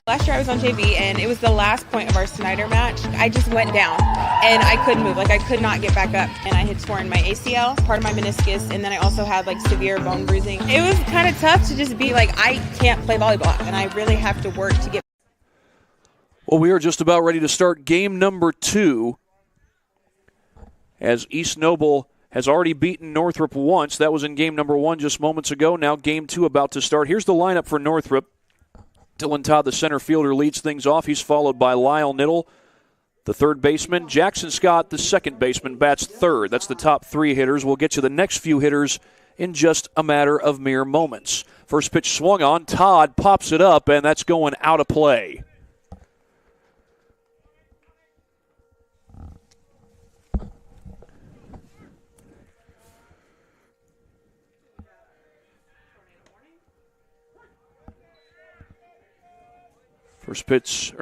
Last year I was on JV and it was the last point of our Snyder match. I just went down and I couldn't move. I could not get back up, and I had torn my ACL, part of my meniscus, and then I also had severe bone bruising. It was kind of tough to just be I can't play volleyball and I really have to work to get. Well, we are just about ready to start game number 2 as East Noble has already beaten Northrop once. That was in game number 1 just moments ago. Now game 2 about to start. Here's the lineup for Northrop. Dylan Todd, the center fielder, leads things off. He's followed by Lyle Niddle, the third baseman. Jackson Scott, the second baseman, bats third. That's the top three hitters. We'll get you the next few hitters in just a matter of mere moments. First pitch swung on. Todd pops it up, and that's going out of play.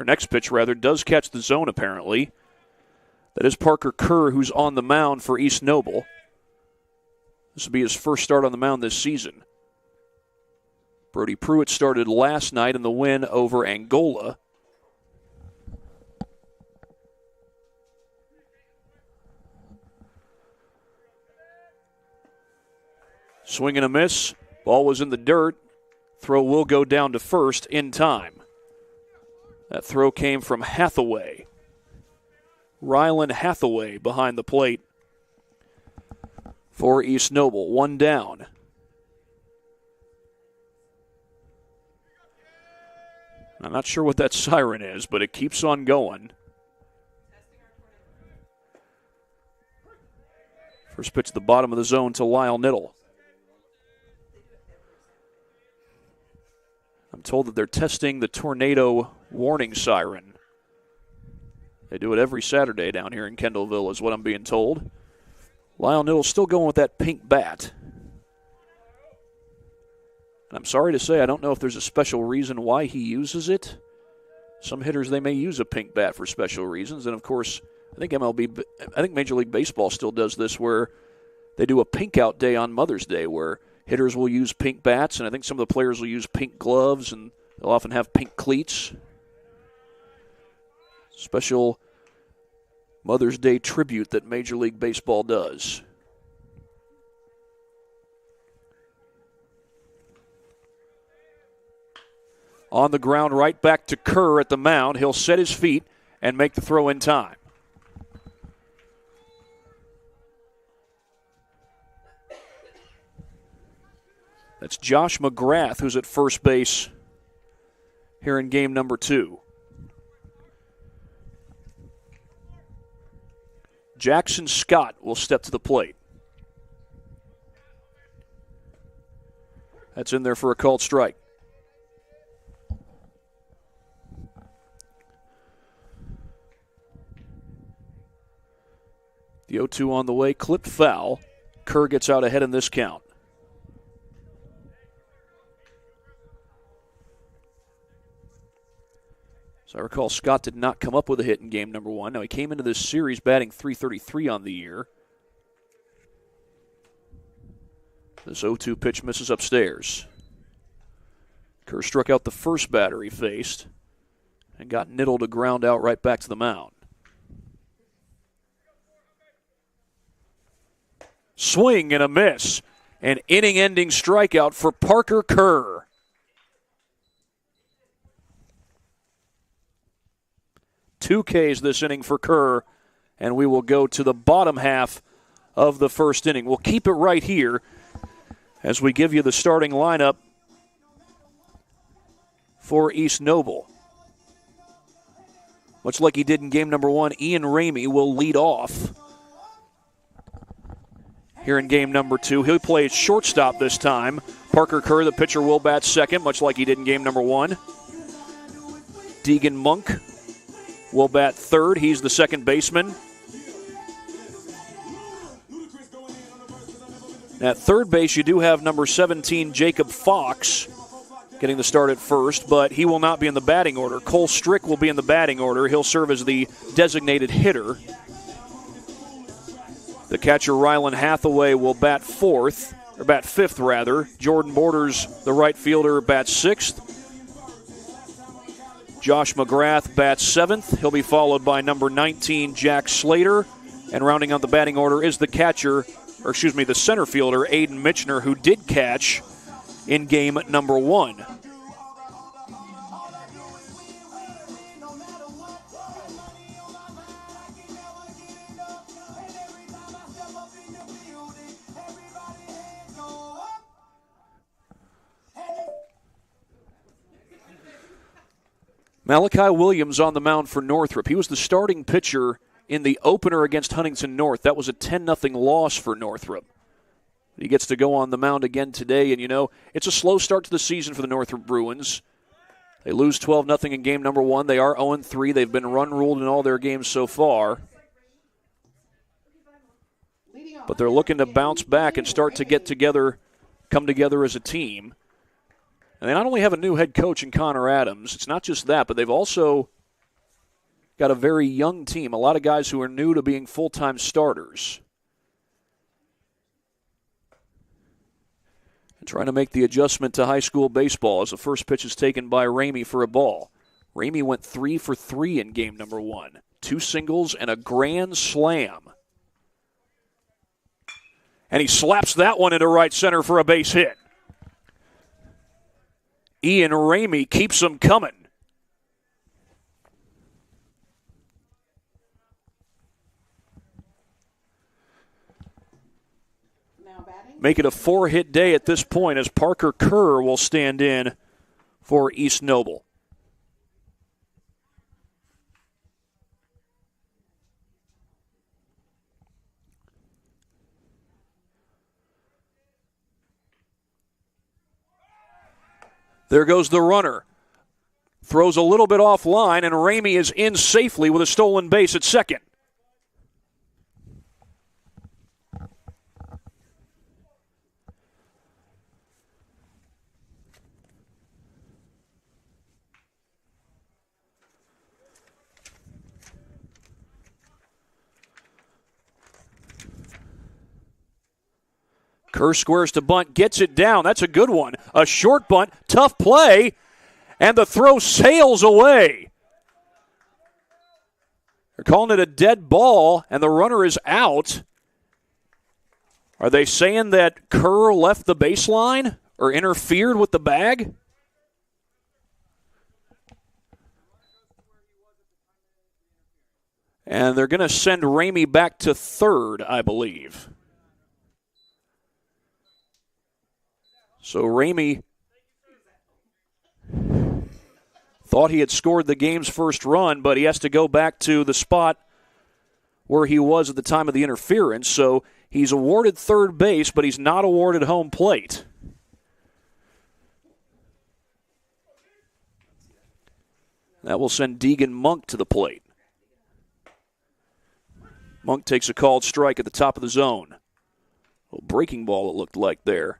Next pitch does catch the zone apparently. That is Parker Kerr, who's on the mound for East Noble. This will be his first start on the mound this season. Brody Pruitt started last night in the win over Angola. Swing and a miss. Ball was in the dirt. Throw will go down to first in time. That throw came from Hathaway. Rylan Hathaway behind the plate for East Noble. One down. I'm not sure what that siren is, but it keeps on going. First pitch at the bottom of the zone to Lyle Niddle. I'm told that they're testing the tornado warning siren. They do it every Saturday down here in Kendallville, is what I'm being told. Lyle Niddle's still going with that pink bat. And I'm sorry to say, I don't know if there's a special reason why he uses it. Some hitters, they may use a pink bat for special reasons. And, of course, I think Major League Baseball still does this where they do a pink out day on Mother's Day where hitters will use pink bats, and I think some of the players will use pink gloves, and they'll often have pink cleats. Special Mother's Day tribute that Major League Baseball does. On the ground, right back to Kerr at the mound. He'll set his feet and make the throw in time. That's Josh McGrath, who's at first base here in game number 2. Jackson Scott will step to the plate. That's in there for a called strike. The 0-2 on the way, clipped foul. Kerr gets out ahead in this count. So I recall Scott did not come up with a hit in game number 1. Now he came into this series batting .333 on the year. This 0-2 pitch misses upstairs. Kerr struck out the first batter he faced and got Niddle to ground out right back to the mound. Swing and a miss. An inning-ending strikeout for Parker Kerr. 2 Ks this inning for Kerr, and we will go to the bottom half of the first inning. We'll keep it right here as we give you the starting lineup for East Noble. Much like he did in game number 1, Ian Ramey will lead off here in game number 2. He'll play shortstop this time. Parker Kerr, the pitcher, will bat second, much like he did in game number 1. Deegan Monk will bat third. He's the second baseman. At third base, you do have number 17, Jacob Fox, getting the start at first, but he will not be in the batting order. Cole Strick will be in the batting order. He'll serve as the designated hitter. The catcher, Rylan Hathaway, will bat fifth rather. Jordan Borders, the right fielder, bats sixth. Josh McGrath bats seventh. He'll be followed by number 19, Jack Slater. And rounding out the batting order is the the center fielder, Aiden Mitchner, who did catch in game number 1. Malachi Williams on the mound for Northrop. He was the starting pitcher in the opener against Huntington North. That was a 10-0 loss for Northrop. He gets to go on the mound again today, and it's a slow start to the season for the Northrop Bruins. They lose 12-0 in game number 1. They are 0-3. They've been run-ruled in all their games so far. But they're looking to bounce back and start to come together as a team. And they not only have a new head coach in Connor Adams, it's not just that, but they've also got a very young team, a lot of guys who are new to being full-time starters. And trying to make the adjustment to high school baseball as the first pitch is taken by Ramey for a ball. Ramey went 3 for 3 in game number 1. 2 singles and a grand slam. And he slaps that one into right center for a base hit. Ian Ramey keeps them coming. Make it a 4-hit day at this point as Parker Kerr will stand in for East Noble. There goes the runner. Throws a little bit offline, and Ramey is in safely with a stolen base at second. Kerr squares to bunt, gets it down. That's a good one. A short bunt, tough play, and the throw sails away. They're calling it a dead ball, and the runner is out. Are they saying that Kerr left the baseline or interfered with the bag? And they're going to send Ramey back to third, I believe. So Ramey thought he had scored the game's first run, but he has to go back to the spot where he was at the time of the interference. So he's awarded third base, but he's not awarded home plate. That will send Deegan Monk to the plate. Monk takes a called strike at the top of the zone. A little breaking ball it looked like there.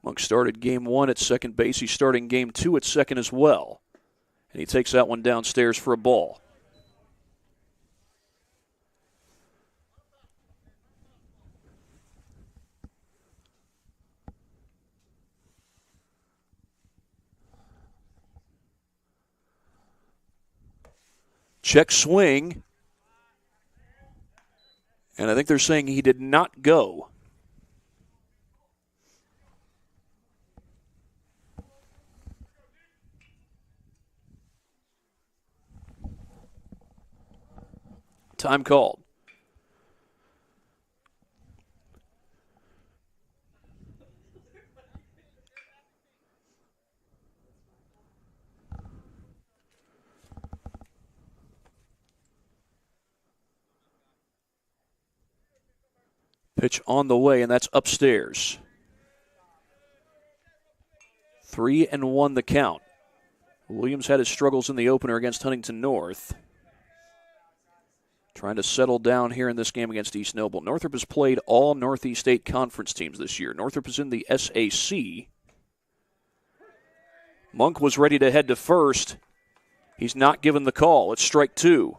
Monk started game 1 at second base. He's starting game 2 at second as well. And he takes that one downstairs for a ball. Check swing. And I think they're saying he did not go. Time called. Pitch on the way, and that's upstairs. 3-1 the count. Williams had his struggles in the opener against Huntington North. Trying to settle down here in this game against East Noble. Northrop has played all Northeast State Conference teams this year. Northrop is in the SAC. Monk was ready to head to first. He's not given the call. It's strike 2.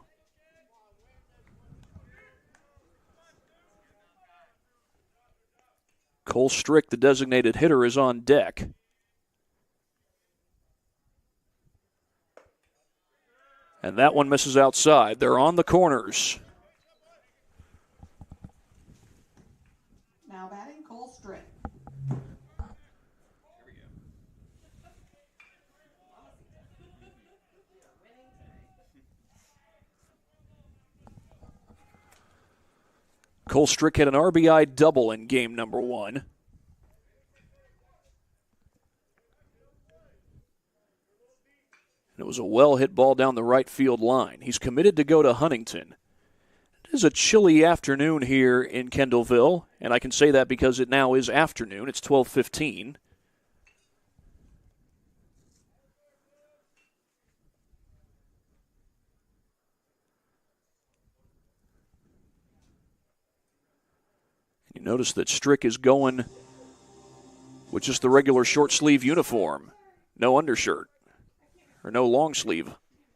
Cole Strick, the designated hitter, is on deck. And that one misses outside. They're on the corners. Now batting, Cole Strick. Cole Strick had an RBI double in game number 1. It was a well-hit ball down the right field line. He's committed to go to Huntington. It is a chilly afternoon here in Kendallville, and I can say that because it now is afternoon. It's 12:15. You notice that Strick is going with just the regular short sleeve uniform, no undershirt. Or no long sleeve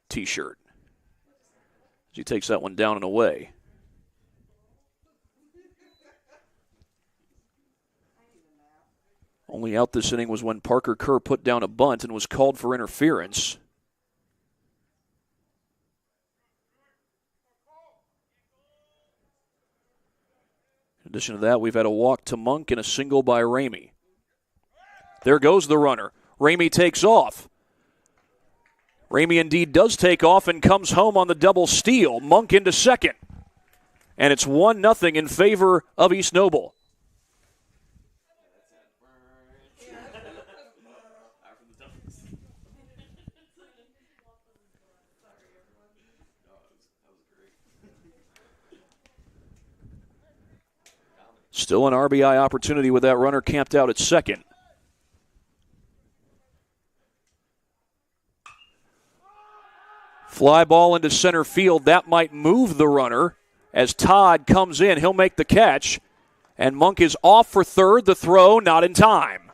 t-shirt. As he takes that one down and away. Only out this inning was when Parker Kerr put down a bunt and was called for interference. In addition to that, we've had a walk to Monk and a single by Ramey. There goes the runner. Ramey takes off. Ramey indeed does take off and comes home on the double steal. Monk into second. And it's 1-0 in favor of East Noble. Still an RBI opportunity with that runner camped out at second. Fly ball into center field. That might move the runner. As Todd comes in, he'll make the catch. And Monk is off for third. The throw not in time.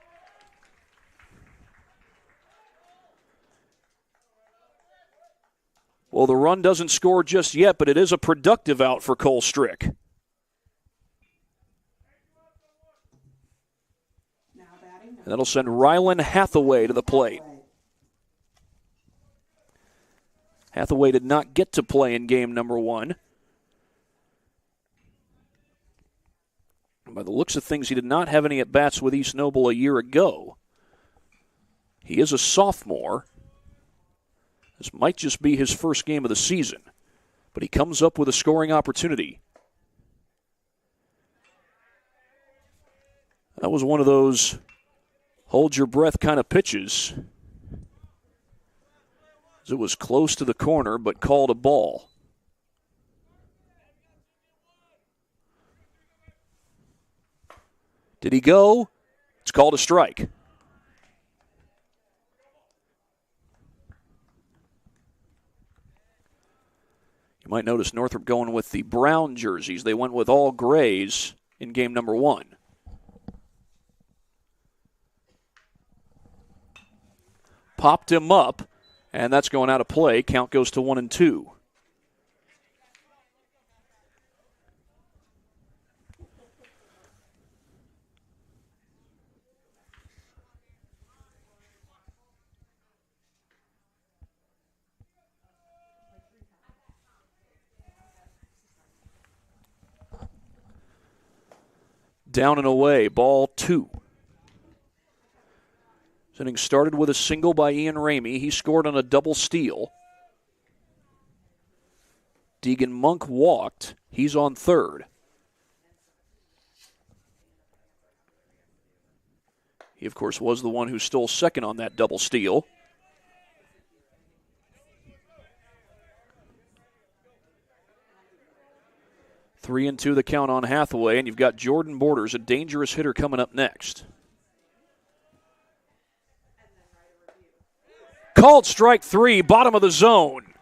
Well, the run doesn't score just yet, but it is a productive out for Cole Strick. And that'll send Rylan Hathaway to the plate. Hathaway did not get to play in game number 1. By the looks of things, he did not have any at-bats with East Noble a year ago. He is a sophomore. This might just be his first game of the season, but he comes up with a scoring opportunity. That was one of those hold-your-breath kind of pitches. It was close to the corner, but called a ball. Did he go? It's called a strike. You might notice Northrop going with the brown jerseys. They went with all grays in game number 1. Popped him up. And that's going out of play. Count goes to 1-2. Down and away, ball 2. This inning started with a single by Ian Ramey. He scored on a double steal. Deegan Monk walked. He's on third. He, of course, was the one who stole second on that double steal. Three and 2 the count on Hathaway, and you've got Jordan Borders, a dangerous hitter, coming up next. Called strike 3, bottom of the zone.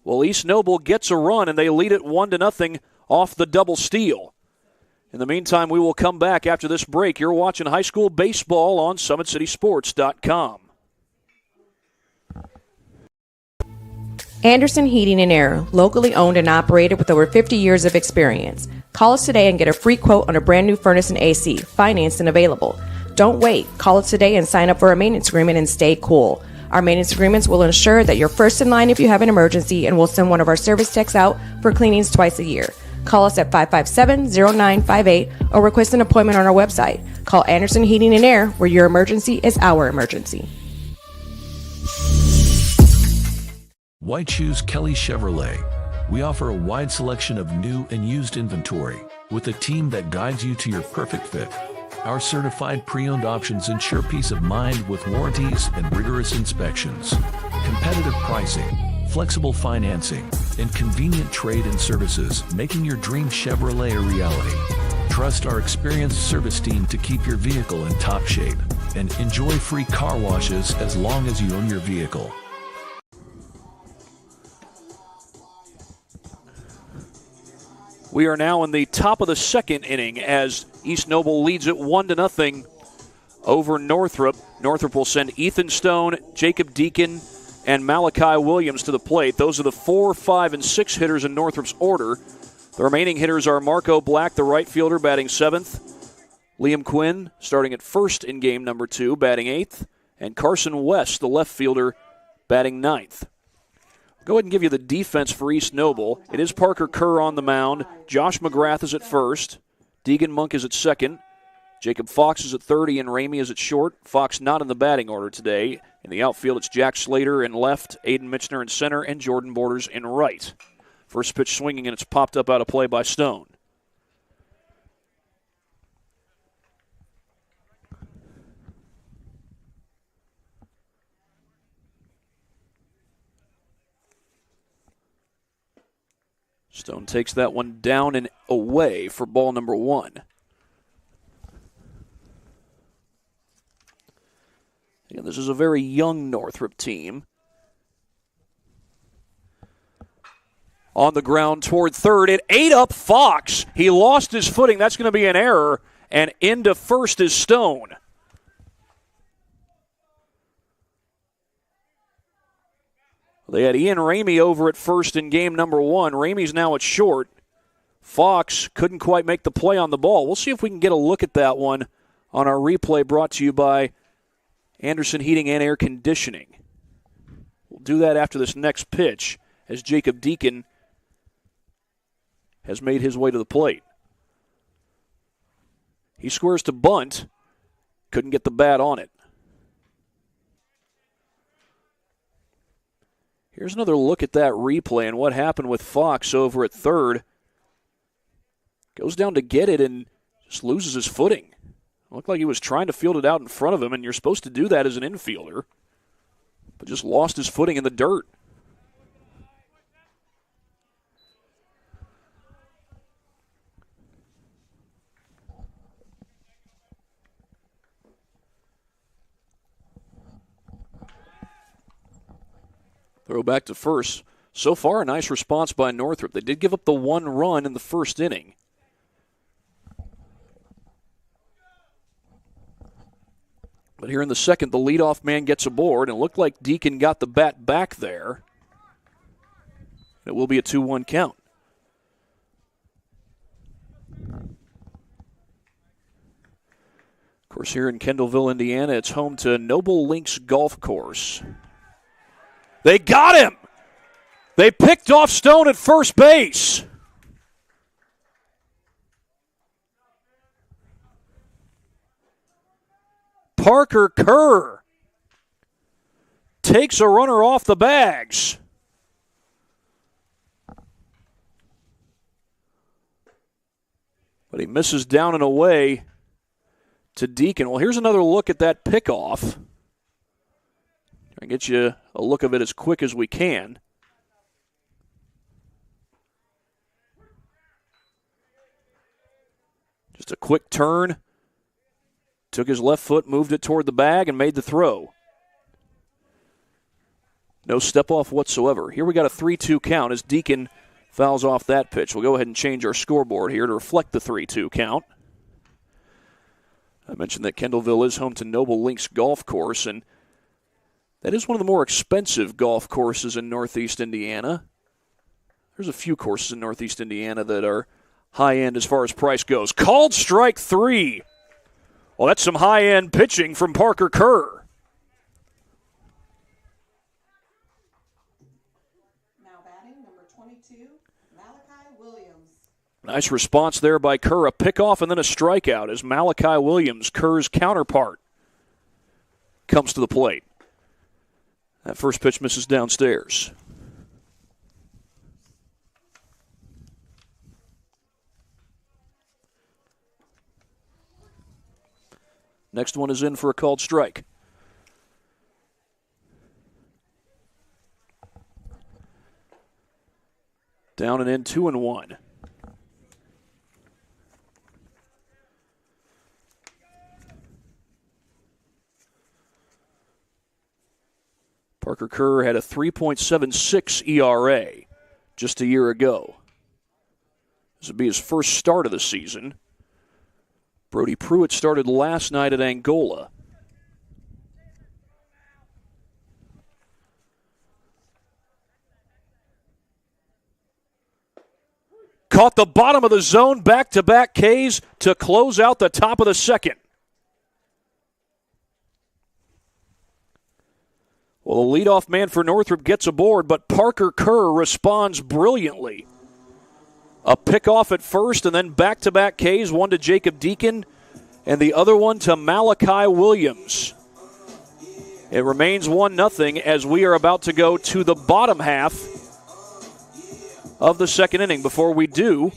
Well, East Noble gets a run, and they lead it 1-0 off the double steal. In the meantime, we will come back after this break. You're watching high school baseball on SummitCitySports.com. Anderson Heating and Air, locally owned and operated with over 50 years of experience. Call us today and get a free quote on a brand new furnace and AC, financed and available. Don't wait. Call us today and sign up for a maintenance agreement and stay cool. Our maintenance agreements will ensure that you're first in line if you have an emergency, and we'll send one of our service techs out for cleanings twice a year. Call us at 557-0958 or request an appointment on our website. Call Anderson Heating and Air, where your emergency is our emergency. Why choose Kelly Chevrolet? We offer a wide selection of new and used inventory with a team that guides you to your perfect fit. Our certified pre-owned options ensure peace of mind with warranties and rigorous inspections. Competitive pricing, flexible financing, and convenient trade and services, making your dream Chevrolet a reality. Trust our experienced service team to keep your vehicle in top shape and enjoy free car washes as long as you own your vehicle. We are now in the top of the second inning as East Noble leads it 1-0 over Northrop. Northrop will send Ethan Stone, Jacob Deacon, and Malachi Williams to the plate. Those are the 4, 5, and 6 hitters in Northrop's order. The remaining hitters are Marco Black, the right fielder, batting 7th. Liam Quinn, starting at first in game number 2, batting 8th. And Carson West, the left fielder, batting 9th. Go ahead and give you the defense for East Noble. It is Parker Kerr on the mound. Josh McGrath is at first. Deegan Monk is at second. Jacob Fox is at third. Ian Ramey is at short. Fox not in the batting order today. In the outfield, it's Jack Slater in left, Aiden Michener in center, and Jordan Borders in right. First pitch swinging, and it's popped up out of play by Stone. Stone takes that one down and away for ball number 1. Again, this is a very young Northrop team. On the ground toward third, it ate up Fox. He lost his footing. That's going to be an error. And into first is Stone. They had Ian Ramey over at first in game number 1. Ramey's now at short. Fox couldn't quite make the play on the ball. We'll see if we can get a look at that one on our replay brought to you by Anderson Heating and Air Conditioning. We'll do that after this next pitch as Jacob Deacon has made his way to the plate. He squares to bunt. Couldn't get the bat on it. Here's another look at that replay and what happened with Fox over at third. Goes down to get it and just loses his footing. Looked like he was trying to field it out in front of him, and you're supposed to do that as an infielder, but just lost his footing in the dirt. Throw back to first. So far, a nice response by Northrop. They did give up the 1 run in the first inning. But here in the second, the leadoff man gets aboard, and it looked like Deacon got the bat back there. It will be a 2-1 count. Of course, here in Kendallville, Indiana, it's home to Noble Links Golf Course. They got him! They picked off Stone at first base. Parker Kerr takes a runner off the bags. But he misses down and away to Deacon. Well, here's another look at that pickoff. I'll get you a look of it as quick as we can. Just a quick turn. Took his left foot, moved it toward the bag, and made the throw. No step off whatsoever. Here we got a 3-2 count as Deacon fouls off that pitch. We'll go ahead and change our scoreboard here to reflect the 3-2 count. I mentioned that Kendallville is home to Noble Links Golf Course, and that is one of the more expensive golf courses in Northeast Indiana. There's a few courses in Northeast Indiana that are high-end as far as price goes. Called strike 3. Well, that's some high-end pitching from Parker Kerr. Now batting, number 22, Malachi Williams. Nice response there by Kerr. A pickoff and then a strikeout as Malachi Williams, Kerr's counterpart, comes to the plate. That first pitch misses downstairs. Next one is in for a called strike. Down and in, 2-1. Parker Kerr had a 3.76 ERA just a year ago. This would be his first start of the season. Brody Pruitt started last night at Angola. Caught the bottom of the zone, back-to-back Ks to close out the top of the second. Well, the leadoff man for Northrop gets aboard, but Parker Kerr responds brilliantly. A pickoff at first, and then back-to-back Ks, one to Jacob Deacon, and the other one to Malachi Williams. It remains 1-0 as we are about to go to the bottom half of the second inning. Before we do,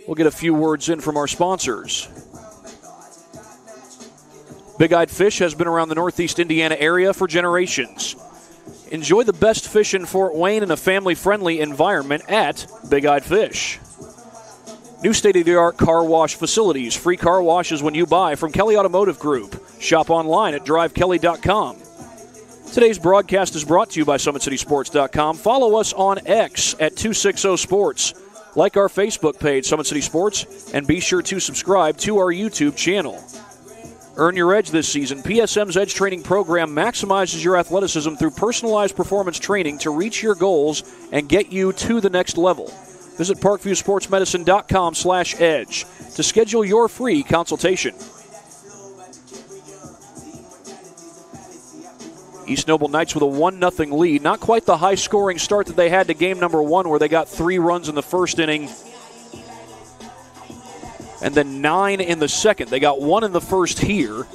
we'll get a few words in from our sponsors. Big Eyed Fish has been around the Northeast Indiana area for generations. Enjoy the best fish in Fort Wayne in a family-friendly environment at Big Eyed Fish. New state-of-the-art car wash facilities. Free car washes when you buy from Kelly Automotive Group. Shop online at drivekelly.com. Today's broadcast is brought to you by SummitCitySports.com. Follow us on X at 260sports. Like our Facebook page, Summit City Sports, and be sure to subscribe to our YouTube channel. Earn your edge this season. PSM's Edge Training Program maximizes your athleticism through personalized performance training to reach your goals and get you to the next level. Visit ParkviewSportsMedicine.com/edge to schedule your free consultation. East Noble Knights with a 1-0 lead. Not quite the high-scoring start that they had to game number 1, where they got 3 runs in the first inning and then 9 in the second. They got 1 in the first here,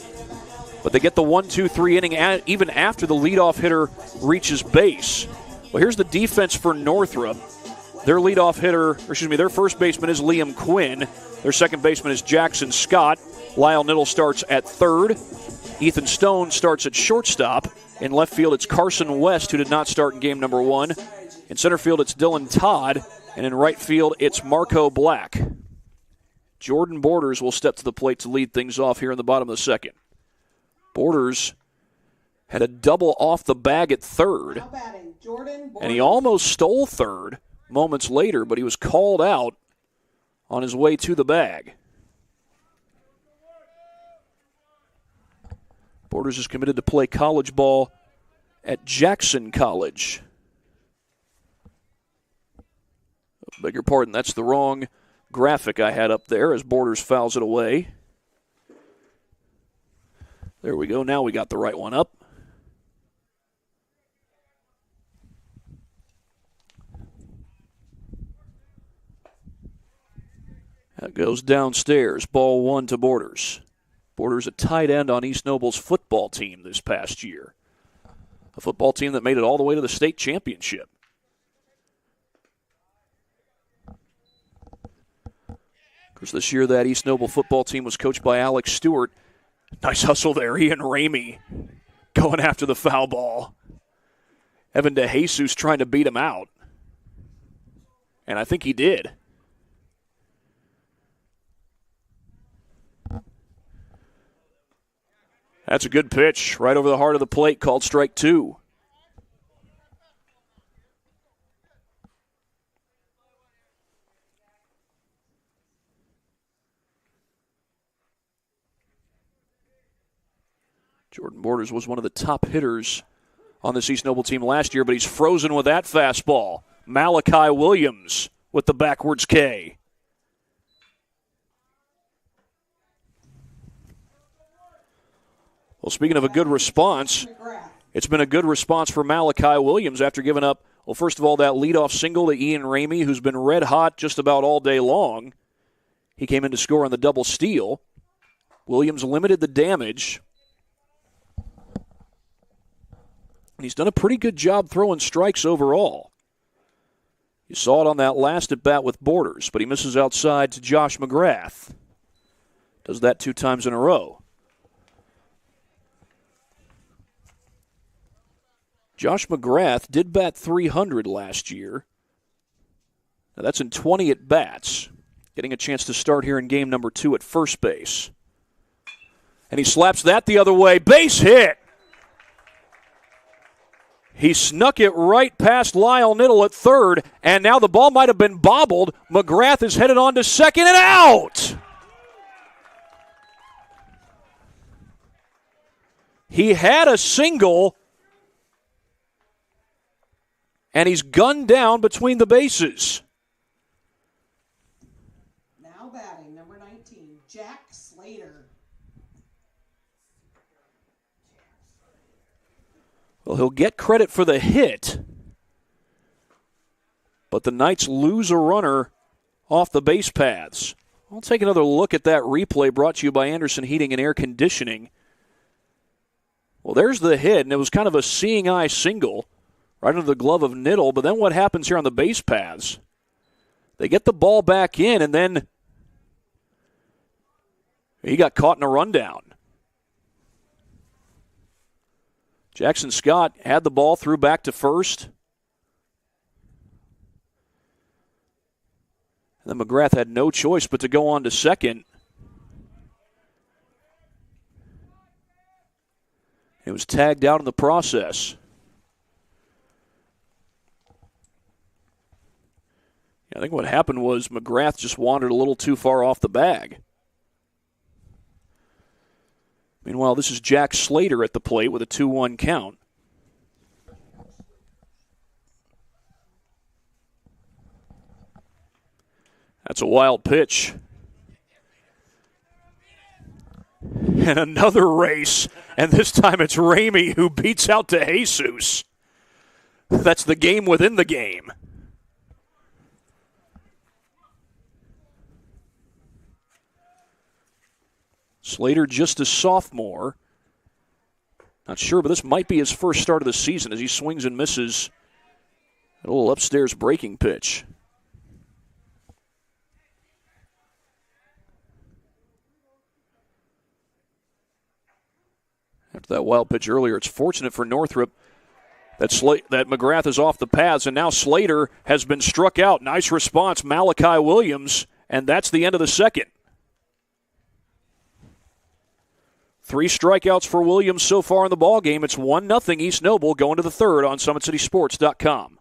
but they get the 1-2-3 inning even after the leadoff hitter reaches base. Well, here's the defense for Northrop. Their their first baseman is Liam Quinn. Their second baseman is Jackson Scott. Lyle Niddle starts at third. Ethan Stone starts at shortstop. In left field, it's Carson West, who did not start in game number 1. In center field, it's Dylan Todd. And in right field, it's Marco Black. Jordan Borders will step to the plate to lead things off here in the bottom of the second. Borders had a double off the bag at third, and he almost stole third moments later, but he was called out on his way to the bag. Borders is committed to play college ball at Jackson College. Beg your pardon, that's the wrong graphic I had up there as Borders fouls it away. There we go. Now we got the right one up. That goes downstairs. Ball 1 to Borders. Borders a tight end on East Noble's football team this past year. A football team that made it all the way to the state championship. This year, that East Noble football team was coached by Alex Stewart. Nice hustle there. Ian Ramey going after the foul ball. Evan DeJesus trying to beat him out. And I think he did. That's a good pitch right over the heart of the plate, called strike 2. Jordan Borders was one of the top hitters on this East Noble team last year, but he's frozen with that fastball. Malachi Williams with the backwards K. Well, speaking of a good response, it's been a good response for Malachi Williams after giving up, well, first of all, that leadoff single to Ian Ramey, who's been red hot just about all day long. He came in to score on the double steal. Williams limited the damage. And he's done a pretty good job throwing strikes overall. You saw it on that last at bat with Borders, but he misses outside to Josh McGrath. Does that 2 times in a row. Josh McGrath did bat .300 last year. Now that's in 20 at-bats. Getting a chance to start here in game number 2 at first base. And he slaps that the other way. Base hit! He snuck it right past Lyle Niddle at third, and now the ball might have been bobbled. McGrath is headed on to second and out! He had a single, and he's gunned down between the bases. Now batting, number 19, Jack Slater. Well, he'll get credit for the hit, but the Knights lose a runner off the base paths. I'll take another look at that replay brought to you by Anderson Heating and Air Conditioning. Well, there's the hit, and it was kind of a seeing eye single right under the glove of Niddle, but then what happens here on the base paths? They get the ball back in, and then he got caught in a rundown. Jackson Scott had the ball, threw back to first. And then McGrath had no choice but to go on to second. It was tagged out in the process. I think what happened was McGrath just wandered a little too far off the bag. Meanwhile, this is Jack Slater at the plate with a 2-1 count. That's a wild pitch. And another race, and this time it's Ramey who beats out to Jesus. That's the game within the game. Slater just a sophomore. Not sure, but this might be his first start of the season as he swings and misses a little upstairs breaking pitch. After that wild pitch earlier, it's fortunate for Northrop that McGrath is off the paths, and now Slater has been struck out. Nice response, Malachi Williams, and that's the end of the second. 3 strikeouts for Williams so far in the ballgame. It's 1-0 East Noble going to the third on SummitCitySports.com.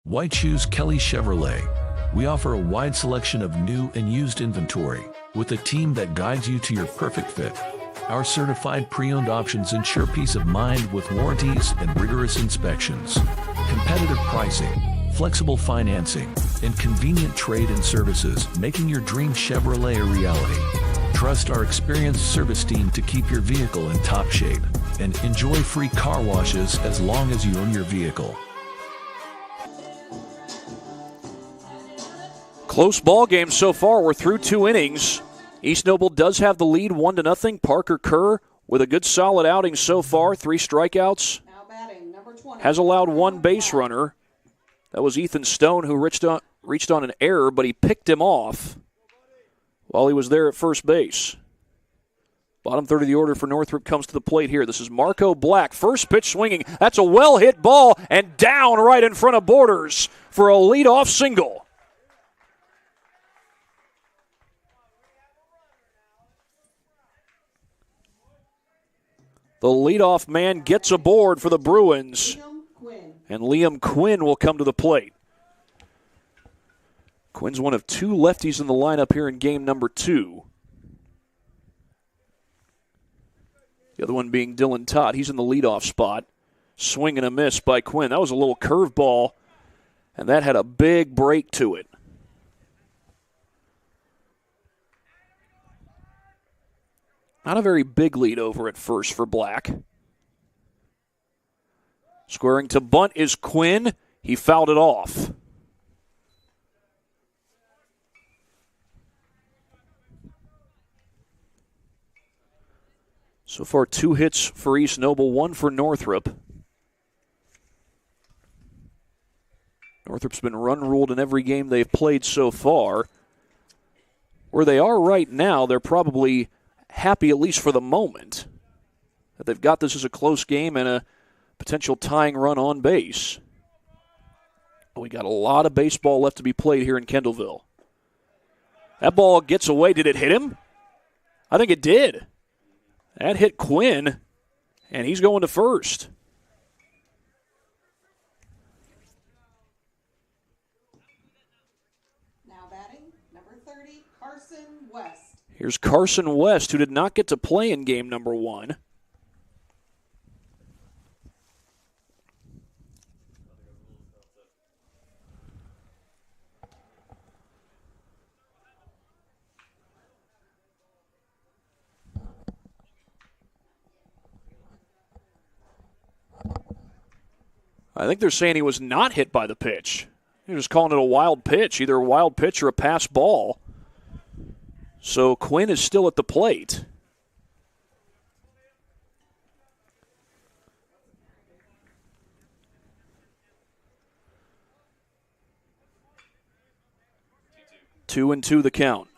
Why choose Kelly Chevrolet? We offer a wide selection of new and used inventory with a team that guides you to your perfect fit. Our certified pre-owned options ensure peace of mind with warranties and rigorous inspections. Competitive pricing, flexible financing, and convenient trade and services, making your dream Chevrolet a reality. Trust our experienced service team to keep your vehicle in top shape and enjoy free car washes as long as you own your vehicle. Close ball game so far. We're through 2 innings. East Noble does have the lead 1-0. Parker Kerr with a good solid outing so far. 3 strikeouts. Now batting, number 20. Has allowed 1 base runner. That was Ethan Stone who reached on an error, but he picked him off while he was there at first base. Bottom third of the order for Northrop comes to the plate here. This is Marco Black. First pitch swinging. That's a well-hit ball and down right in front of Borders for a leadoff single. The leadoff man gets aboard for the Bruins, and Liam Quinn will come to the plate. Quinn's one of 2 lefties in the lineup here in game number 2. The other one being Dylan Todd. He's in the leadoff spot. Swing and a miss by Quinn. That was a little curveball, and that had a big break to it. Not a very big lead over at first for Black. Squaring to bunt is Quinn. He fouled it off. So far, 2 hits for East Noble, 1 for Northrop. Northrop's been run-ruled in every game they've played so far. Where they are right now, they're probably happy, at least for the moment, that they've got this as a close game and a potential tying run on base. We got a lot of baseball left to be played here in Kendallville. That ball gets away. Did it hit him? I think it did. That hit Quinn, and he's going to first. Now batting, number 30, Carson West. Here's Carson West, who did not get to play in game number 1. I think they're saying he was not hit by the pitch. They're just calling it a wild pitch, either a wild pitch or a pass ball. So Quinn is still at the plate. Two and two the count.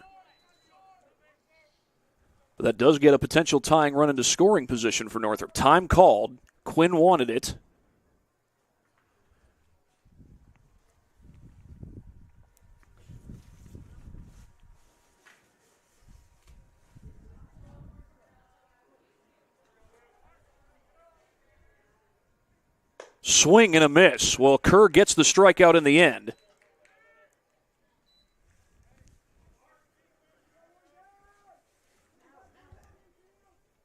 But that does get a potential tying run into scoring position for Northrop. Time called. Quinn wanted it. Swing and a miss. Well, Kerr gets the strikeout in the end.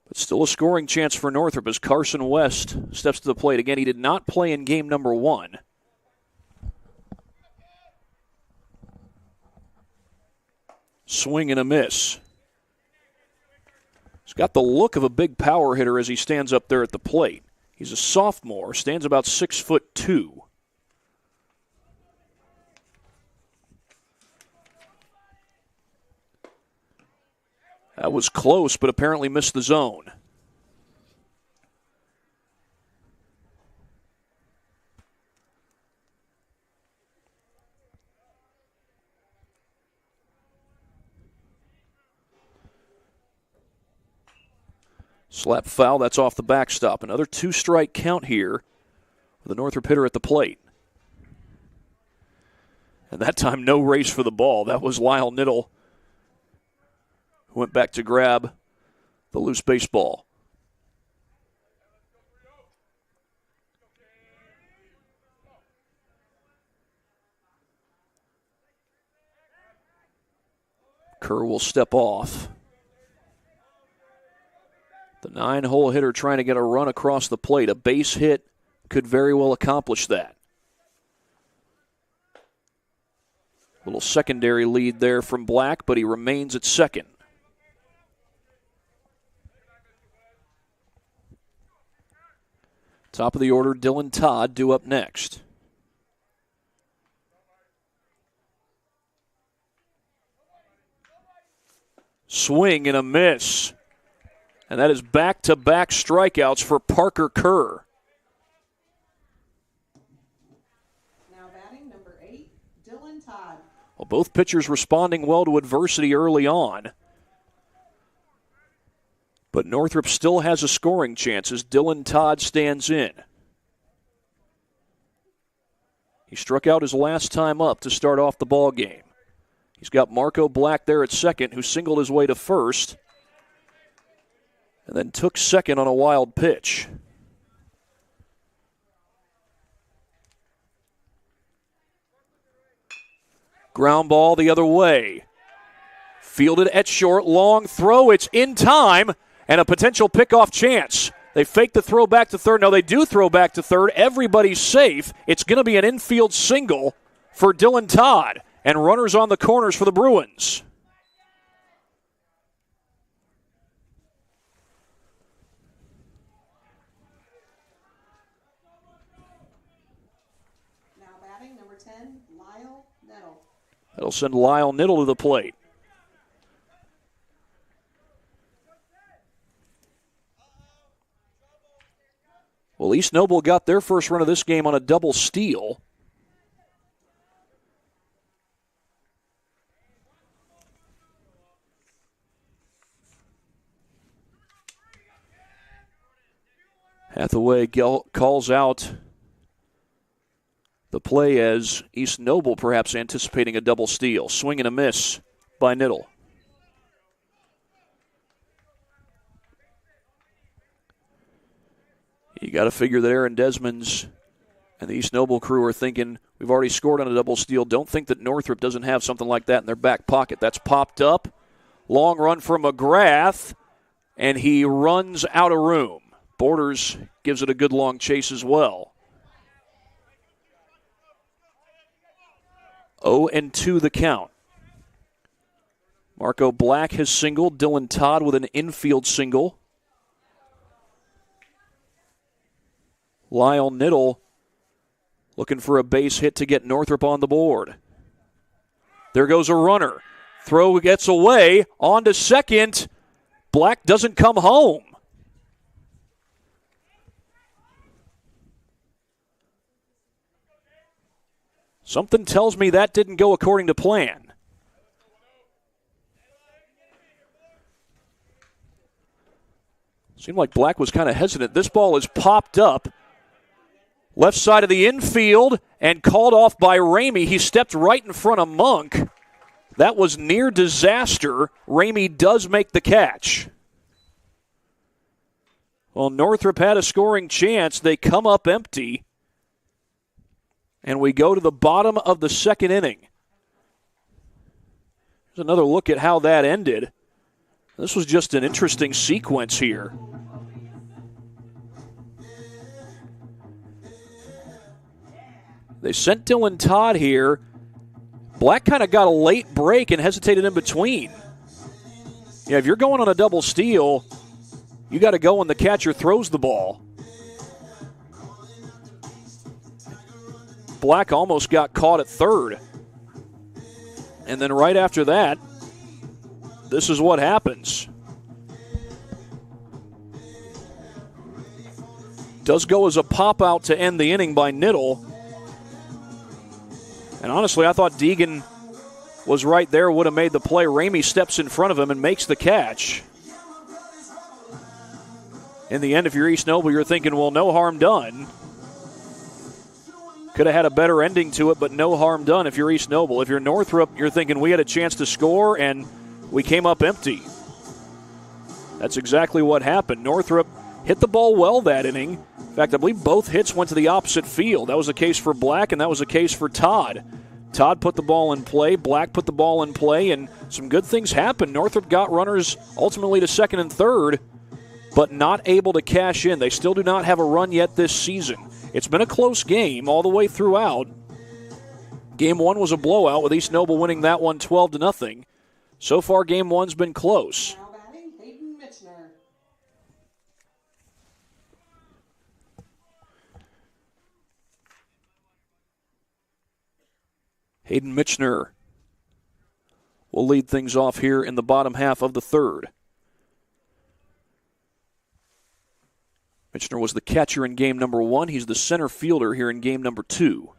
But still a scoring chance for Northrop as Carson West steps to the plate. Again, he did not play in game number 1. Swing and a miss. He's got the look of a big power hitter as he stands up there at the plate. He's a sophomore, stands about 6'2". That was close, but apparently missed the zone. Slap foul, that's off the backstop. Another 2-strike count here with the Northrop hitter at the plate. And that time, no race for the ball. That was Lyle Niddle who went back to grab the loose baseball. Kerr will step off. The 9-hole hitter trying to get a run across the plate. A base hit could very well accomplish that. Little secondary lead there from Black, but he remains at second. Top of the order, Dylan Todd due up next. Swing and a miss. And that is back-to-back strikeouts for Parker Kerr. Now batting, number 8, Dylan Todd. Well, both pitchers responding well to adversity early on. But Northrop still has a scoring chance as Dylan Todd stands in. He struck out his last time up to start off the ball game. He's got Marco Black there at second, who singled his way to first and then took second on a wild pitch. Ground ball the other way. Fielded at short, long throw. It's in time, and a potential pickoff chance. They fake the throw back to third. No, they do throw back to third. Everybody's safe. It's going to be an infield single for Dylan Todd, and runners on the corners for the Bruins. That'll send Lyle Niddle to the plate. Well, East Noble got their first run of this game on a double steal. Hathaway calls out the play as East Noble perhaps anticipating a double steal. Swing and a miss by Niddle. You got to figure that Aaron Desmonds and the East Noble crew are thinking, we've already scored on a double steal. Don't think that Northrop doesn't have something like that in their back pocket. That's popped up. Long run for McGrath, and he runs out of room. Borders gives it a good long chase as well. 0-2 the count. Marco Black has singled. Dylan Todd with an infield single. Lyle Niddle looking for a base hit to get Northrop on the board. There goes a runner. Throw gets away. On to second. Black doesn't come home. Something tells me that didn't go according to plan. Seemed like Black was kind of hesitant. This ball is popped up. Left side of the infield and called off by Ramey. He stepped right in front of Monk. That was near disaster. Ramey does make the catch. Well, Northrop had a scoring chance. They come up empty. And we go to the bottom of the second inning. Here's another look at how that ended. This was just an interesting sequence here. They sent Dylan Todd here. Black kind of got a late break and hesitated in between. Yeah, if you're going on a double steal, you got to go when the catcher throws the ball. Black almost got caught at third. And then right after that, this is what happens. Does go as a pop-out to end the inning by Niddle. And honestly, I thought Deegan was right there, would have made the play. Ramey steps in front of him and makes the catch. In the end, if you're East Noble, you're thinking, well, no harm done. Could have had a better ending to it, but no harm done if you're East Noble. If you're Northrop, you're thinking we had a chance to score, and we came up empty. That's exactly what happened. Northrop hit the ball well that inning. In fact, I believe both hits went to the opposite field. That was the case for Black, and that was the case for Todd. Todd put the ball in play. Black put the ball in play, and some good things happened. Northrop got runners ultimately to second and third, but not able to cash in. They still do not have a run yet this season. It's been a close game all the way throughout. Game one was a blowout with East Noble winning that one 12-0. So far, game one's been close. Now batting, Hayden Michener. Hayden Michener will lead things off here in the bottom half of the third. Michener was the catcher in game number one. He's the center fielder here in game number two.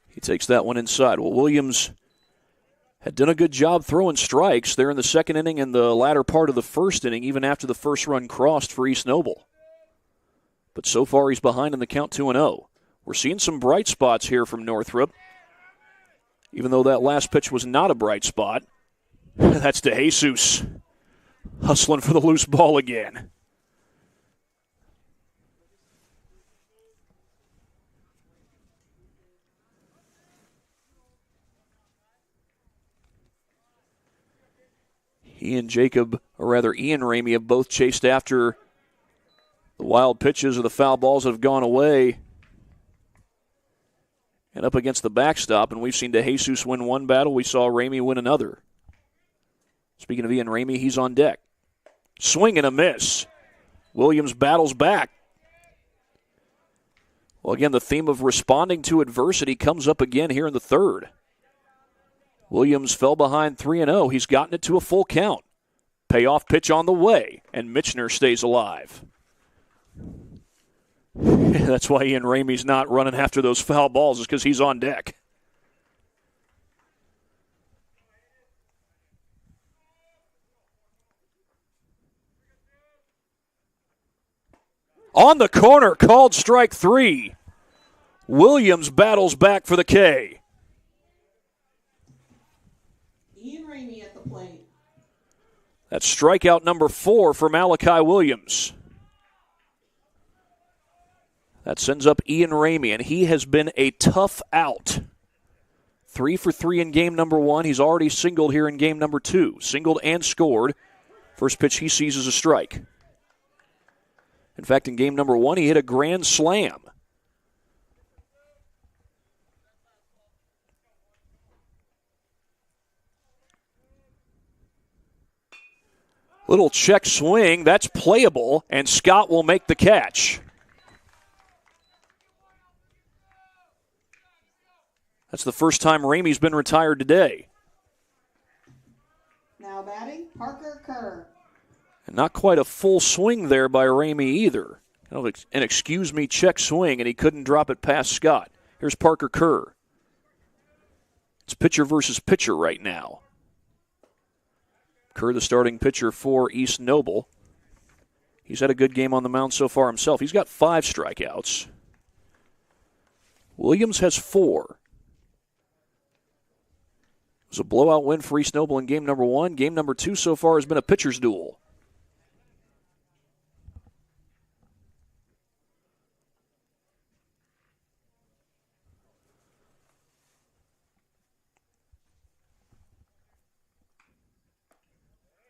He takes that one inside. Well, Williams had done a good job throwing strikes there in the second inning and the latter part of the first inning, even after the first run crossed for East Noble. But so far he's behind in the count 2-0. We're seeing some bright spots here from Northrop, even though that last pitch was not a bright spot. That's DeJesus hustling for the loose ball again. Ian Ramey have both chased after the wild pitches or the foul balls that have gone away and up against the backstop, and we've seen DeJesus win one battle. We saw Ramey win another. Speaking of Ian Ramey, he's on deck. Swing and a miss. Williams battles back. Well, again, the theme of responding to adversity comes up again here in the third. Williams fell behind 3-0. He's gotten it to a full count. Payoff pitch on the way, and Michener stays alive. That's why Ian Ramey's not running after those foul balls, is because he's on deck. On the corner, called strike 3. Williams battles back for the K. Ian Ramey at the plate. That's strikeout number 4 for Malachi Williams. That sends up Ian Ramey, and he has been a tough out. 3 for 3 in game number 1. He's already singled here in game number 2. Singled and scored. First pitch he sees is a strike. In fact, in game number 1, he hit a grand slam. Little check swing, that's playable, and Scott will make the catch. That's the first time Ramey's been retired today. Now batting, Parker Kerr. And not quite a full swing there by Ramey either. An excuse me check swing, and he couldn't drop it past Scott. Here's Parker Kerr. It's pitcher versus pitcher right now. Kerr, the starting pitcher for East Noble. He's had a good game on the mound so far himself. He's got 5 strikeouts. Williams has 4. It was a blowout win for East Noble in game number 1. Game number 2 so far has been a pitcher's duel.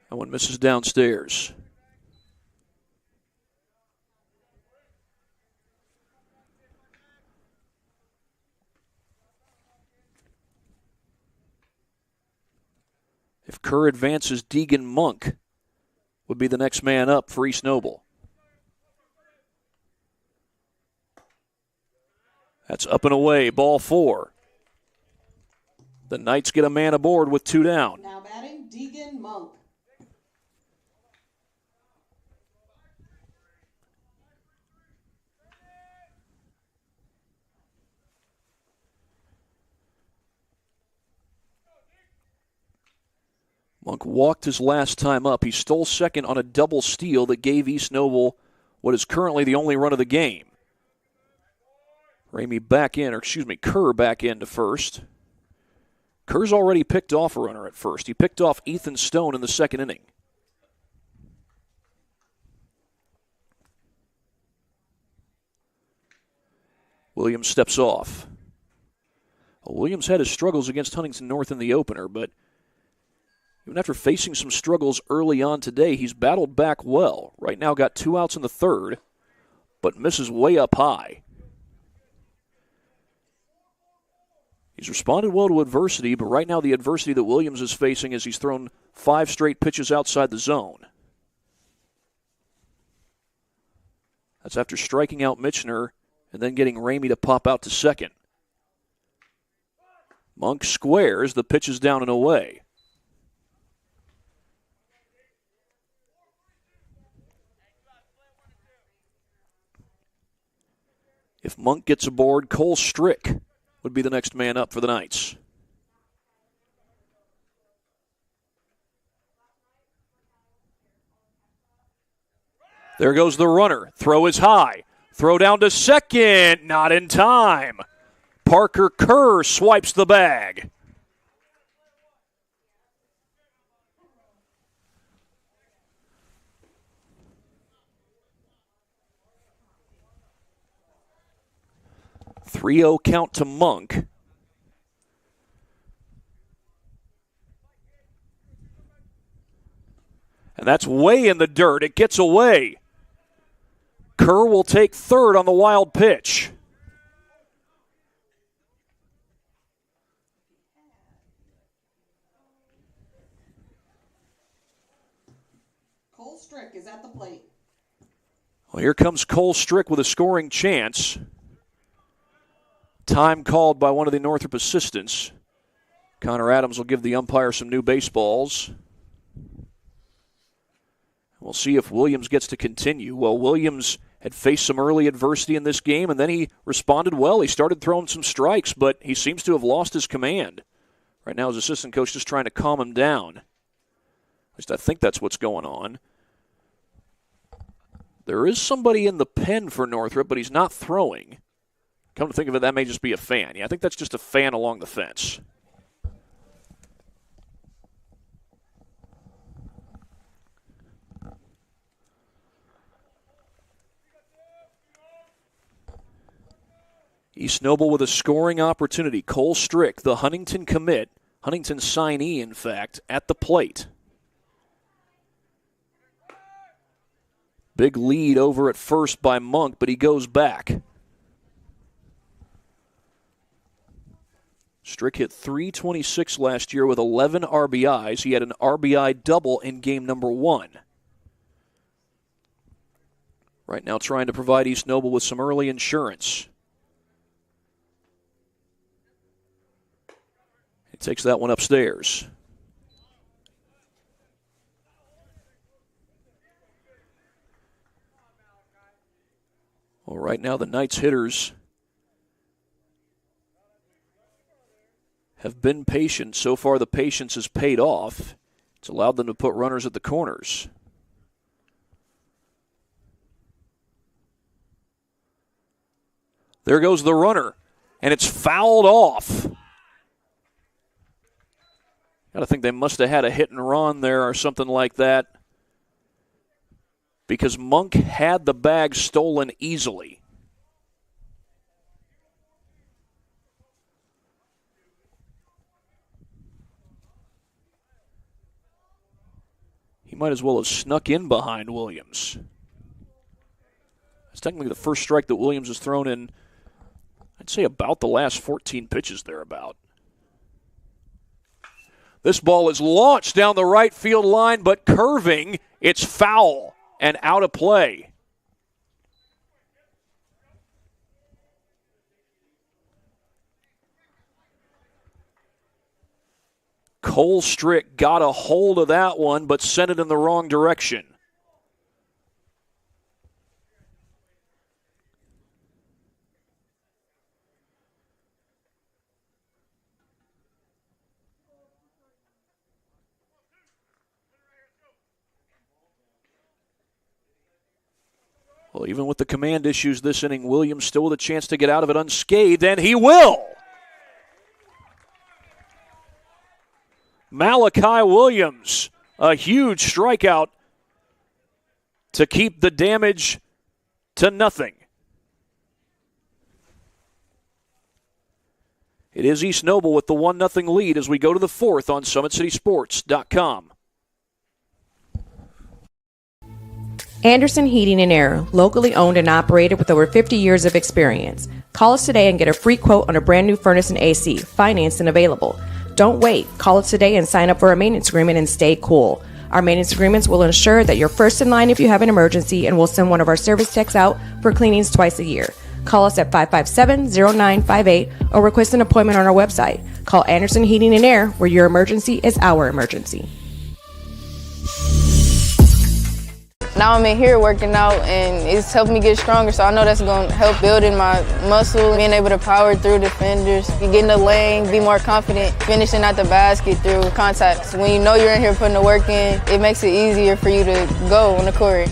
That one misses downstairs. If Kerr advances, Deegan Monk would be the next man up for East Noble. That's up and away, ball 4. The Knights get a man aboard with 2 down. Now batting, Deegan Monk. Monk walked his last time up. He stole second on a double steal that gave East Noble what is currently the only run of the game. Kerr back in to first. Kerr's already picked off a runner at first. He picked off Ethan Stone in the second inning. Williams steps off. Well, Williams had his struggles against Huntington North in the opener, but even after facing some struggles early on today, he's battled back well. Right now got 2 outs in the third, but misses way up high. He's responded well to adversity, but right now the adversity that Williams is facing is he's thrown 5 straight pitches outside the zone. That's after striking out Michener and then getting Ramey to pop out to second. Monk squares, the pitch is down and away. If Monk gets aboard, Cole Strick would be the next man up for the Knights. There goes the runner. Throw is high. Throw down to second. Not in time. Parker Kerr swipes the bag. .30 count to Monk. And that's way in the dirt. It gets away. Kerr will take third on the wild pitch. Well, here comes Cole Strick with a scoring chance. Time called by one of the Northrop assistants. Connor Adams will give the umpire some new baseballs. We'll see if Williams gets to continue. Well, Williams had faced some early adversity in this game, and then he responded well. He started throwing some strikes, but he seems to have lost his command. Right now, his assistant coach just trying to calm him down. At least I think that's what's going on. There is somebody in the pen for Northrop, but he's not throwing. Come to think of it, that may just be a fan. Yeah, I think that's just a fan along the fence. East Noble with a scoring opportunity. Cole Strick, the Huntington commit, Huntington signee, in fact, at the plate. Big lead over at first by Monk, but he goes back. Strick hit .326 last year with 11 RBIs. He had an RBI double in game number 1. Right now trying to provide East Noble with some early insurance. He takes that one upstairs. Well, right now the Knights hitters have been patient. So far the patience has paid off. It's allowed them to put runners at the corners. There goes the runner, and it's fouled off. Got to think they must have had a hit and run there or something like that, because Monk had the bag stolen easily. He might as well have snuck in behind Williams. It's technically the first strike that Williams has thrown in, I'd say, about the last 14 pitches thereabout. This ball is launched down the right field line, but curving, it's foul and out of play. Cole Strick got a hold of that one, but sent it in the wrong direction. Well, even with the command issues this inning, Williams still with a chance to get out of it unscathed, and he will. Malachi Williams, a huge strikeout to keep the damage to nothing. It is East Noble with the 1-0 lead as we go to the 4th on SummitCitySports.com. Anderson Heating and Air, locally owned and operated with over 50 years of experience. Call us today and get a free quote on a brand new furnace and AC, financed and available. Don't wait. Call us today and sign up for a maintenance agreement and stay cool. Our maintenance agreements will ensure that you're first in line if you have an emergency, and we'll send one of our service techs out for cleanings twice a year. Call us at 557-0958 or request an appointment on our website. Call Anderson Heating and Air, where your emergency is our emergency. Now I'm in here working out, and it's helped me get stronger, so I know that's going to help building my muscle, being able to power through defenders, get in the lane, be more confident, finishing at the basket through contacts. When you know you're in here putting the work in, it makes it easier for you to go on the court.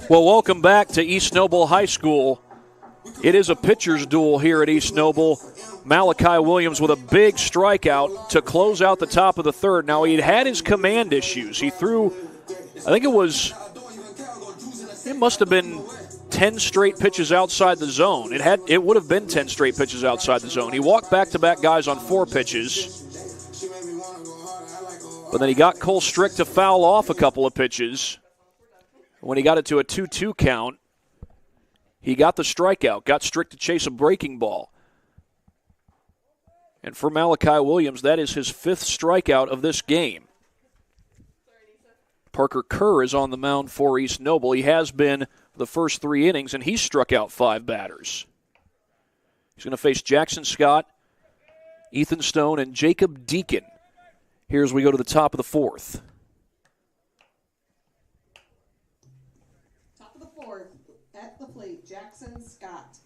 Well, welcome back to East Noble High School. It is a pitcher's duel here at East Noble. Malachi Williams with a big strikeout to close out the top of the 3rd. Now, he had his command issues. He threw, I think it must have been 10 straight pitches outside the zone. It would have been 10 straight pitches outside the zone. He walked back-to-back guys on 4 pitches. But then he got Cole Strick to foul off a couple of pitches. When he got it to a 2-2 count, he got the strikeout, got Strick to chase a breaking ball. And for Malachi Williams, that is his 5th strikeout of this game. Parker Kerr is on the mound for East Noble. He has been the first 3 innings, and he's struck out 5 batters. He's going to face Jackson Scott, Ethan Stone, and Jacob Deacon. Here as we go to the top of the 4th. Top of the 4th, at the plate, Jackson Scott.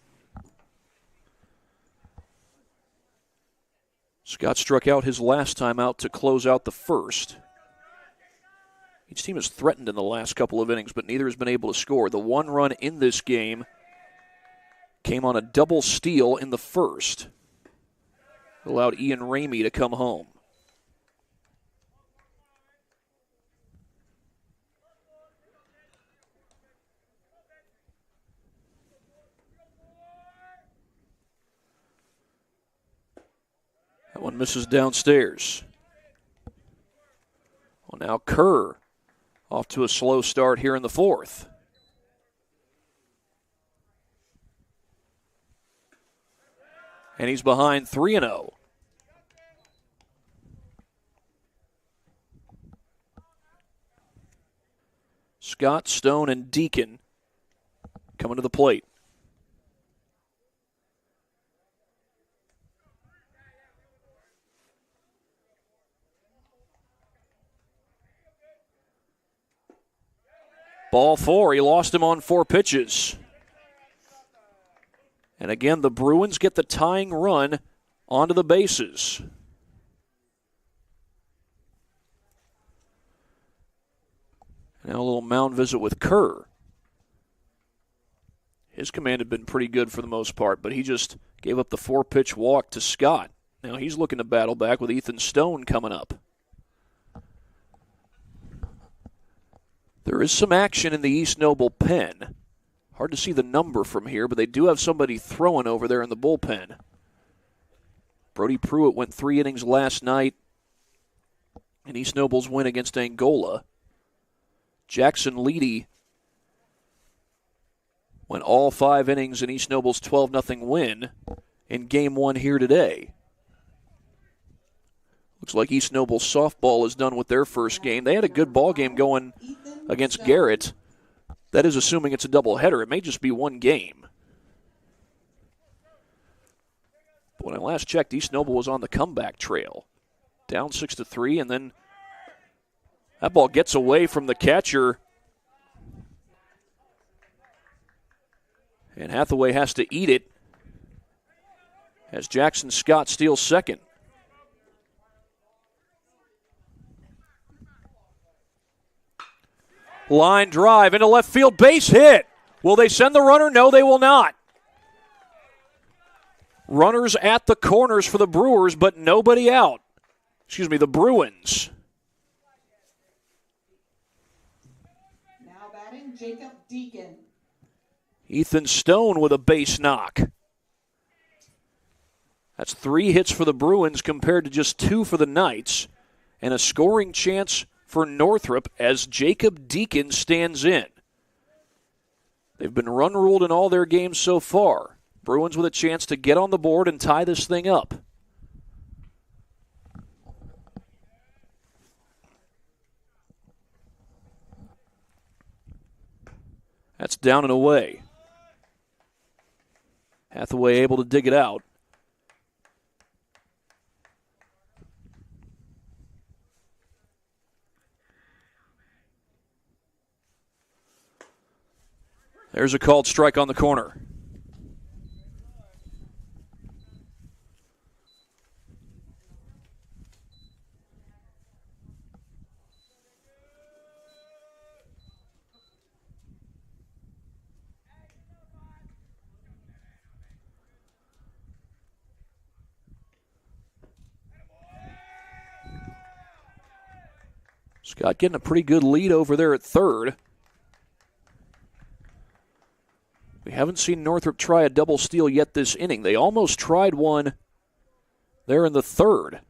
Scott struck out his last time out to close out the 1st. Each team has threatened in the last couple of innings, but neither has been able to score. The 1 run in this game came on a double steal in the 1st. It allowed Ian Ramey to come home. That one misses downstairs. Well, now Kerr off to a slow start here in the 4th. And he's behind 3-0. Scott, Stone, and Deacon coming to the plate. Ball 4, he lost him on 4 pitches. And again, the Bruins get the tying run onto the bases. Now a little mound visit with Kerr. His command had been pretty good for the most part, but he just gave up the 4-pitch walk to Scott. Now he's looking to battle back with Ethan Stone coming up. There is some action in the East Noble pen. Hard to see the number from here, but they do have somebody throwing over there in the bullpen. Brody Pruitt went 3 innings last night in East Noble's win against Angola. Jackson Leedy went all 5 innings in East Noble's 12-0 win in Game 1 here today. Looks like East Noble softball is done with their first game. They had a good ball game going against Garrett. That is assuming it's a doubleheader. It may just be 1 game. But when I last checked, East Noble was on the comeback trail. Down 6-3, and then that ball gets away from the catcher. And Hathaway has to eat it as Jackson Scott steals second. Line drive into left field, base hit. Will they send the runner? No, they will not. Runners at the corners for the Brewers, but nobody out. Excuse me, the Bruins. Now batting, Jacob Deacon. Ethan Stone with a base knock. That's 3 hits for the Bruins compared to just 2 for the Knights. And a scoring chance for Northrop as Jacob Deacon stands in. They've been run-ruled in all their games so far. Bruins with a chance to get on the board and tie this thing up. That's down and away. Hathaway able to dig it out. There's a called strike on the corner. Scott getting a pretty good lead over there at third. We haven't seen Northrop try a double steal yet this inning. They almost tried one there in the 3rd.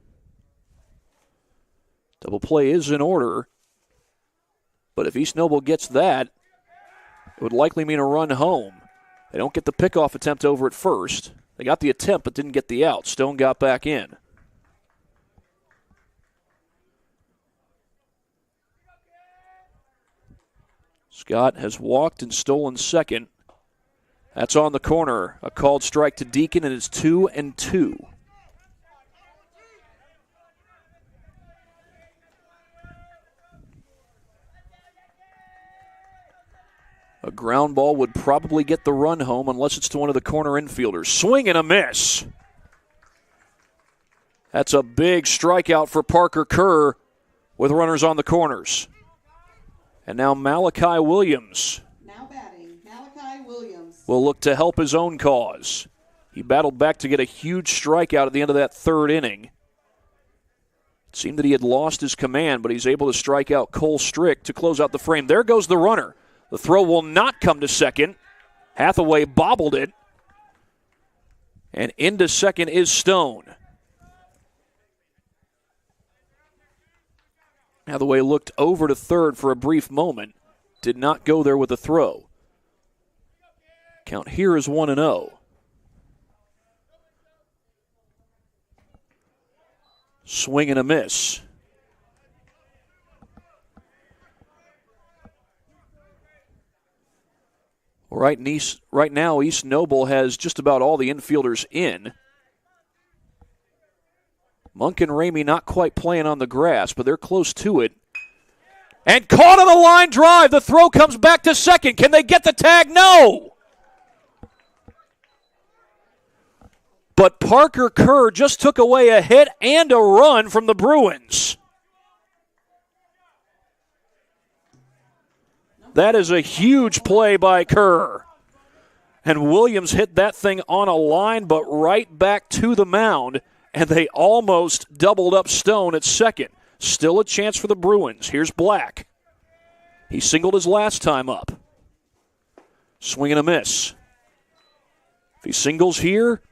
Double play is in order. But if East Noble gets that, it would likely mean a run home. They don't get the pickoff attempt over at first. They They got the attempt but didn't get the out. Stone got back in. Scott has walked and stolen second. That's on the corner. A called strike to Deacon, and it's 2-2. A ground ball would probably get the run home unless it's to one of the corner infielders. Swing and a miss. That's a big strikeout for Parker Kerr with runners on the corners. And now Malachi Williams. Now batting, Malachi Williams. Will look to help his own cause. He battled back to get a huge strikeout at the end of that third inning. It seemed that he had lost his command, but he's able to strike out Cole Strick to close out the frame. There goes the runner. The throw will not come to second. Hathaway bobbled it. And into second is Stone. Hathaway looked over to third for a brief moment. Did not go there with the throw. Count here is 1-0. Swing and a miss. Right now, East Noble has just about all the infielders in. Monk and Ramey not quite playing on the grass, but they're close to it. And caught on the line drive. The throw comes back to second. Can they get the tag? No. But Parker Kerr just took away a hit and a run from the Bruins. That is a huge play by Kerr. And Williams hit that thing on a line, but right back to the mound. And they almost doubled up Stone at second. Still a chance for the Bruins. Here's Black. He singled his last time up. Swing and a miss. If he singles here,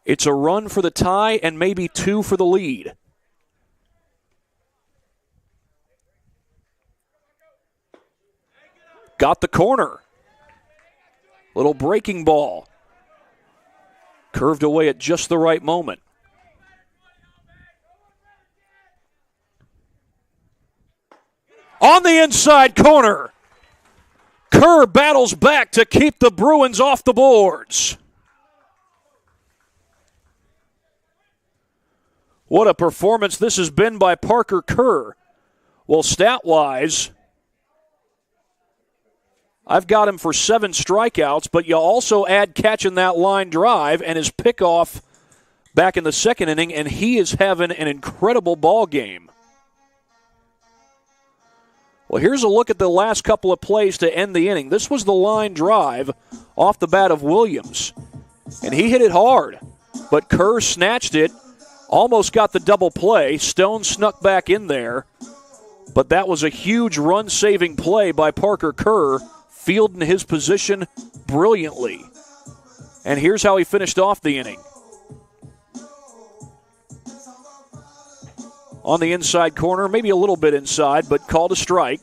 it's a run for the tie and maybe two for the lead. Got the corner. Little breaking ball. Curved away at just the right moment. On the inside corner. Kerr battles back to keep the Bruins off the boards. What a performance this has been by Parker Kerr. Well, stat-wise, I've got him for 7 strikeouts, but you also add catching that line drive and his pickoff back in the second inning, and he is having an incredible ball game. Well, here's a look at the last couple of plays to end the inning. This was the line drive off the bat of Williams, and he hit it hard, but Kerr snatched it, almost got the double play. Stone snuck back in there, but that was a huge run-saving play by Parker Kerr, fielding his position brilliantly. And here's how he finished off the inning. On the inside corner, maybe a little bit inside, but called a strike.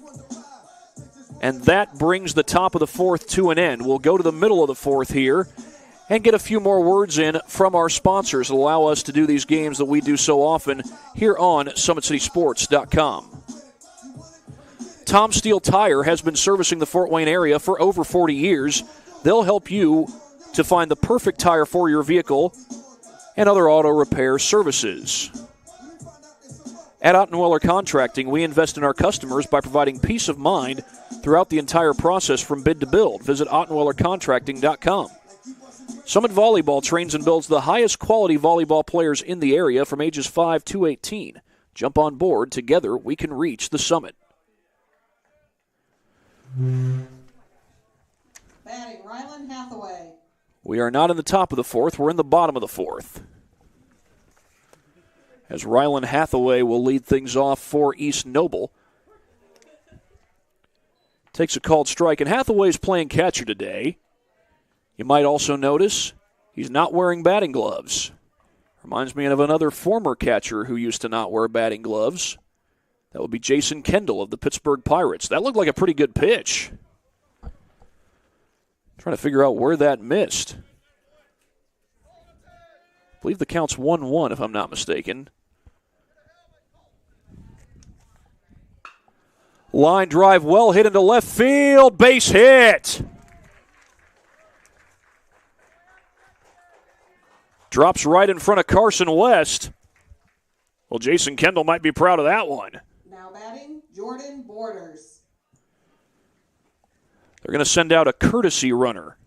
And that brings the top of the fourth to an end. We'll go to the middle of the fourth here and get a few more words in from our sponsors that allow us to do these games that we do so often here on SummitCitySports.com. Tom Steele Tire has been servicing the Fort Wayne area for over 40 years. They'll help you to find the perfect tire for your vehicle and other auto repair services. At Ottenweller Contracting, we invest in our customers by providing peace of mind throughout the entire process from bid to build. Visit OttenwellerContracting.com. Summit Volleyball trains and builds the highest quality volleyball players in the area from ages 5 to 18. Jump on board. Together, we can reach the summit. Batting, Rylan Hathaway. We are not in the top of the fourth. We're in the bottom of the fourth. As Rylan Hathaway will lead things off for East Noble. Takes a called strike, and Hathaway's playing catcher today. You might also notice he's not wearing batting gloves. Reminds me of another former catcher who used to not wear batting gloves. That would be Jason Kendall of the Pittsburgh Pirates. That looked like a pretty good pitch. Trying to figure out where that missed. believe the count's 1-1 if I'm not mistaken. Line drive well hit into left field. Base hit. Drops right in front of Carson West. Well, Jason Kendall might be proud of that one. Now batting, Jordan Borders. They're going to send out a courtesy runner.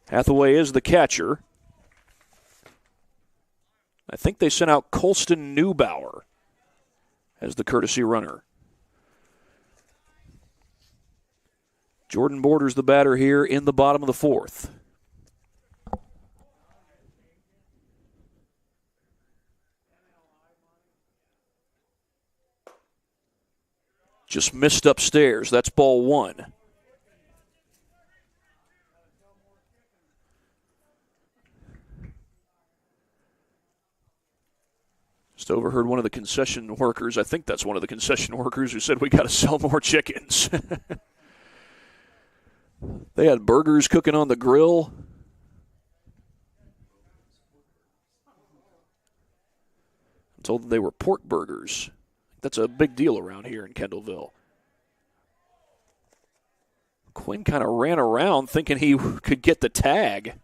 Hathaway is the catcher. I think they sent out Colston Neubauer as the courtesy runner. Jordan Borders the batter here in the bottom of the fourth. Just missed upstairs. That's ball one. Just overheard one of the concession workers, I think that's one of the concession workers, who said we got to sell more chickens. They had burgers cooking on the grill. I'm told that they were pork burgers. That's a big deal around here in Kendallville. Quinn kind of ran around thinking he could get the tag.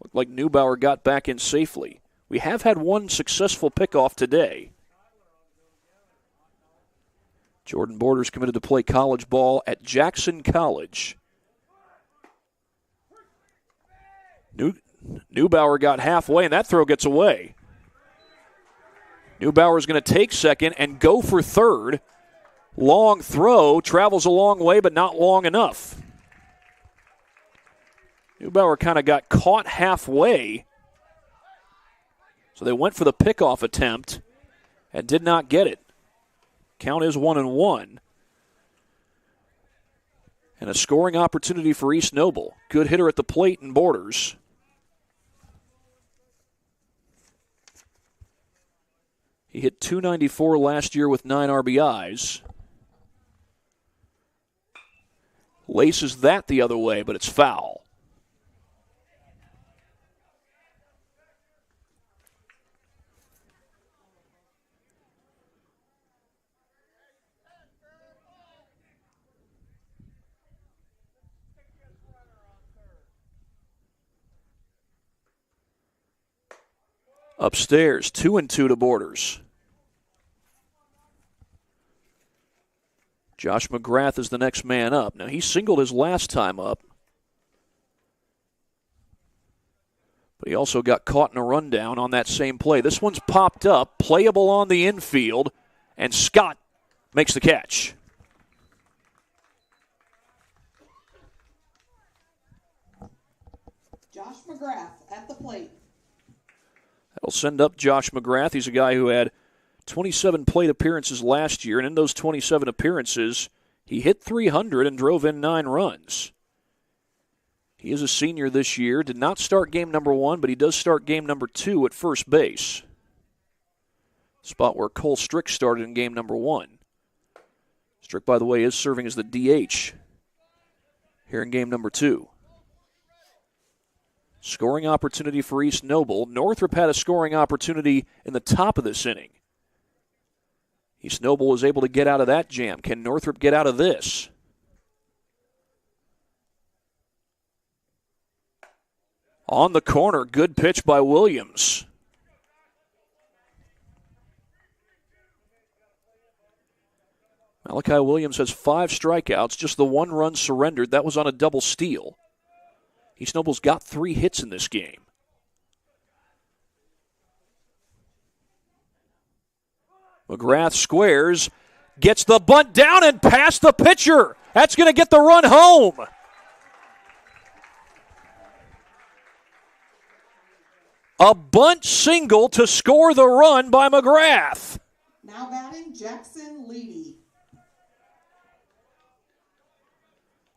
Looked like Neubauer got back in safely. We have had one successful pickoff today. Jordan Borders committed to play college ball at Jackson College. Neubauer got halfway, and that throw gets away. Neubauer's going to take second and go for third. Long throw, travels a long way, but not long enough. Neubauer kind of got caught halfway. So they went for the pickoff attempt and did not get it. Count is 1-1. And a scoring opportunity for East Noble. Good hitter at the plate and Borders. He hit .294 last year with 9 RBIs. Laces that the other way, but it's foul. Upstairs, 2-2 to Borders. Josh McGrath is the next man up. Now, he singled his last time up, but he also got caught in a rundown on that same play. This one's popped up, playable on the infield, and Scott makes the catch. Josh McGrath at the plate. That'll send up Josh McGrath. He's a guy who had 27 plate appearances last year, and in those 27 appearances, he hit .300 and drove in 9 runs. He is a senior this year, did not start game number 1, but he does start game number 2 at first base. Spot where Cole Strick started in game number 1. Strick, by the way, is serving as the DH here in game number 2. Scoring opportunity for East Noble. Northrop had a scoring opportunity in the top of this inning. East Noble was able to get out of that jam. Can Northrop get out of this? On the corner, good pitch by Williams. Malachi Williams has 5 strikeouts, just the 1 run surrendered. That was on a double steal. East Noble's got 3 hits in this game. McGrath squares, gets the bunt down and past the pitcher. That's going to get the run home. A bunt single to score the run by McGrath. Now batting, Jackson Leedy.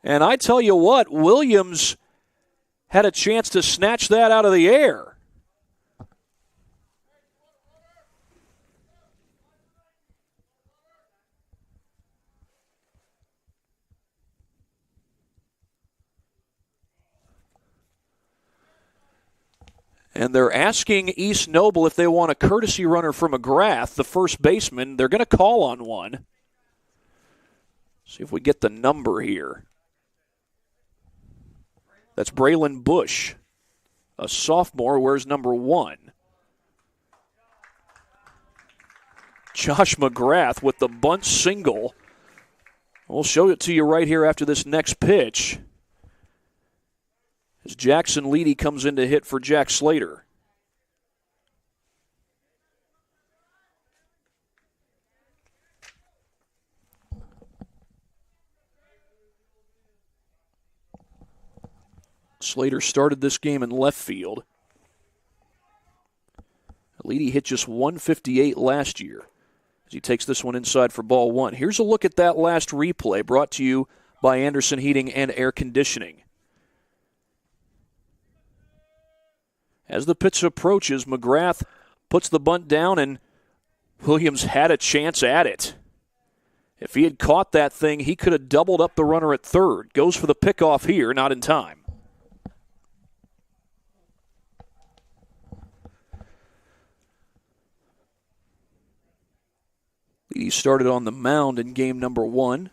And I tell you what, Williams had a chance to snatch that out of the air. And they're asking East Noble if they want a courtesy runner for McGrath, the first baseman. They're going to call on one. See if we get the number here. That's Braylon Bush, a sophomore, wears number 1. Josh McGrath with the bunt single. We'll show it to you right here after this next pitch, as Jackson Leedy comes in to hit for Jack Slater. Slater started this game in left field. Leedy hit just 158 last year as he takes this one inside for ball 1. Here's a look at that last replay brought to you by Anderson Heating and Air Conditioning. As the pitch approaches, McGrath puts the bunt down, and Williams had a chance at it. If he had caught that thing, he could have doubled up the runner at third. Goes for the pickoff here, not in time. He started on the mound in game number 1.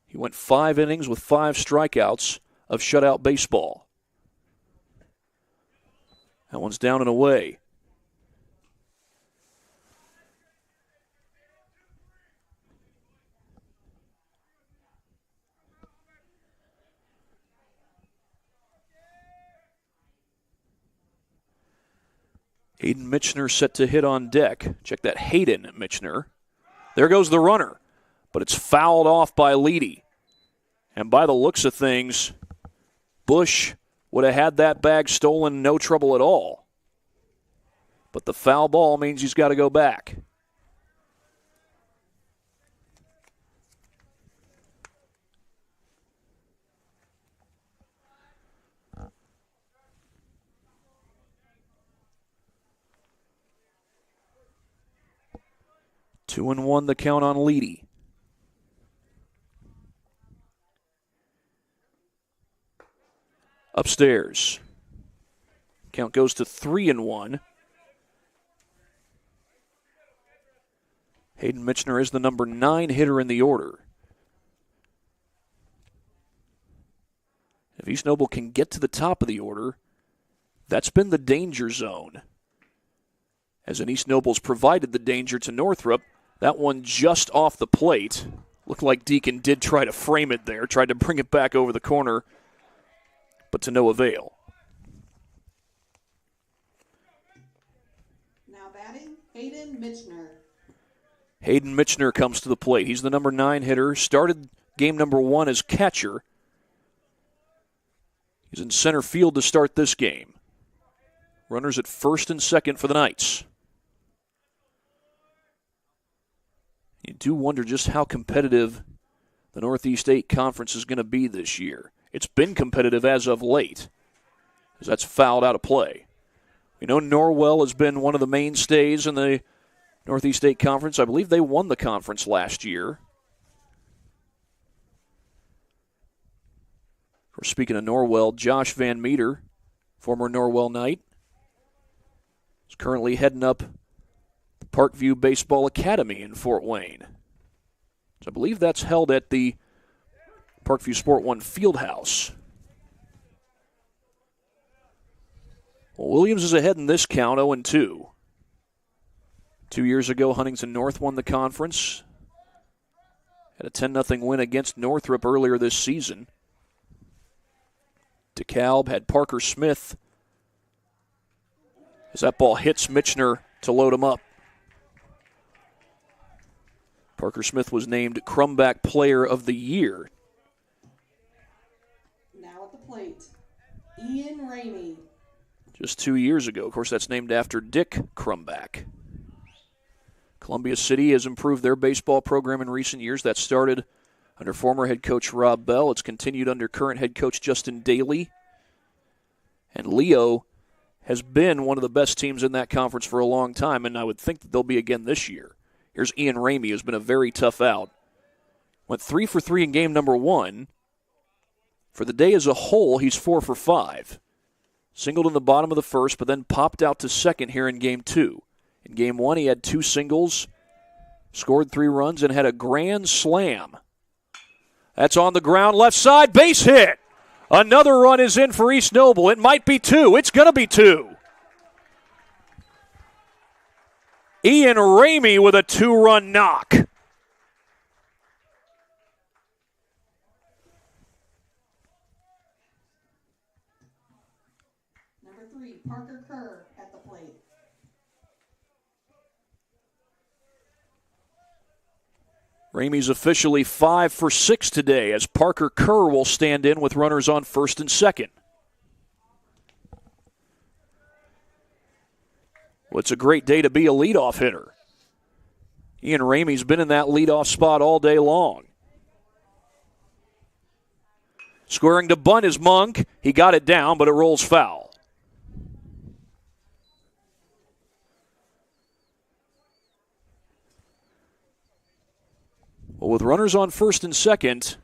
He went 5 innings with 5 strikeouts of shutout baseball. That one's down and away. Hayden Michener set to hit on deck. Check that, Hayden Michener. There goes the runner, but it's fouled off by Leedy. And by the looks of things, Bush would have had that bag stolen, no trouble at all. But the foul ball means he's got to go back. Two and one, the count on Leedy. Upstairs. Count goes to 3-1. Hayden Michener is the number 9 hitter in the order. If East Noble can get to the top of the order, that's been the danger zone. As in East Noble's provided the danger to Northrop. That one just off the plate. Looked like Deacon did try to frame it there, tried to bring it back over the corner, but to no avail. Now batting, Hayden Michener. Hayden Michener comes to the plate. He's the number 9 hitter. Started game number 1 as catcher. He's in center field to start this game. Runners at first and second for the Knights. You do wonder just how competitive the Northeast 8 Conference is going to be this year. It's been competitive as of late, as that's fouled out of play. We know Norwell has been one of the mainstays in the Northeast 8 Conference. I believe they won the conference last year. We're speaking of Norwell, Josh Van Meter, former Norwell Knight, is currently heading up the Parkview Baseball Academy in Fort Wayne. So I believe that's held at the Parkview Sport One Fieldhouse. Well, Williams is ahead in this count, 0-2. 2 years ago, Huntington North won the conference. Had a 10-0 win against Northrop earlier this season. DeKalb had Parker Smith as that ball hits Michener to load him up. Parker Smith was named Crumback Player of the Year. Now at the plate, Ian Ramey. Just 2 years ago. Of course, that's named after Dick Crumback. Columbia City has improved their baseball program in recent years. That started under former head coach Rob Bell. It's continued under current head coach Justin Daly. And Leo has been one of the best teams in that conference for a long time, and I would think that they'll be again this year. Here's Ian Ramey, who's been a very tough out. Went 3 for 3 in game number 1. For the day as a whole, he's 4 for 5. Singled in the bottom of the first, but then popped out to second here in Game 2. In Game 1, he had 2 singles, scored 3 runs, and had a grand slam. That's on the ground, left side, base hit. Another run is in for East Noble. It might be 2. It's going to be 2. Ian Ramey with a 2-run knock. Number 3, Parker Kerr at the plate. Ramey's officially 5 for 6 today as Parker Kerr will stand in with runners on first and second. Well, it's a great day to be a leadoff hitter. Ian Ramey's been in that leadoff spot all day long. Squaring to bunt is Monk. He got it down, but it rolls foul. Well, with runners on first and second,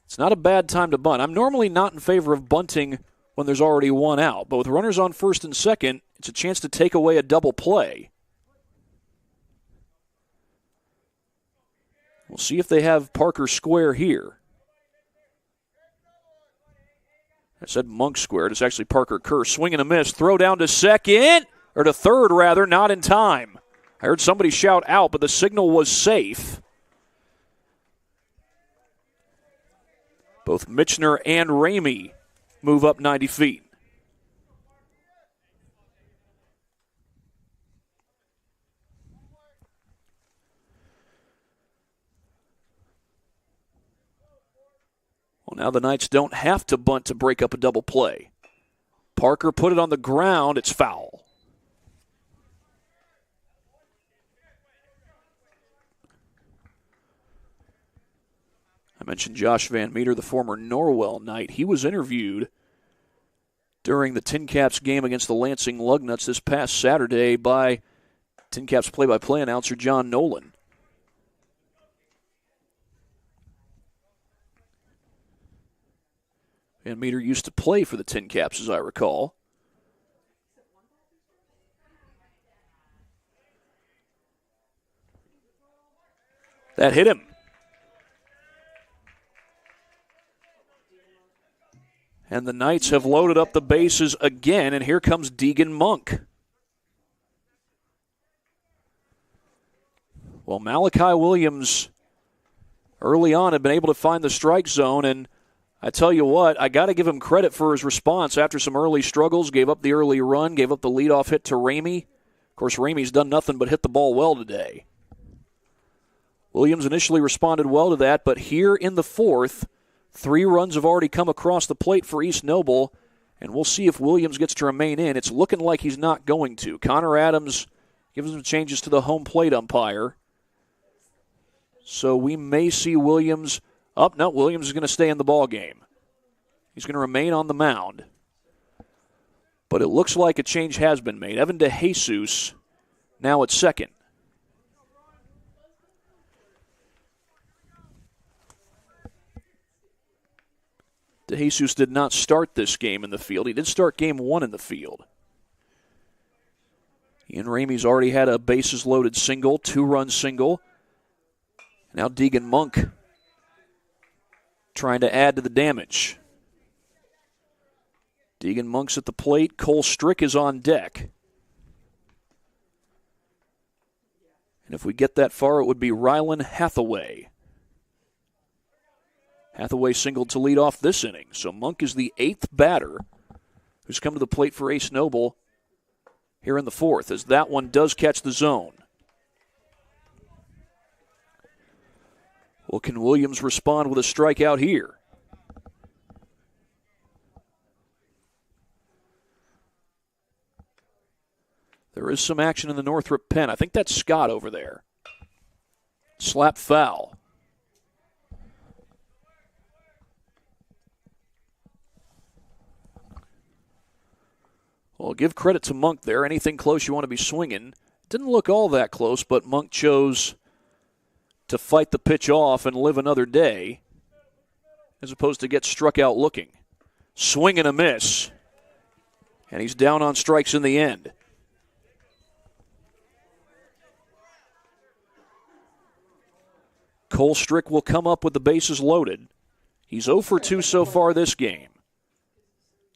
it's not a bad time to bunt. I'm normally not in favor of bunting when there's already one out, but with runners on first and second, it's a chance to take away a double play. We'll see if they have Parker square here. I said Monk squared. It's actually Parker Kerr. Swing and a miss. Throw down to second, or to third, rather, not in time. I heard somebody shout out, but the signal was safe. Both Michener and Ramey move up 90 feet. Well, now the Knights don't have to bunt to break up a double play. Parker put it on the ground. It's foul. I mentioned Josh Van Meter, the former Norwell Knight. He was interviewed during the Tin Caps game against the Lansing Lugnuts this past Saturday by Tin Caps play-by-play announcer John Nolan. Van Meter used to play for the Tin Caps, as I recall. That hit him. And the Knights have loaded up the bases again, and here comes Deegan Monk. Well, Malachi Williams early on had been able to find the strike zone, and I tell you what, I got to give him credit for his response after some early struggles. Gave up the early run, gave up the leadoff hit to Ramey. Of course, Ramey's done nothing but hit the ball well today. Williams initially responded well to that, but here in the fourth, 3 runs have already come across the plate for East Noble, and we'll see if Williams gets to remain in. It's looking like he's not going to. Connor Adams gives some changes to the home plate umpire. So we may see Williams up. No, Williams is going to stay in the ball game. He's going to remain on the mound. But it looks like a change has been made. Evan DeJesus now at second. DeJesus did not start this game in the field. He did start game 1 in the field. Ian Ramey's already had a bases-loaded single, 2-run single. Now Deegan Monk trying to add to the damage. Deegan Monk's at the plate. Cole Strick is on deck. And if we get that far, it would be Rylan Hathaway. Hathaway singled to lead off this inning. So Monk is the 8th batter who's come to the plate for Ace Noble here in the fourth, as that one does catch the zone. Well, can Williams respond with a strikeout here? There is some action in the Northrop pen. I think that's Scott over there. Slap foul. Well, give credit to Monk there. Anything close you want to be swinging. Didn't look all that close, but Monk chose to fight the pitch off and live another day as opposed to get struck out looking. Swing and a miss. And he's down on strikes in the end. Cole Strick will come up with the bases loaded. He's 0 for 2 so far this game.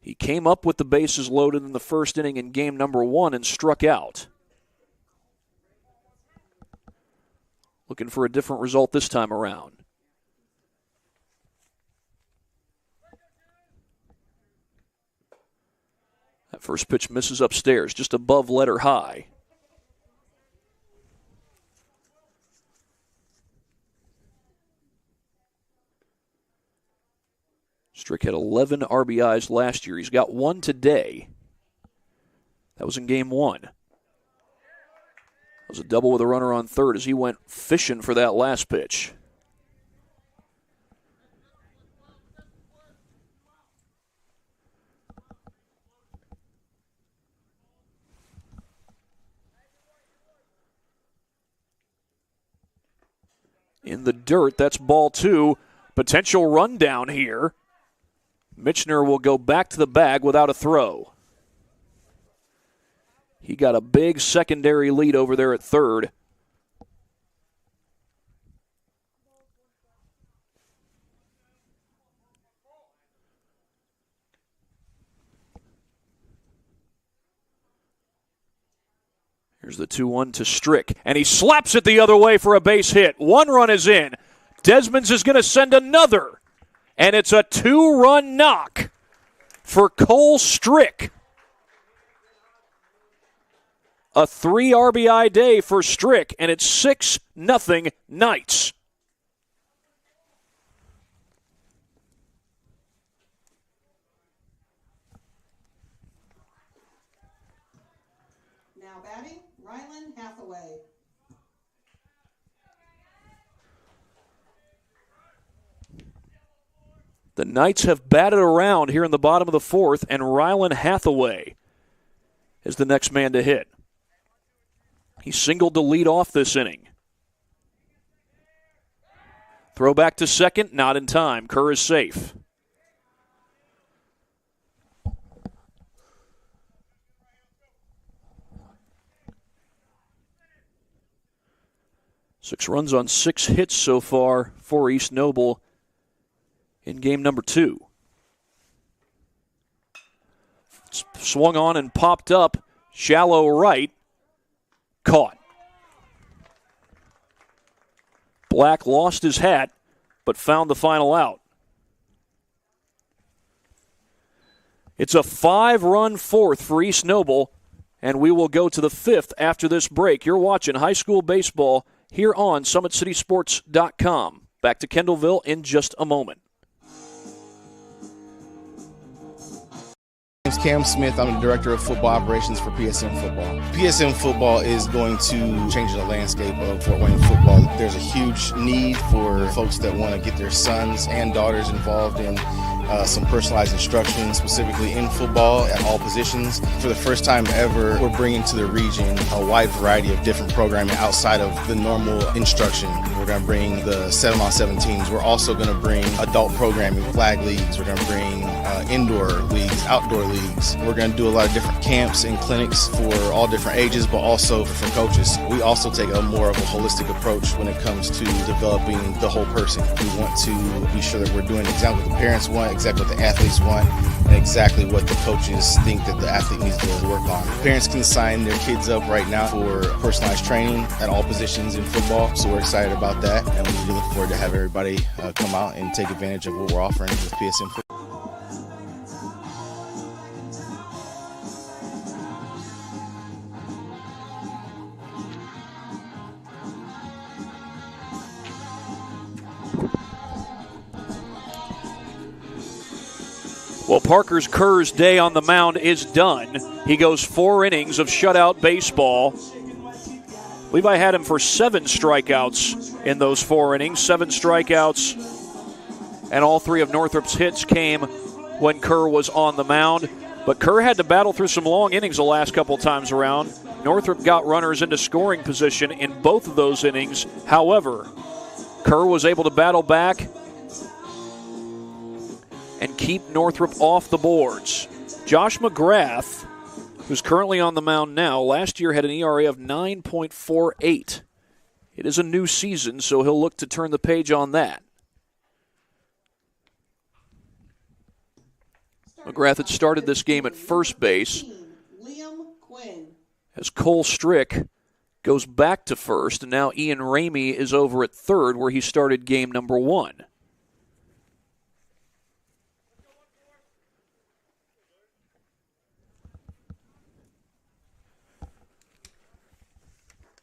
He came up with the bases loaded in the first inning in game number 1 and struck out. Looking for a different result this time around. That first pitch misses upstairs, just above letter high. Strick had 11 RBIs last year. He's got 1 today. That was in game 1. That was a double with a runner on third as he went fishing for that last pitch. In the dirt, that's ball 2. Potential rundown here. Michener will go back to the bag without a throw. He got a big secondary lead over there at third. Here's the 2-1 to Strick, and he slaps it the other way for a base hit. 1 run is in. Desmonds is going to send another. And it's a 2-run knock for Cole Strick. A 3 RBI day for Strick, and it's 6-0 Knights. Now batting, Rylan Hathaway. The Knights have batted around here in the bottom of the 4th, and Rylan Hathaway is the next man to hit. He singled to lead off this inning. Throw back to second, not in time. Kerr is safe. Six runs on 6 hits so far for East Noble in game number 2. Swung on and popped up. Shallow right. Caught. Black lost his hat, but found the final out. It's a 5-run 4th for East Noble, and we will go to the 5th after this break. You're watching high school baseball here on SummitCitySports.com. Back to Kendallville in just a moment. My name's Cam Smith. I'm the Director of Football Operations for PSM Football. PSM Football is going to change the landscape of Fort Wayne football. There's a huge need for folks that want to get their sons and daughters involved in some personalized instruction, specifically in football at all positions. For the first time ever, we're bringing to the region a wide variety of different programming outside of the normal instruction. We're going to bring the 7-on-7 teams. We're also going to bring adult programming, flag leagues. We're going to bring indoor leagues, outdoor leagues. We're going to do a lot of different camps and clinics for all different ages, but also for coaches. We also take a more of a holistic approach when it comes to developing the whole person. We want to be sure that we're doing exactly what the parents want, exactly what the athletes want, and exactly what the coaches think that the athlete needs to work on. Parents can sign their kids up right now for personalized training at all positions in football, so we're excited about that, and we really look forward to have everybody come out and take advantage of what we're offering with PSM Football. Well, Parker's Kerr's day on the mound is done. He goes 4 innings of shutout baseball. I believe I had him for 7 strikeouts in those 4 innings. 7 strikeouts, and all 3 of Northrop's hits came when Kerr was on the mound. But Kerr had to battle through some long innings the last couple times around. Northrop got runners into scoring position in both of those innings. However, Kerr was able to battle back and keep Northrop off the boards. Josh McGrath, who's currently on the mound now, last year had an ERA of 9.48. It is a new season, so he'll look to turn the page on that. McGrath had started this game at first base as Cole Strick goes back to first, and now Ian Ramey is over at third where he started game number 1.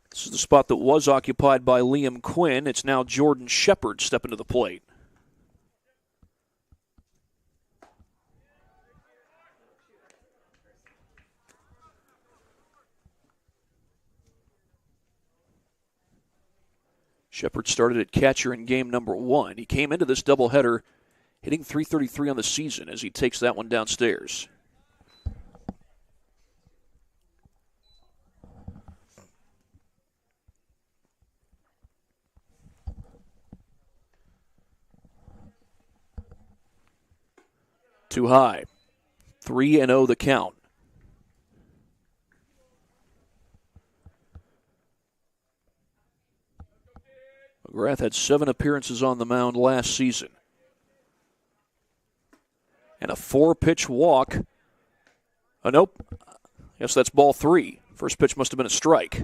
This is the spot that was occupied by Liam Quinn. It's now Jordan Shepard stepping to the plate. Shepard started at catcher in game number 1. He came into this doubleheader hitting .333 on the season as he takes that one downstairs. Too high. 3-0 the count. McGrath had 7 appearances on the mound last season. And a 4-pitch walk. Oh, nope. I guess that's ball 3. First pitch must have been a strike.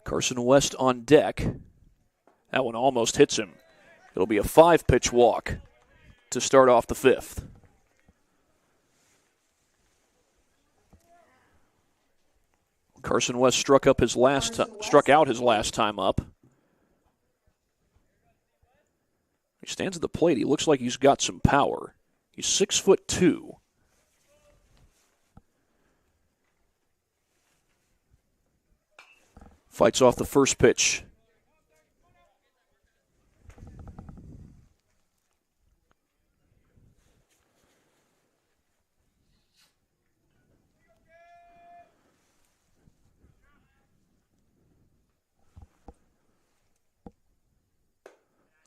Carson West on deck. That one almost hits him. It'll be a 5-pitch walk to start off the 5th. Carson West struck out his last time up. He stands at the plate. He looks like he's got some power. He's 6'2". Fights off the first pitch.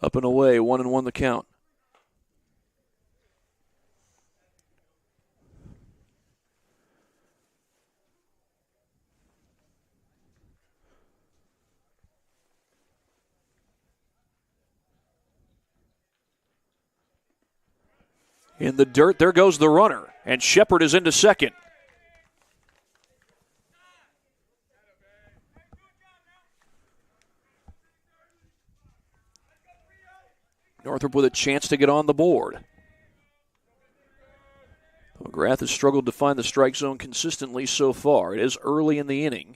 Up and away, 1-1 the count. In the dirt, there goes the runner, and Shepard is into second. Northrop with a chance to get on the board. McGrath has struggled to find the strike zone consistently so far. It is early in the inning.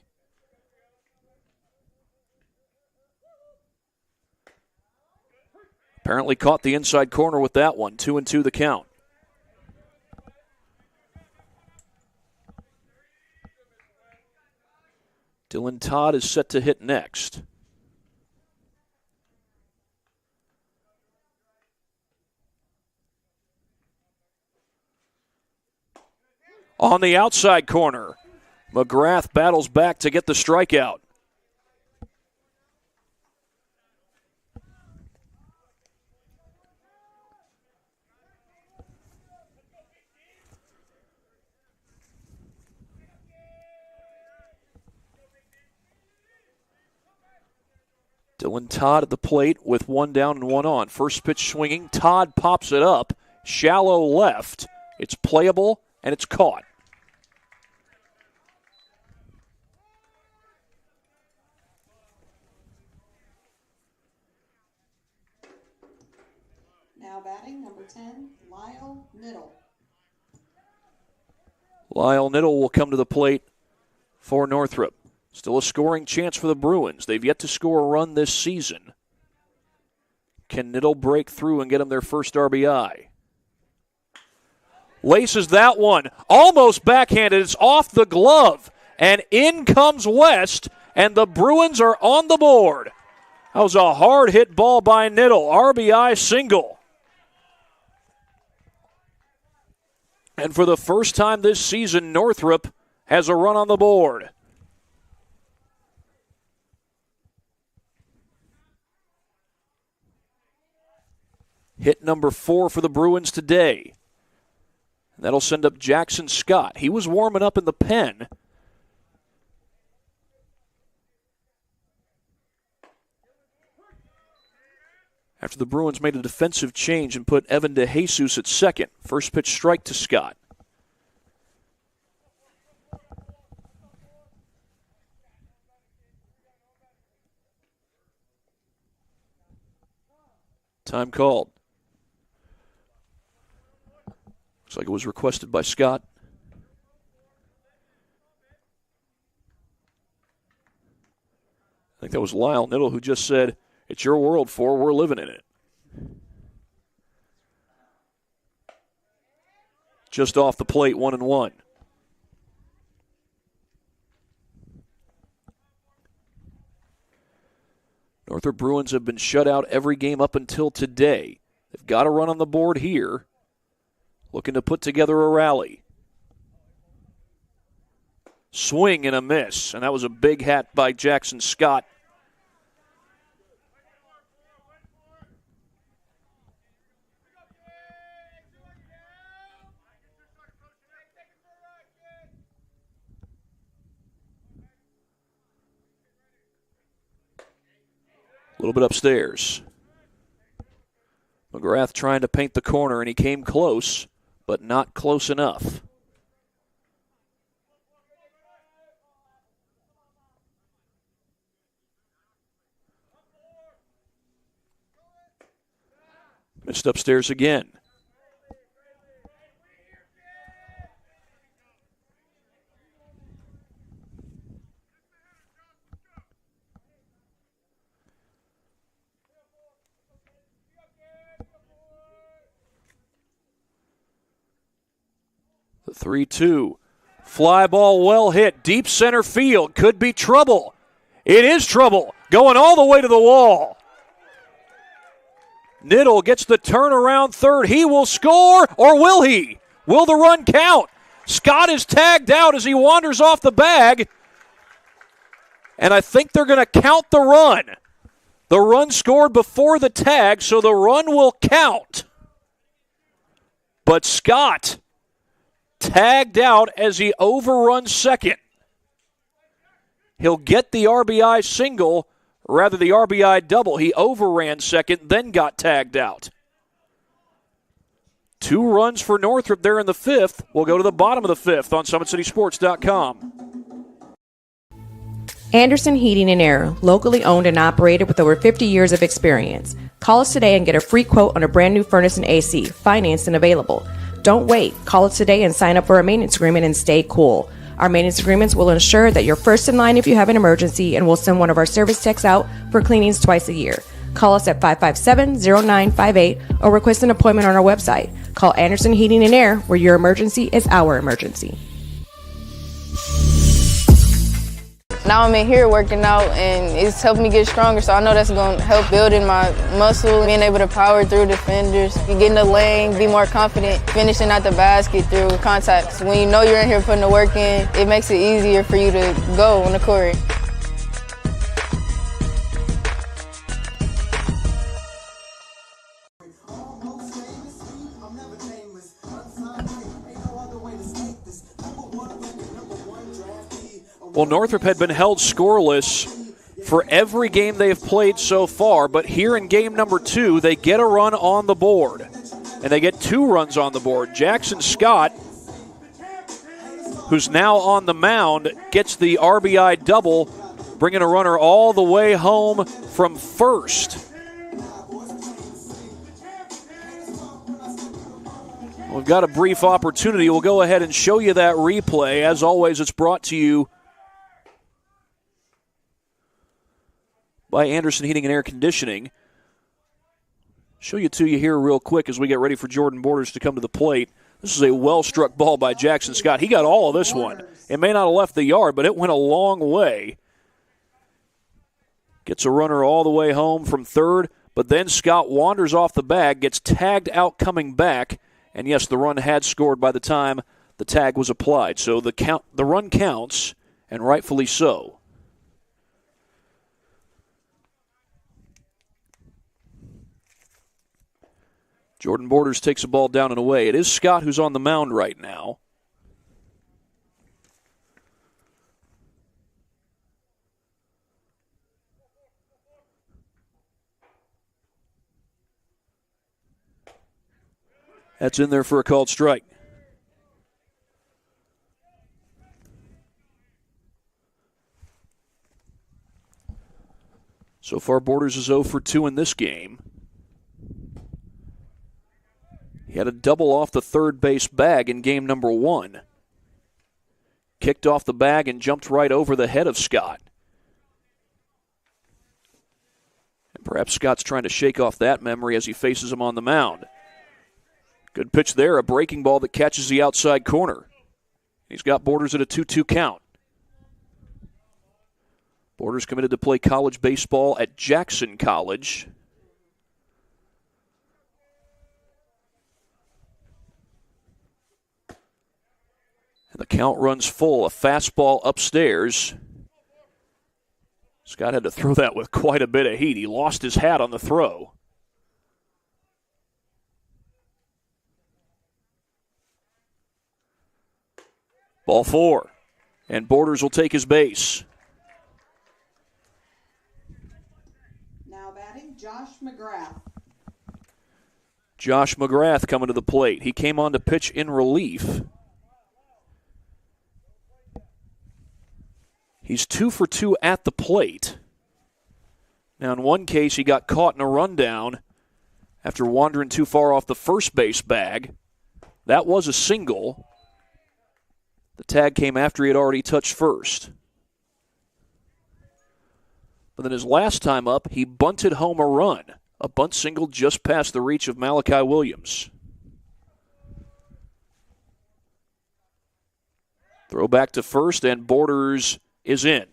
Apparently caught the inside corner with that one. 2-2 the count. Dylan Todd is set to hit next. On the outside corner, McGrath battles back to get the strikeout. Dylan Todd at the plate with 1 down and 1 on. First pitch swinging. Todd pops it up. Shallow left. It's playable, and it's caught. Now batting, number 10, Lyle Niddle. Lyle Niddle will come to the plate for Northrop. Still a scoring chance for the Bruins. They've yet to score a run this season. Can Niddle break through and get them their first RBI? Laces that one. Almost backhanded. It's off the glove. And in comes West, and the Bruins are on the board. That was a hard hit ball by Niddle. RBI single. And for the first time this season, Northrop has a run on the board. Hit number 4 for the Bruins today. That'll send up Jackson Scott. He was warming up in the pen. After the Bruins made a defensive change and put Evan DeJesus at second. First pitch strike to Scott. Time called. Looks like it was requested by Scott. I think that was Lyle Niddle who just said, "It's your world, for we're living in it." Just off the plate, 1-1. Northrop Bruins have been shut out every game up until today. They've got a run on the board here. Looking to put together a rally. Swing and a miss, and that was a big hat by Jackson Scott. A little bit upstairs. McGrath trying to paint the corner, and he came close, but not close enough. Missed upstairs again. The 3-2. Fly ball well hit. Deep center field. Could be trouble. It is trouble. Going all the way to the wall. Niddle gets the turnaround third. He will score, or will he? Will the run count? Scott is tagged out as he wanders off the bag. And I think they're going to count the run. The run scored before the tag, so the run will count. But Scott tagged out as he overruns second. He'll get the RBI single, rather the RBI double. He overran second, then got tagged out. 2 runs for Northrop there in the 5th. We'll go to the bottom of the 5th on SummitCitySports.com. Anderson Heating and Air, locally owned and operated with over 50 years of experience. Call us today and get a free quote on a brand new furnace and AC, financed and available. Don't wait. Call us today and sign up for a maintenance agreement and stay cool. Our maintenance agreements will ensure that you're first in line if you have an emergency, and we'll send one of our service techs out for cleanings twice a year. Call us at 557-0958 or request an appointment on our website. Call Anderson Heating and Air, where your emergency is our emergency. Now I'm in here working out, and it's helping me get stronger, so I know that's going to help building my muscle, being able to power through defenders, get in the lane, be more confident, finishing at the basket through contacts. When you know you're in here putting the work in, it makes it easier for you to go on the court. Well, Northrop had been held scoreless for every game they've played so far, but here in game number 2, they get a run on the board. And they get 2 runs on the board. Jackson Scott, who's now on the mound, gets the RBI double, bringing a runner all the way home from first. We've got a brief opportunity. We'll go ahead and show you that replay. As always, it's brought to you by Anderson Heating and Air Conditioning. Show you to you here real quick as we get ready for Jordan Borders to come to the plate. This is a well-struck ball by Jackson Scott. He got all of this one. It may not have left the yard, but it went a long way. Gets a runner all the way home from third, but then Scott wanders off the bag, gets tagged out coming back, and yes, the run had scored by the time the tag was applied. So the run counts, and rightfully so. Jordan Borders takes the ball down and away. It is Scott who's on the mound right now. That's in there for a called strike. So far, Borders is 0 for 2 in this game. He had a double off the third base bag in game number 1. Kicked off the bag and jumped right over the head of Scott. And perhaps Scott's trying to shake off that memory as he faces him on the mound. Good pitch there, a breaking ball that catches the outside corner. He's got Borders at a 2-2 count. Borders committed to play college baseball at Jackson College. And the count runs full. A fastball upstairs. Scott had to throw that with quite a bit of heat. He lost his hat on the throw. Ball 4. And Borders will take his base. Now batting, Josh McGrath. Josh McGrath coming to the plate. He came on to pitch in relief. He's 2 for 2 at the plate. Now, in one case, he got caught in a rundown after wandering too far off the first base bag. That was a single. The tag came after he had already touched first. But then his last time up, he bunted home a run. A bunt single just past the reach of Malachi Williams. Throw back to first, and Borders is in.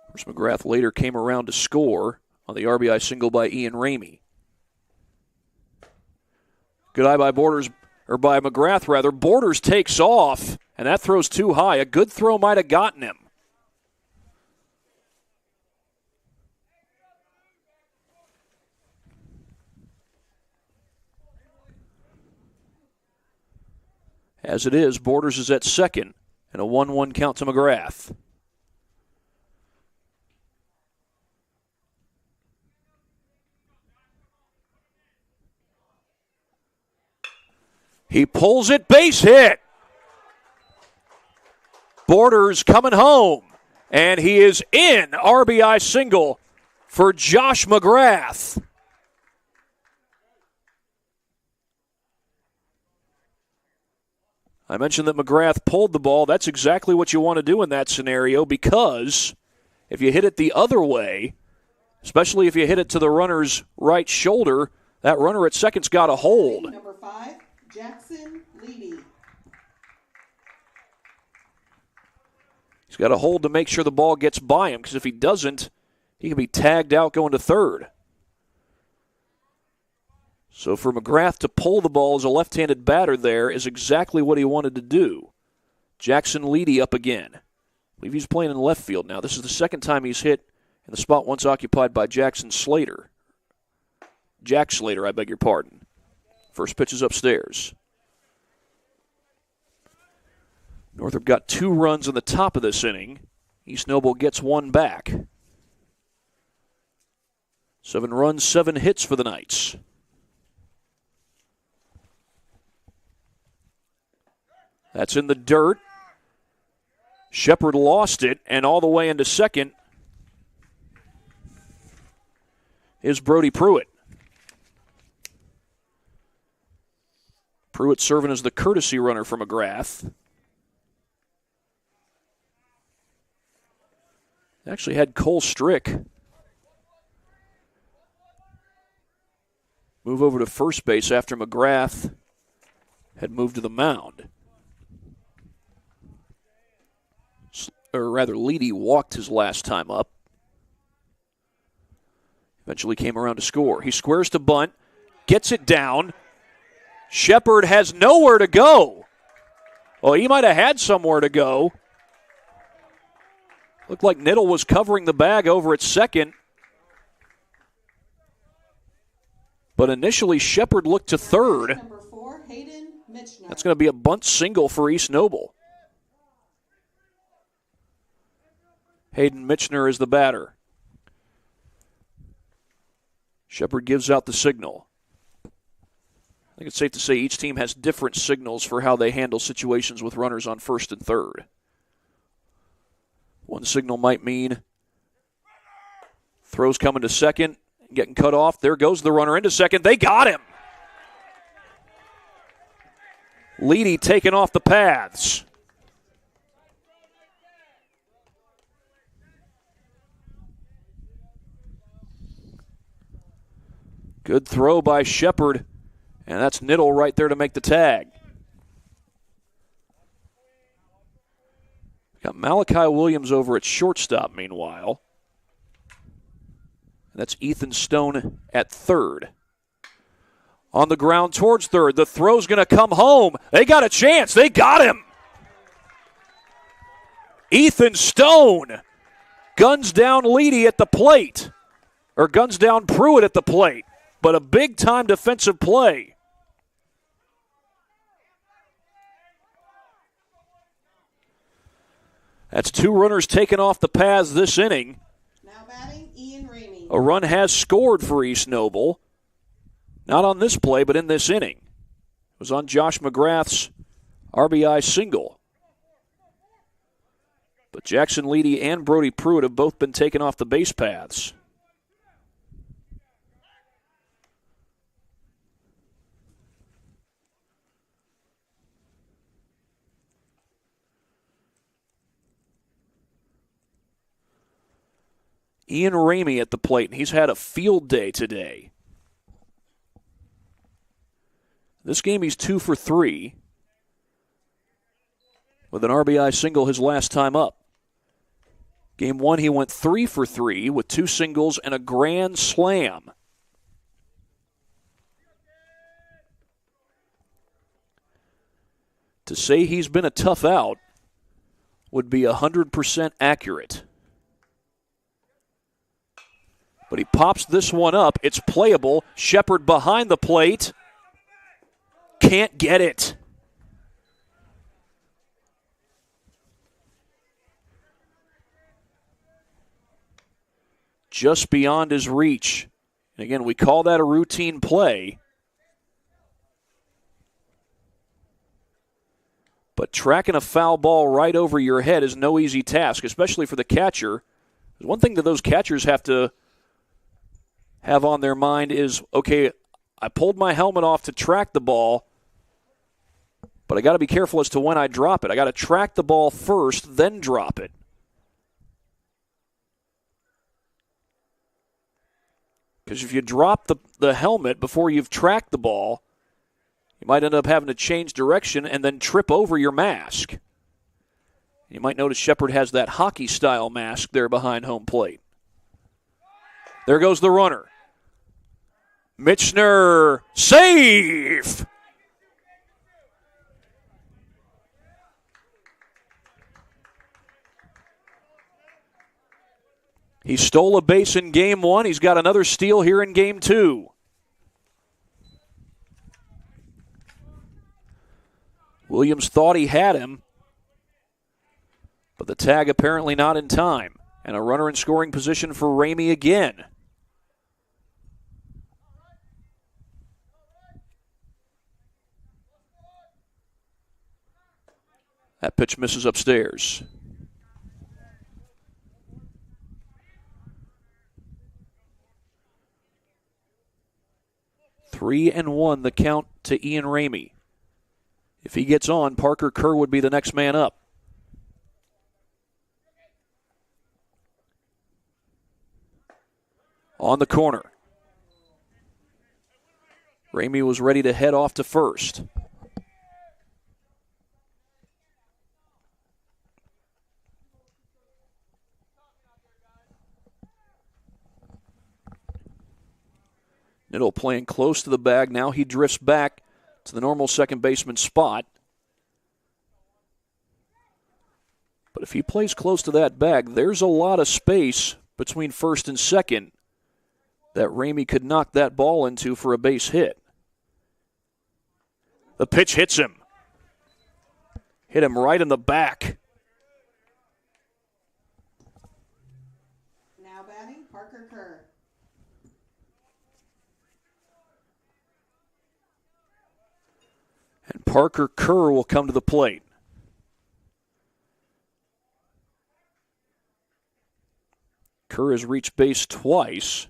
Bruce McGrath later came around to score on the RBI single by Ian Ramey. Good eye by Borders, or by McGrath rather. Borders takes off, and that throw's too high. A good throw might have gotten him. As it is, Borders is at second, and a 1-1 count to McGrath. He pulls it, base hit. Borders coming home, and he is in. RBI single for Josh McGrath. I mentioned that McGrath pulled the ball. That's exactly what you want to do in that scenario, because if you hit it the other way, especially if you hit it to the runner's right shoulder, that runner at second's got a hold. Number 5, Jackson Leedy. He's got a hold to make sure the ball gets by him, because if he doesn't, he can be tagged out going to third. So for McGrath to pull the ball as a left-handed batter there is exactly what he wanted to do. Jackson Leedy up again. I believe he's playing in left field now. This is the second time he's hit in the spot once occupied by Jack Slater, I beg your pardon. First pitch is upstairs. Northrop got 2 runs in the top of this inning. East Noble gets 1 back. 7 runs, 7 hits for the Knights. That's in the dirt. Shepard lost it, and all the way into second is Brody Pruitt. Pruitt serving as the courtesy runner for McGrath. Actually had Cole Strick move over to first base after McGrath had moved to the mound. Or rather, Leedy walked his last time up. Eventually came around to score. He squares to bunt, gets it down. Shepard has nowhere to go. Well, he might have had somewhere to go. Looked like Niddle was covering the bag over at second. But initially, Shepard looked to third. Number 4, Hayden Mitchner. That's going to be a bunt single for East Noble. Hayden Mitchner is the batter. Shepard gives out the signal. I think it's safe to say each team has different signals for how they handle situations with runners on first and third. One signal might mean throws coming to second, getting cut off. There goes the runner into second. They got him. Leedy taken off the paths. Good throw by Shepard, and that's Niddle right there to make the tag. Got Malachi Williams over at shortstop, meanwhile. That's Ethan Stone at third. On the ground towards third. The throw's going to come home. They got a chance. They got him. Ethan Stone guns down Leedy at the plate. Or guns down Pruitt at the plate. But a big-time defensive play. That's 2 runners taken off the paths this inning. Now batting, Ian Ramey. A run has scored for East Noble. Not on this play, but in this inning. It was on Josh McGrath's RBI single. But Jackson Leedy and Brody Pruitt have both been taken off the base paths. Ian Ramey at the plate, and he's had a field day today. This game he's 2 for 3 with an RBI single his last time up. Game 1 he went 3 for 3 with 2 singles and a grand slam. To say he's been a tough out would be 100% accurate. But he pops this one up. It's playable. Shepard behind the plate. Can't get it. Just beyond his reach. And again, we call that a routine play. But tracking a foul ball right over your head is no easy task, especially for the catcher. There's one thing that those catchers have to have on their mind is, okay, I pulled my helmet off to track the ball, but I got to be careful as to when I drop it. I got to track the ball first, then drop it. Because if you drop the helmet before you've tracked the ball, you might end up having to change direction and then trip over your mask. You might notice Shepard has that hockey-style mask there behind home plate. There goes the runner. Mitchner, safe! He stole a base in Game 1. He's got another steal here in Game 2. Williams thought he had him, but the tag apparently not in time. And a runner in scoring position for Ramey again. That pitch misses upstairs. Three and 1 the count to Ian Ramey. If he gets on, Parker Kerr would be the next man up. On the corner. Ramey was ready to head off to first. Niddle playing close to the bag. Now he drifts back to the normal second baseman spot. But if he plays close to that bag, there's a lot of space between first and second that Ramey could knock that ball into for a base hit. The pitch hits him. Hit him right in the back. Now batting, Parker Kerr. And Parker Kerr will come to the plate. Kerr has reached base twice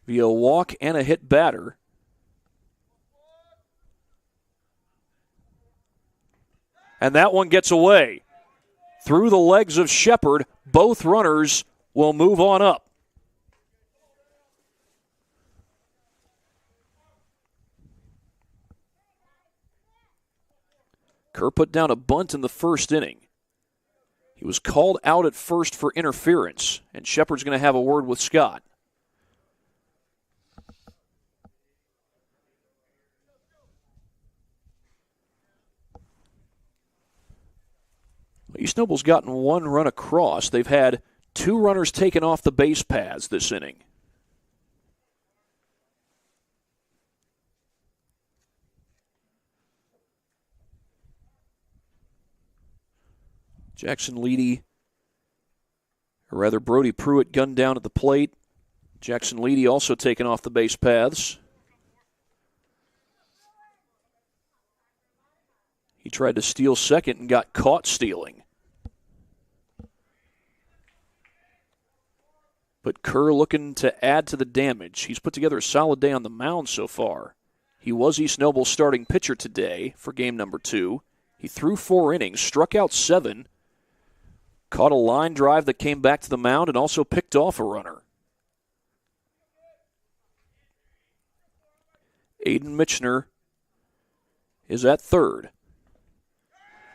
via a walk and a hit batter. And that one gets away. Through the legs of Shepard, both runners will move on up. Kerr put down a bunt in the first inning. He was called out at first for interference, and Shepard's going to have a word with Scott. East Noble's gotten one run across. They've had two runners taken off the base paths this inning. Jackson Leedy, or rather Brody Pruitt, gunned down at the plate. Jackson Leedy also taken off the base paths. He tried to steal second and got caught stealing. But Kerr looking to add to the damage. He's put together a solid day on the mound so far. He was East Noble's starting pitcher today for game number 2. He threw 4 innings, struck out 7, caught a line drive that came back to the mound, and also picked off a runner. Aiden Michener is at third.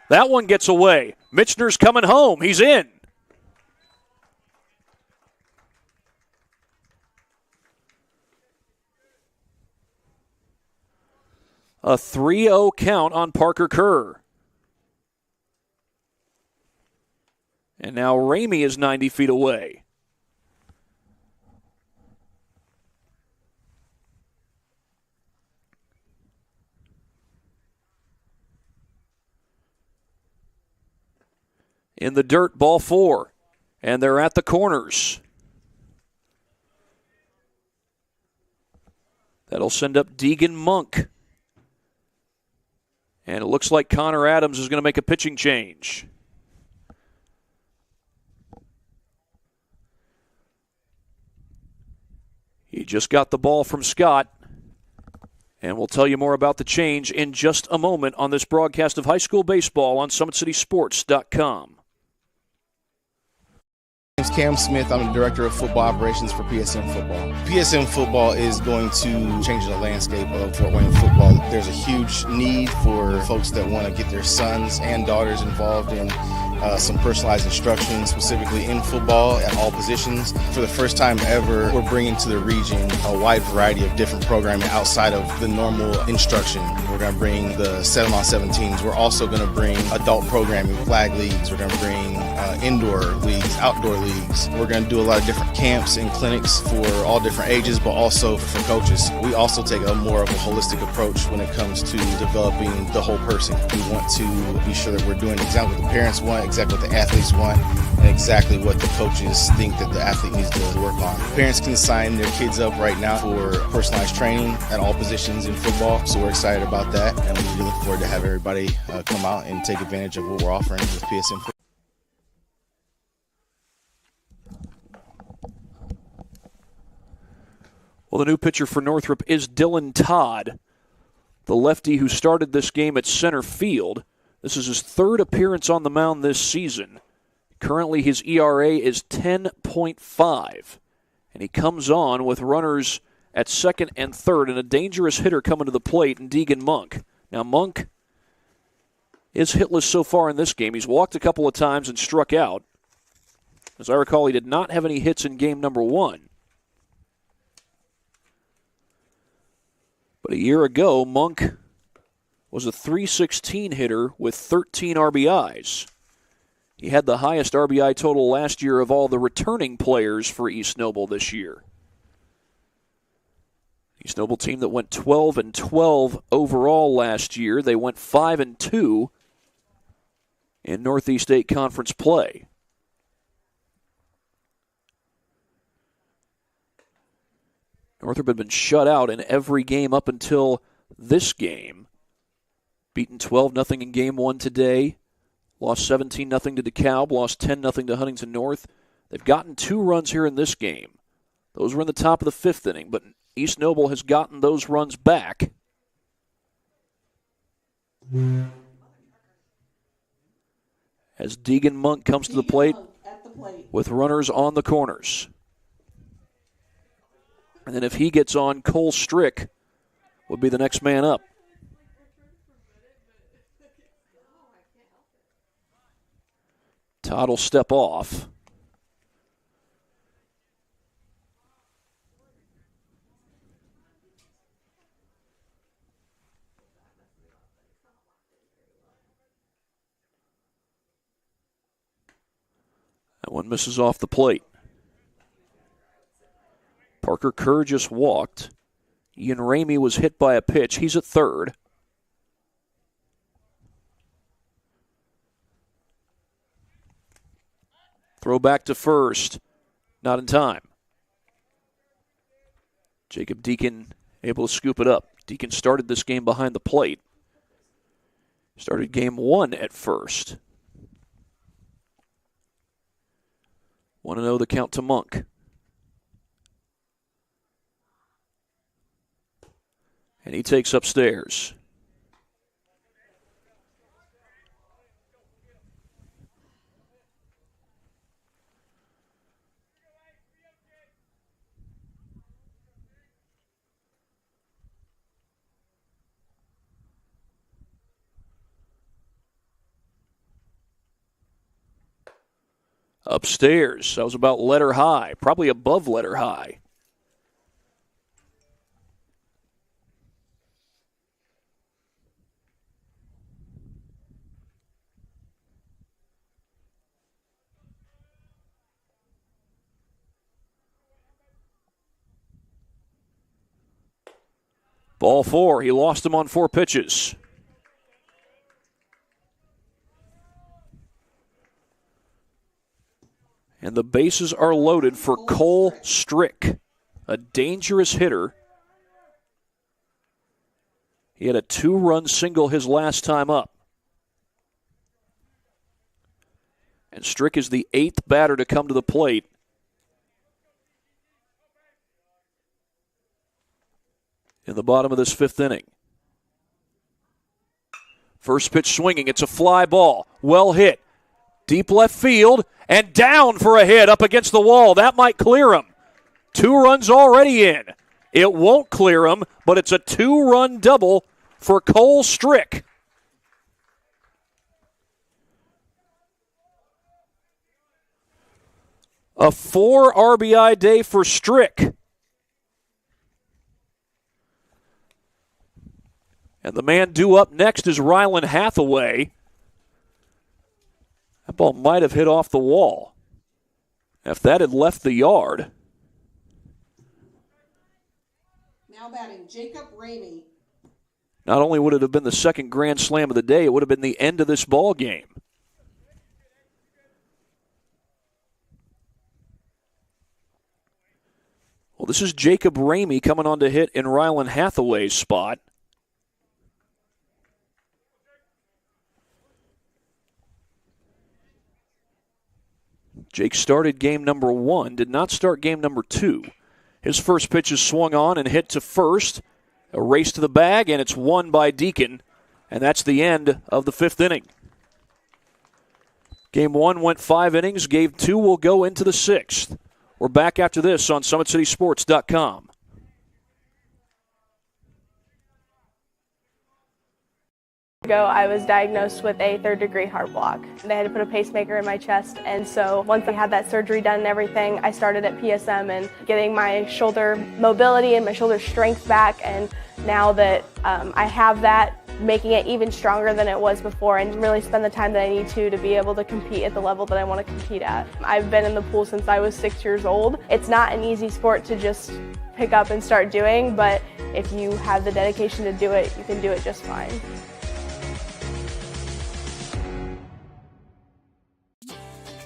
That one gets away. Michener's coming home. He's in. A 3-0 count on Parker Kerr. And now Ramey is 90 feet away. In the dirt, ball 4. And they're at the corners. That'll send up Deegan Monk. And it looks like Connor Adams is going to make a pitching change. He just got the ball from Scott. And we'll tell you more about the change in just a moment on this broadcast of high school baseball on SummitCitySports.com. My name's Cam Smith. I'm the Director of Football Operations for PSM Football. PSM Football is going to change the landscape of Fort Wayne football. There's a huge need for folks that want to get their sons and daughters involved in some personalized instruction, specifically in football at all positions. For the first time ever, we're bringing to the region a wide variety of different programming outside of the normal instruction. We're going to bring the 7-on-7 teams. We're also going to bring adult programming, flag leagues. We're going to bring indoor leagues, outdoor leagues. We're going to do a lot of different camps and clinics for all different ages, but also for coaches. We also take a more of a holistic approach when it comes to developing the whole person. We want to be sure that we're doing exactly what the parents want, exactly what the athletes want, and exactly what the coaches think that the athlete needs to work on. Parents can sign their kids up right now for personalized training at all positions in football, so we're excited about that, and we really look forward to have everybody come out and take advantage of what we're offering with PSM Football. Well, the new pitcher for Northrop is Dylan Todd, the lefty who started this game at center field. This is his third appearance on the mound this season. Currently, his ERA is 10.5, and he comes on with runners at second and third and a dangerous hitter coming to the plate in Deegan Monk. Now, Monk is hitless so far in this game. He's walked a couple of times and struck out. As I recall, he did not have any hits in game number 1. But a year ago, Monk was a .316 hitter with 13 RBIs. He had the highest RBI total last year of all the returning players for East Noble this year. East Noble team that went 12-12 overall last year. They went 5-2 in Northeast 8 Conference play. Northrop had been shut out in every game up until this game. Beaten 12-0 in Game 1 today. Lost 17-0 to DeKalb. Lost 10-0 to Huntington North. They've gotten 2 runs here in this game. Those were in the top of the 5th inning, but East Noble has gotten those runs back. As Deegan Monk comes to the plate with runners on the corners. And then if he gets on, Cole Strick would be the next man up. Todd will step off. That one misses off the plate. Parker Kerr just walked. Ian Ramey was hit by a pitch. He's at third. Throw back to first. Not in time. Jacob Deacon able to scoop it up. Deacon started this game behind the plate. Started Game 1 at first. 1-0 the count to Monk. And he takes upstairs. Upstairs. That was about letter high, probably above letter high. Ball 4. He lost him on 4 pitches. And the bases are loaded for Cole Strick, a dangerous hitter. He had a 2-run single his last time up. And Strick is the 8th batter to come to the plate. In the bottom of this 5th inning. First pitch swinging. It's a fly ball. Well hit. Deep left field. And down for a hit up against the wall. That might clear him. 2 runs already in. It won't clear him, but it's a 2-run double for Cole Strick. A 4 RBI day for Strick. And the man due up next is Rylan Hathaway. That ball might have hit off the wall. If that had left the yard. Now batting, Jacob Ramey. Not only would it have been the second grand slam of the day, it would have been the end of this ball game. Well, this is Jacob Ramey coming on to hit in Rylan Hathaway's spot. Jake started game number 1, did not start game number 2. His first pitch is swung on and hit to first. A race to the bag, and it's won by Deacon. And that's the end of the 5th inning. Game 1 went 5 innings. Game 2 will go into the 6th. We're back after this on SummitCitySports.com. ago, I was diagnosed with a third-degree heart block. They had to put a pacemaker in my chest, and so once I had that surgery done and everything, I started at PSM and getting my shoulder mobility and my shoulder strength back, and now that I have that, making it even stronger than it was before and really spend the time that I need to be able to compete at the level that I want to compete at. I've been in the pool since I was 6 years old. It's not an easy sport to just pick up and start doing, but if you have the dedication to do it, you can do it just fine.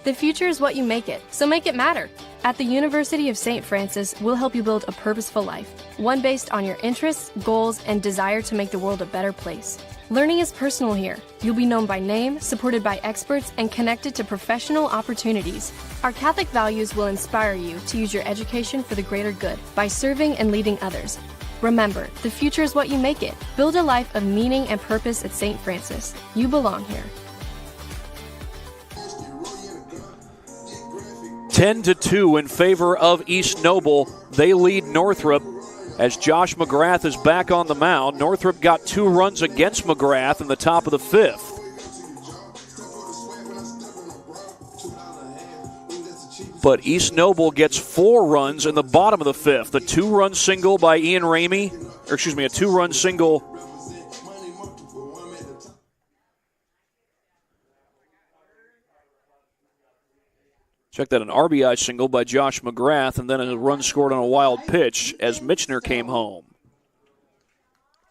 The future is what you make it, so make it matter. At the University of St. Francis, we'll help you build a purposeful life, one based on your interests, goals, and desire to make the world a better place. Learning is personal here. You'll be known by name, supported by experts, and connected to professional opportunities. Our Catholic values will inspire you to use your education for the greater good by serving and leading others. Remember, the future is what you make it. Build a life of meaning and purpose at St. Francis. You belong here. 10-2 in favor of East Noble. They lead Northrop as Josh McGrath is back on the mound. Northrop got 2 runs against McGrath in the top of the 5th. But East Noble gets 4 runs in the bottom of the 5th. A 2-run single by Ian Ramey, a 2-run single. Check that, an RBI single by Josh McGrath, and then a run scored on a wild pitch as Michener came home.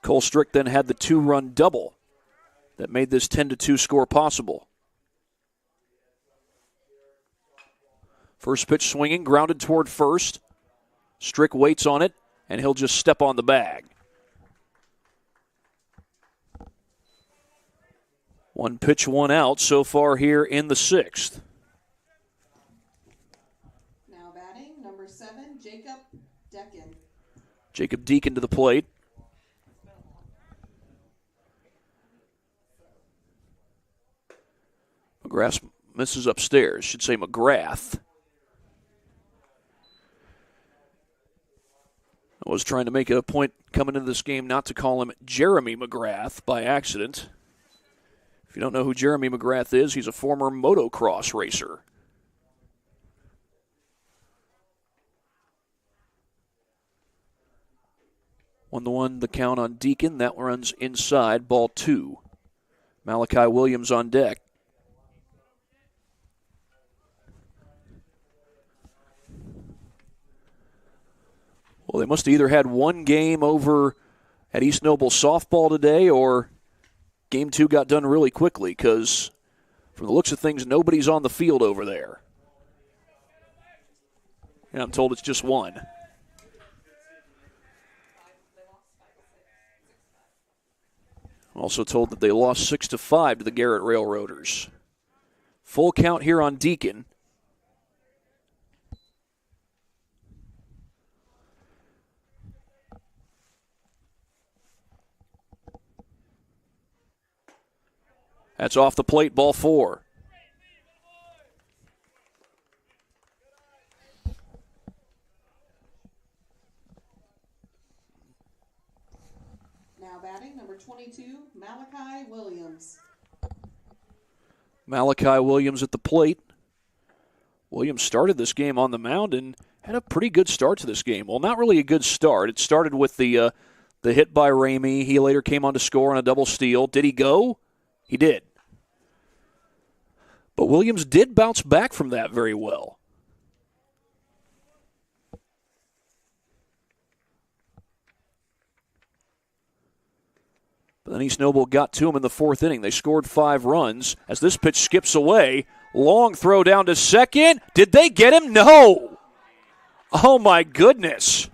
Cole Strick then had the 2-run double that made this 10-2 score possible. First pitch swinging, grounded toward first. Strick waits on it, and he'll just step on the bag. 1 pitch, 1 out so far here in the 6th. Jacob Deacon to the plate. McGrath misses upstairs. Should say McGrath. I was trying to make it a point coming into this game not to call him Jeremy McGrath by accident. If you don't know who Jeremy McGrath is, he's a former motocross racer. 1-1 the count on Deacon. That runs inside, ball 2. Malachi Williams on deck. Well, they must have either had one game over at East Noble softball today, or game 2 got done really quickly, because from the looks of things, nobody's on the field over there. And I'm told it's just one. I'm also told that they lost 6-5 to the Garrett Railroaders. Full count here on Deacon. That's off the plate, ball 4. Now batting, number 22, Malachi Williams. Malachi Williams at the plate. Williams started this game on the mound and had a pretty good start to this game. Well, not really a good start. It started with the hit by Ramey. He later came on to score on a double steal. Did he go? He did. But Williams did bounce back from that very well. But then East Noble got to him in the 4th inning. They scored 5 runs. As this pitch skips away, long throw down to second. Did they get him? No. Oh, my goodness.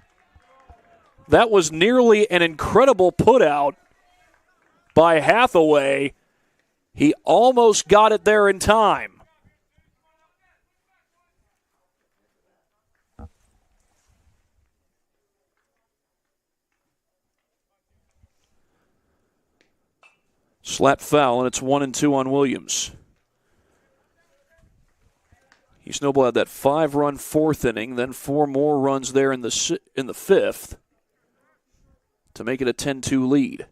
That was nearly an incredible putout by Hathaway. He almost got it there in time. Slap foul, and it's 1-2 on Williams. East Noble had that 5-run 4th inning, then 4 more runs there in the 5th to make it a 10-2 lead.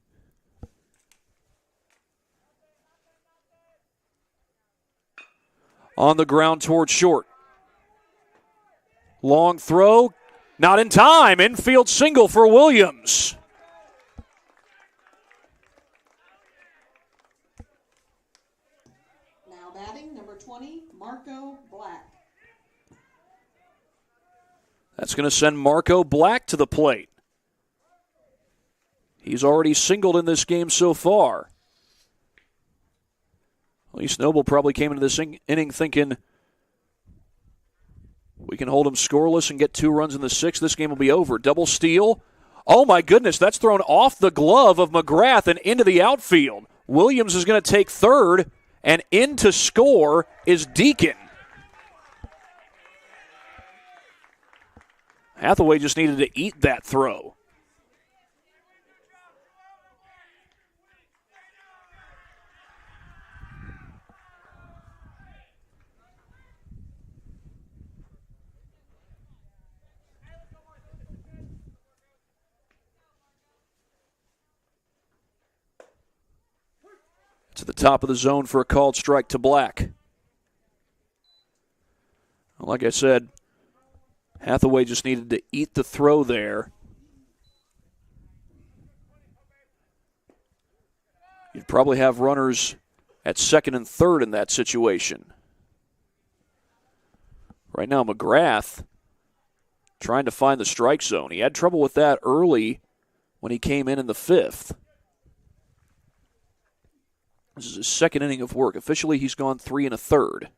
On the ground towards short. Long throw, not in time. Infield single for Williams. Now batting, number 20, Marco Black. That's going to send Marco Black to the plate. He's already singled in this game so far. East Noble probably came into this inning thinking we can hold them scoreless and get 2 runs in the 6th. This game will be over. Double steal. Oh, my goodness. That's thrown off the glove of McGrath and into the outfield. Williams is going to take third, and in to score is Deacon. Hathaway just needed to eat that throw. To the top of the zone for a called strike to Black. Like I said, Hathaway just needed to eat the throw there. You'd probably have runners at second and third in that situation. Right now, McGrath trying to find the strike zone. He had trouble with that early when he came in the 5th. This is his second inning of work. Officially, he's gone 3 1/3.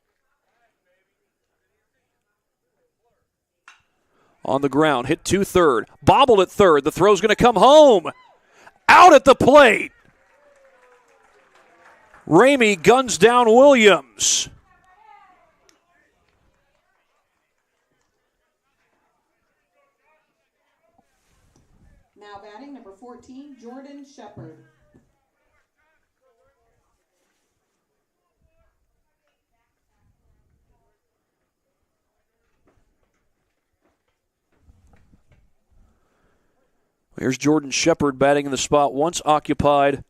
On the ground, hit to third. Bobbled at third. The throw's going to come home. Out at the plate. Ramey guns down Williams. Now batting, number 14, Jordan Shepard. Here's Jordan Shepard batting in the spot once occupied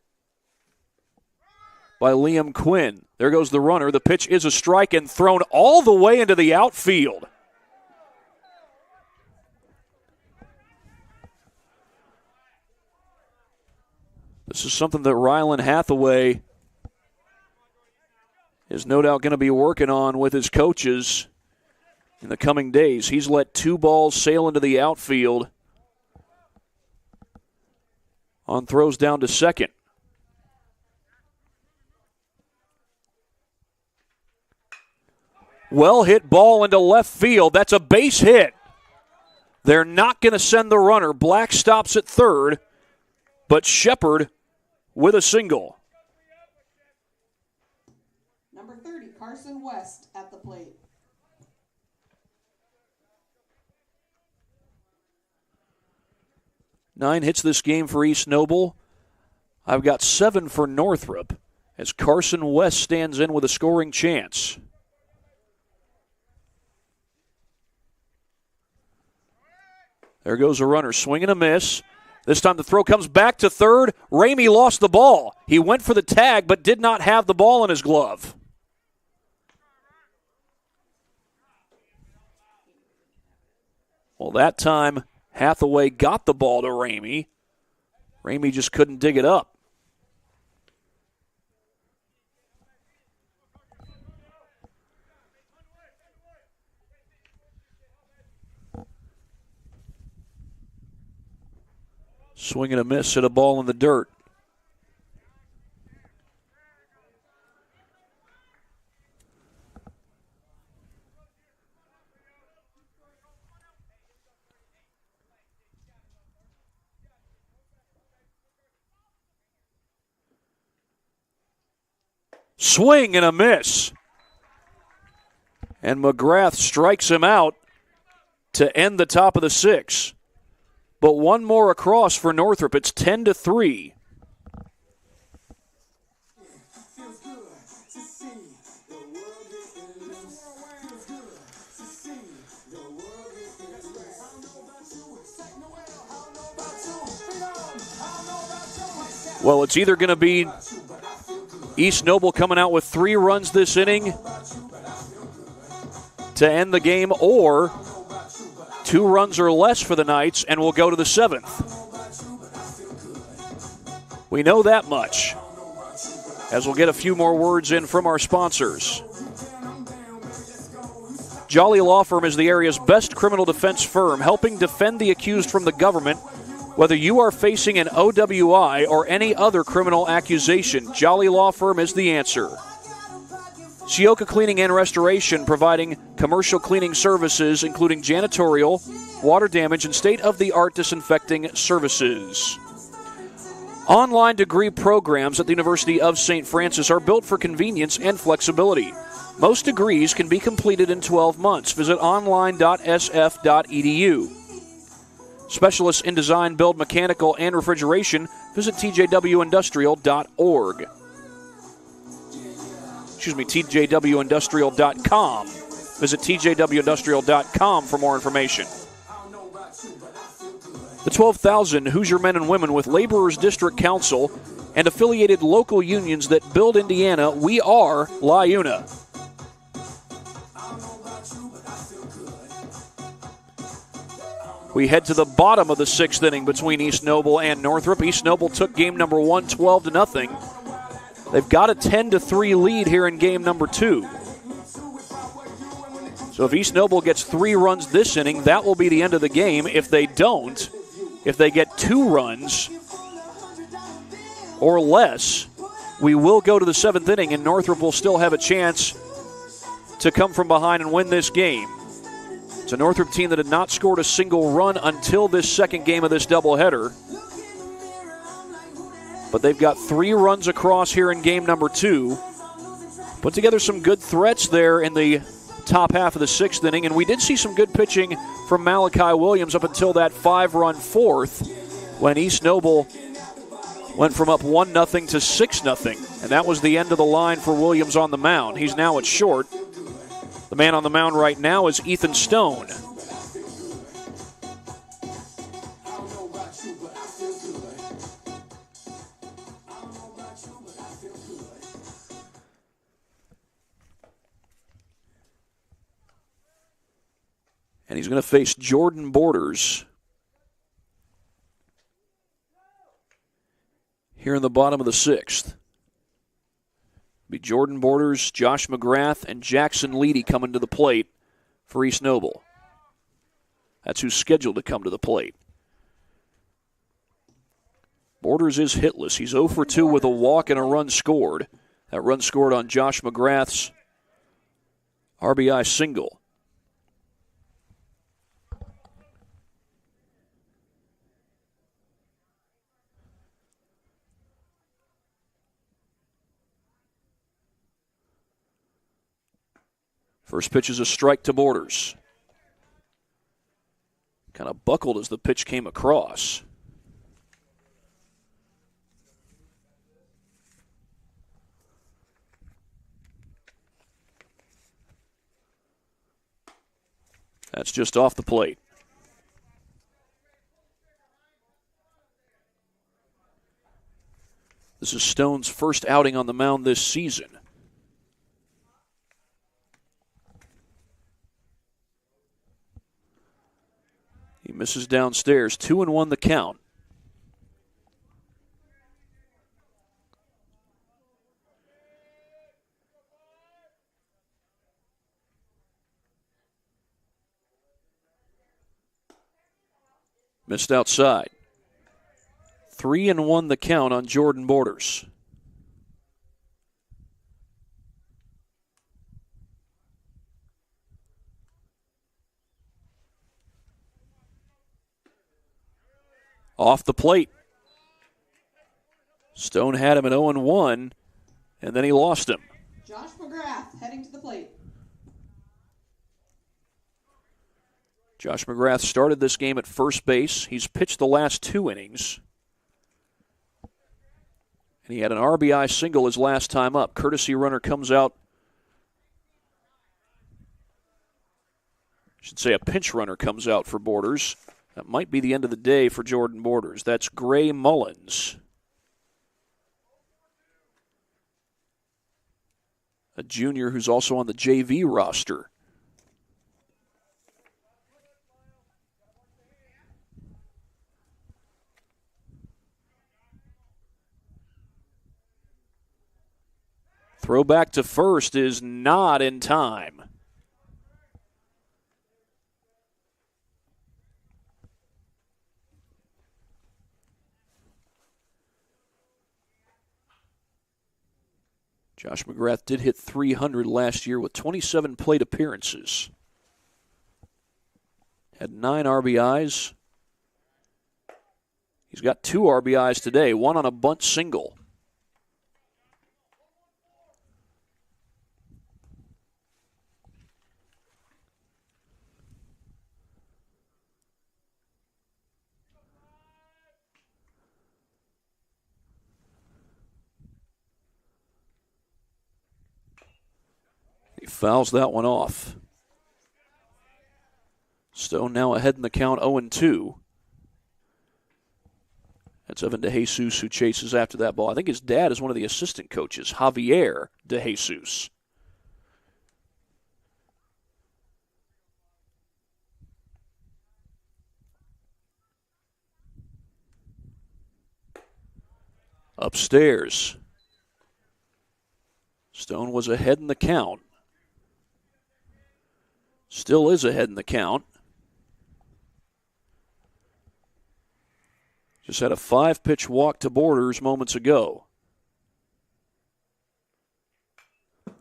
by Liam Quinn. There goes the runner. The pitch is a strike and thrown all the way into the outfield. This is something that Rylan Hathaway is no doubt going to be working on with his coaches in the coming days. He's let 2 balls sail into the outfield on throws down to second. Well hit ball into left field. That's a base hit. They're not going to send the runner. Black stops at third, but Shepard with a single. Number 30, Carson West at the plate. Nine hits this game for East Noble. I've got 7 for Northrop as Carson West stands in with a scoring chance. There goes a runner, swing and a miss. This time the throw comes back to third. Ramey lost the ball. He went for the tag but did not have the ball in his glove. Well, that time Hathaway got the ball to Ramey. Ramey just couldn't dig it up. Swing and a miss at a ball in the dirt. Swing and a miss. And McGrath strikes him out to end the top of the 6th. But one more across for Northrop. It's 10-3. Well, it's either going to be East Noble coming out with 3 runs this inning to end the game, or 2 runs or less for the Knights, and we'll go to the 7th. We know that much, as we'll get a few more words in from our sponsors. Jolly Law Firm is the area's best criminal defense firm, helping defend the accused from the government. Whether you are facing an OWI or any other criminal accusation, Jolly Law Firm is the answer. Shioka Cleaning and Restoration, providing commercial cleaning services, including janitorial, water damage, and state-of-the-art disinfecting services. Online degree programs at the University of St. Francis are built for convenience and flexibility. Most degrees can be completed in 12 months. Visit online.sf.edu. Specialists in design, build, mechanical, and refrigeration. Visit tjwindustrial.org. tjwindustrial.com. Visit tjwindustrial.com for more information. The 12,000 Hoosier men and women with Laborers District Council and affiliated local unions that build Indiana, we are LIUNA. We head to the bottom of the 6th inning between East Noble and Northrop. East Noble took game number 1 12-0. They've got a 10-3 lead here in game number 2. So if East Noble gets 3 runs this inning, that will be the end of the game. If they don't, if they get 2 runs or less, we will go to the 7th inning, and Northrop will still have a chance to come from behind and win this game. It's a Northrop team that had not scored a single run until this second game of this doubleheader. But they've got 3 runs across here in game number 2. Put together some good threats there in the top half of the 6th inning, and we did see some good pitching from Malachi Williams up until that 5-run 4th when East Noble went from up 1-0 to 6-0, and that was the end of the line for Williams on the mound. He's now at short. The man on the mound right now is Ethan Stone. And he's going to face Jordan Borders here in the bottom of the 6th. Be Jordan Borders, Josh McGrath, and Jackson Leedy coming to the plate for East Noble. That's who's scheduled to come to the plate. Borders is hitless. He's 0 for 2 with a walk and a run scored. That run scored on Josh McGrath's RBI single. First pitch is a strike to Borders. Kind of buckled as the pitch came across. That's just off the plate. This is Stone's first outing on the mound this season. He misses downstairs. 2-1 the count. Missed outside. 3-1 the count on Jordan Borders. Off the plate. Stone had him at 0-1, and then he lost him. Josh McGrath heading to the plate. Josh McGrath started this game at first base. He's pitched the last 2 innings. And he had an RBI single his last time up. Courtesy runner comes out. I should say a pinch runner comes out for Borders. That might be the end of the day for Jordan Borders. That's Gray Mullins. A junior who's also on the JV roster. Throw back to first is not in time. Josh McGrath did hit 300 last year with 27 plate appearances. Had 9 RBIs. He's got 2 RBIs today, one on a bunt single. He fouls that one off. Stone now ahead in the count, 0-2. That's Evan DeJesus who chases after that ball. I think his dad is one of the assistant coaches, Javier DeJesus. Upstairs. Stone was ahead in the count. Still is ahead in the count. Just had a 5-pitch walk to Borders moments ago.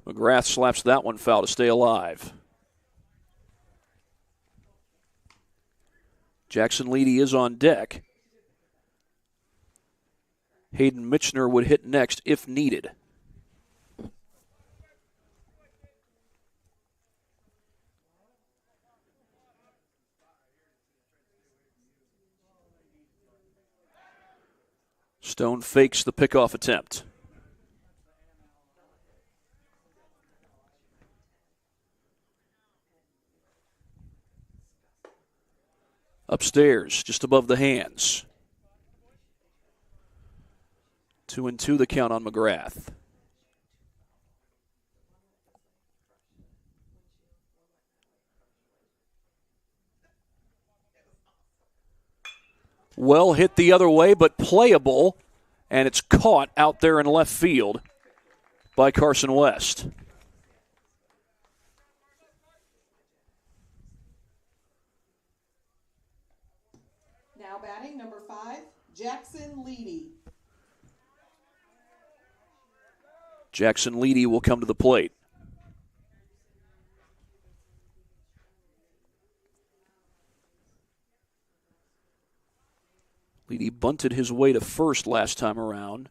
McGrath slaps that one foul to stay alive. Jackson Leedy is on deck. Hayden Michener would hit next if needed. Stone fakes the pickoff attempt. Upstairs, just above the hands. 2-2 the count on McGrath. Well hit the other way, but playable, and it's caught out there in left field by Carson West. Now batting number 5, Jackson Leedy. Jackson Leedy will come to the plate. Leedy bunted his way to first last time around.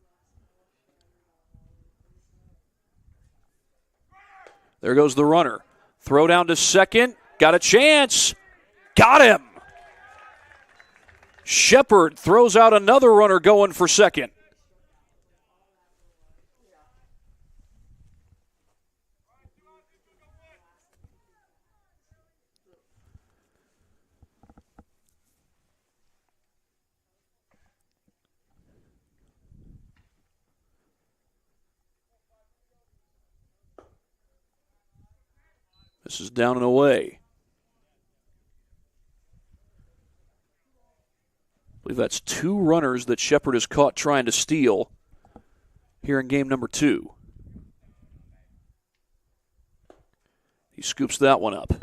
There goes the runner. Throw down to second. Got a chance. Got him. Shepard throws out another runner going for second. This is down and away. I believe that's 2 runners that Shepard has caught trying to steal here in game number 2. He scoops that one up.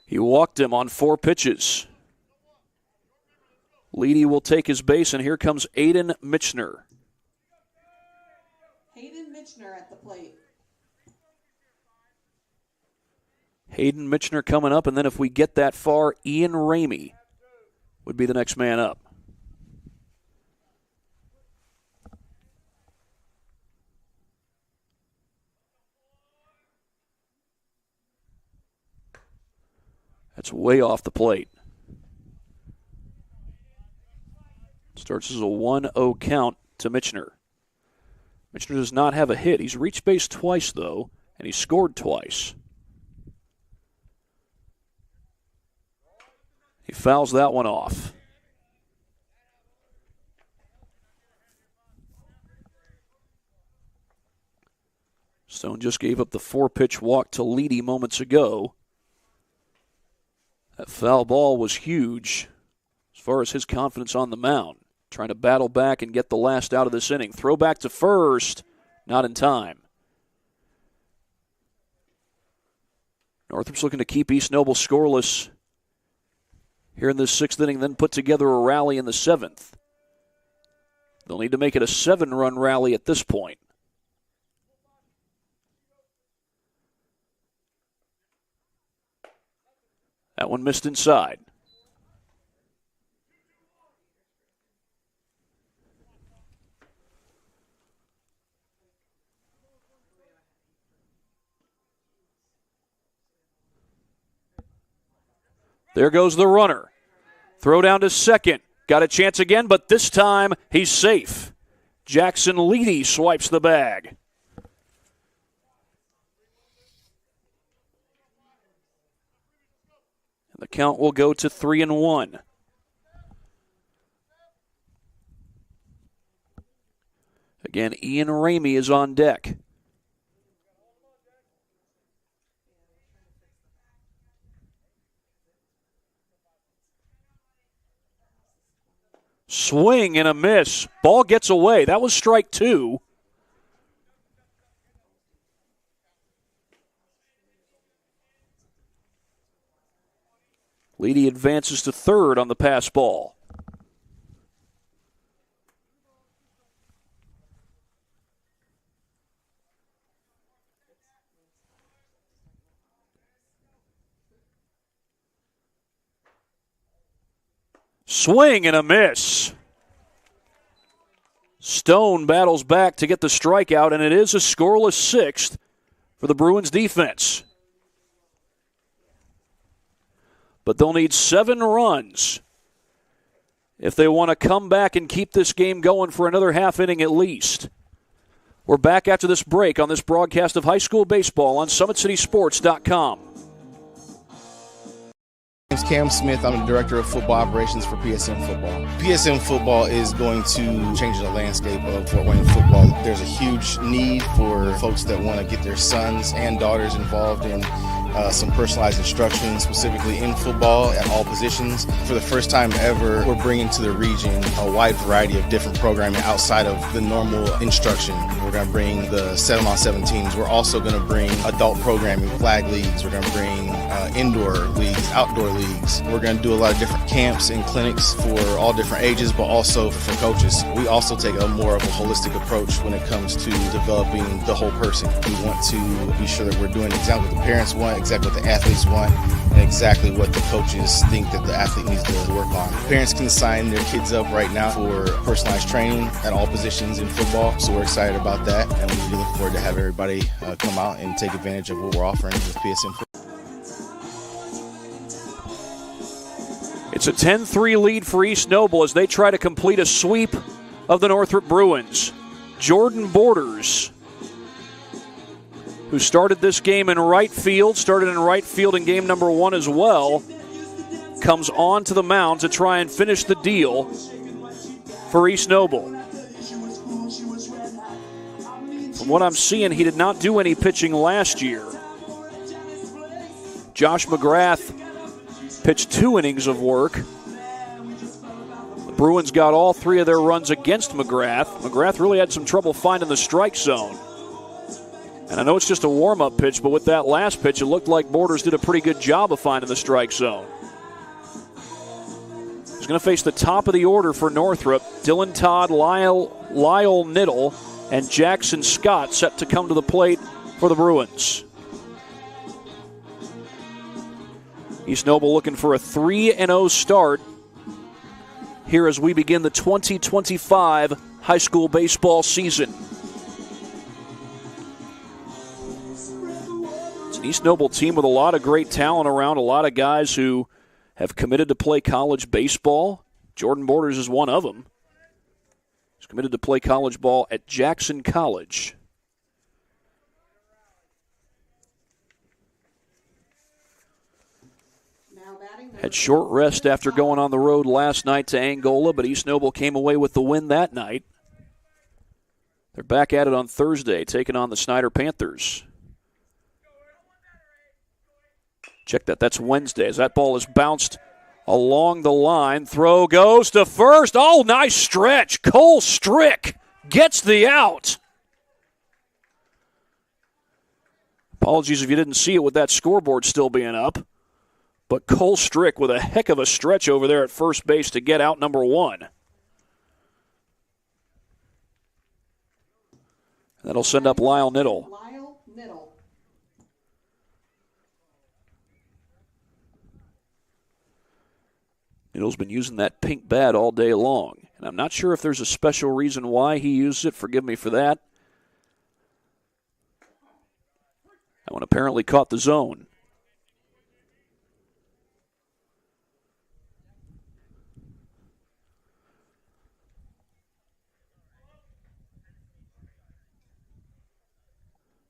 He walked him on 4 pitches. Leedy will take his base, and here comes Hayden Michener. Hayden Michener at the plate. Hayden Michener coming up, and then if we get that far, Ian Ramey would be the next man up. That's way off the plate. Starts as a 1-0 count to Michener. Michener does not have a hit. He's reached base twice, though, and he scored twice. He fouls that one off. Stone just gave up the 4-pitch walk to Leedy moments ago. That foul ball was huge as far as his confidence on the mound. Trying to battle back and get the last out of this inning. Throw back to first, not in time. Northrop's looking to keep East Noble scoreless here in this 6th inning, then put together a rally in the 7th. They'll need to make it a 7-run rally at this point. That one missed inside. There goes the runner. Throw down to second. Got a chance again, but this time he's safe. Jackson Leedy swipes the bag. And the count will go to 3-1. Again, Ian Ramey is on deck. Swing and a miss. Ball gets away. That was strike 2. Leedy advances to third on the pass ball. Swing and a miss. Stone battles back to get the strikeout, and it is a scoreless 6th for the Bruins defense. But they'll need 7 runs if they want to come back and keep this game going for another half inning at least. We're back after this break on this broadcast of high school baseball on SummitCitySports.com. My name's Cam Smith. I'm the Director of Football Operations for PSM Football. PSM Football is going to change the landscape of Fort Wayne football. There's a huge need for folks that want to get their sons and daughters involved in some personalized instruction, specifically in football at all positions. For the first time ever, we're bringing to the region a wide variety of different programming outside of the normal instruction. We're going to bring the 7-on-7 teams. We're also going to bring adult programming, flag leagues. We're going to bring indoor leagues, outdoor leagues. We're going to do a lot of different camps and clinics for all different ages, but also for coaches. We also take a more of a holistic approach when it comes to developing the whole person. We want to be sure that we're doing exactly what the parents want, exactly what the athletes want, and exactly what the coaches think that the athlete needs to work on. Parents can sign their kids up right now for personalized training at all positions in football, so we're excited about that, and we look forward to have everybody come out and take advantage of what we're offering with PSM Football. It's a 10-3 lead for East Noble as they try to complete a sweep of the Northrop Bruins. Jordan Borders, who started this game in right field in game number 1 as well, comes on to the mound to try and finish the deal for East Noble. From what I'm seeing, he did not do any pitching last year. Josh McGrath pitched 2 innings of work. The Bruins got all 3 of their runs against McGrath. McGrath really had some trouble finding the strike zone. And I know it's just a warm-up pitch, but with that last pitch, it looked like Borders did a pretty good job of finding the strike zone. He's going to face the top of the order for Northrop. Dylan Todd, Lyle Niddle, and Jackson Scott set to come to the plate for the Bruins. East Noble looking for a 3-0 start here as we begin the 2025 high school baseball season. It's an East Noble team with a lot of great talent around, a lot of guys who have committed to play college baseball. Jordan Borders is one of them. He's committed to play college ball at Jackson College. Had short rest after going on the road last night to Angola, but East Noble came away with the win that night. They're back at it on Thursday, taking on the Snyder Panthers. Check that. That's Wednesday as that ball is bounced along the line. Throw goes to first. Oh, nice stretch. Cole Strick gets the out. Apologies if you didn't see it with that scoreboard still being up. But Cole Strick with a heck of a stretch over there at first base to get out number one. That'll send up Lyle Niddle. Niddle's been using that pink bat all day long. And I'm not sure if there's a special reason why he used it. Forgive me for that. That one apparently caught the zone.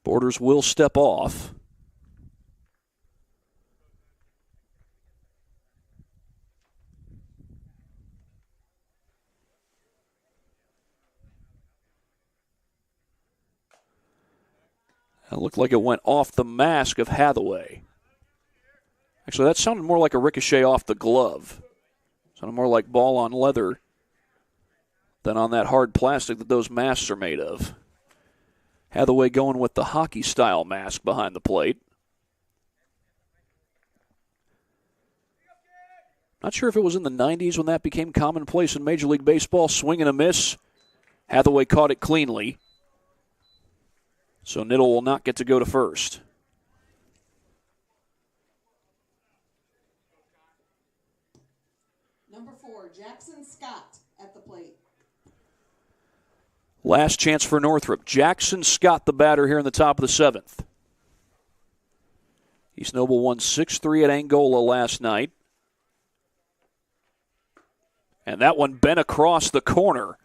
Borders will step off. It looked like it went off the mask of Hathaway. Actually, that sounded more like a ricochet off the glove. Sounded more like ball on leather than on that hard plastic that those masks are made of. Hathaway going with the hockey-style mask behind the plate. Not sure if it was in the 90s when that became commonplace in Major League Baseball. Swing and a miss. Hathaway caught it cleanly. So Niddle will not get to go to first. Number 4, Jackson Scott at the plate. Last chance for Northrop. Jackson Scott, the batter here in the top of the 7th. East Noble won 6-3 at Angola last night. And that one bent across the corner.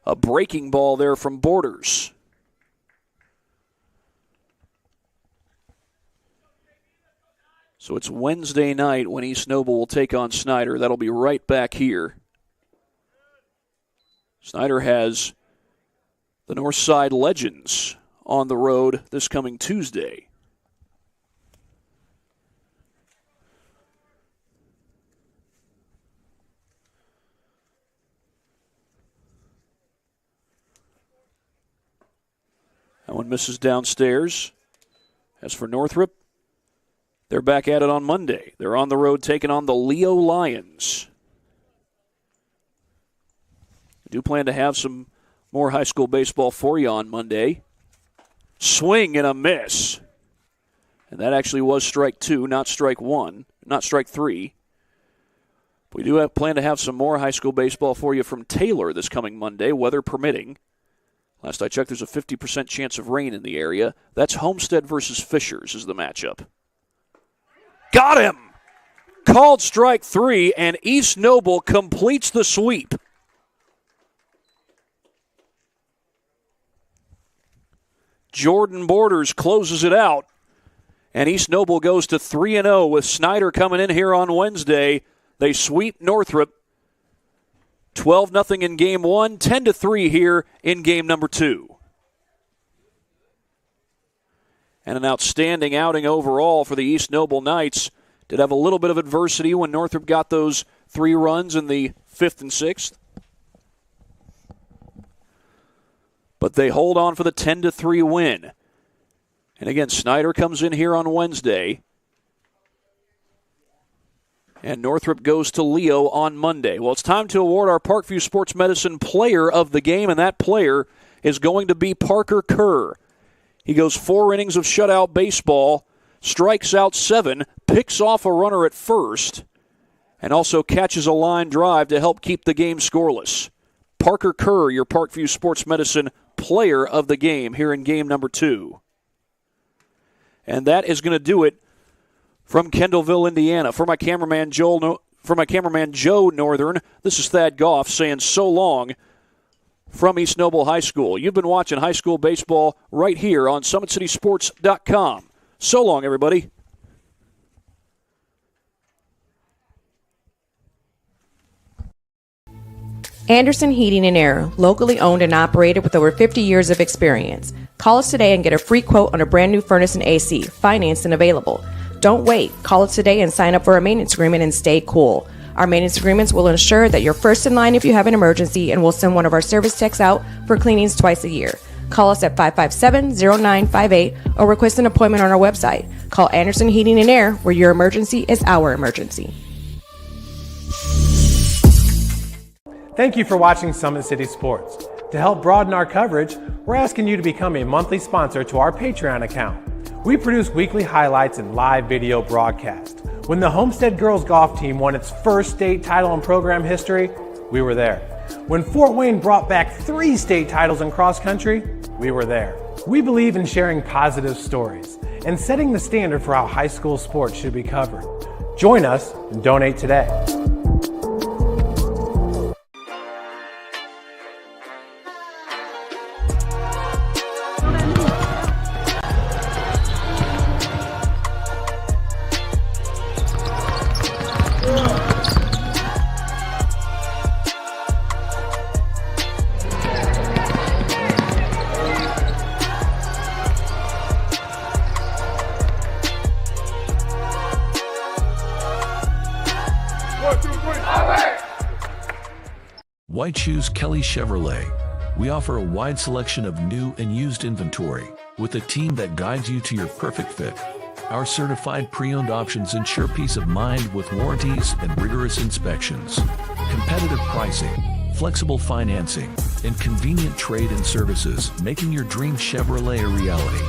A breaking ball there from Borders. So it's Wednesday night when East Noble will take on Snyder. That'll be right back here. Snyder has the Northside Legends on the road this coming Tuesday. That one misses downstairs. As for Northrop, they're back at it on Monday. They're on the road taking on the Leo Lions. I do plan to have some more high school baseball for you on Monday. Swing and a miss. And that actually was strike 2, not strike 1, not strike 3. We do plan to have some more high school baseball for you from Taylor this coming Monday, weather permitting. Last I checked, there's a 50% chance of rain in the area. That's Homestead versus Fishers is the matchup. Got him! Called strike 3, and East Noble completes the sweep. Jordan Borders closes it out, and East Noble goes to 3-0 with Snyder coming in here on Wednesday. They sweep Northrop 12-0 in game 1, 10-3 here in game number 2. And an outstanding outing overall for the East Noble Knights. Did have a little bit of adversity when Northrop got those 3 runs in the 5th and 6th. But they hold on for the 10-3 win. And again, Snyder comes in here on Wednesday. And Northrop goes to Leo on Monday. Well, it's time to award our Parkview Sports Medicine player of the game, and that player is going to be Parker Kerr. He goes 4 innings of shutout baseball, strikes out 7, picks off a runner at first, and also catches a line drive to help keep the game scoreless. Parker Kerr, your Parkview Sports Medicine player of the game here in game number 2. And that is going to do it from Kendallville, Indiana. For my cameraman Joe Northern, this is Thad Goff saying so long from East Noble High School. You've been watching high school baseball right here on SummitCitySports.com. So long, everybody. Anderson Heating and Air, locally owned and operated with over 50 years of experience. Call us today and get a free quote on a brand new furnace and AC, financed and available. Don't wait. Call us today and sign up for a maintenance agreement and stay cool. Our maintenance agreements will ensure that you're first in line if you have an emergency, and we'll send one of our service techs out for cleanings twice a year. Call us at 557-0958 or request an appointment on our website. Call Anderson Heating and Air, where your emergency is our emergency. Thank you for watching Summit City Sports. To help broaden our coverage, we're asking you to become a monthly sponsor to our Patreon account. We produce weekly highlights and live video broadcasts. When the Homestead Girls Golf Team won its first state title in program history, we were there. When Fort Wayne brought back 3 state titles in cross country, we were there. We believe in sharing positive stories and setting the standard for how high school sports should be covered. Join us and donate today. Why choose Kelly Chevrolet? We offer a wide selection of new and used inventory with a team that guides you to your perfect fit. Our certified pre-owned options ensure peace of mind with warranties and rigorous inspections. Competitive pricing, flexible financing, and convenient trade-in services, making your dream Chevrolet a reality.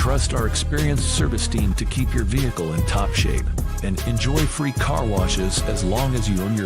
Trust our experienced service team to keep your vehicle in top shape and enjoy free car washes as long as you own your vehicle.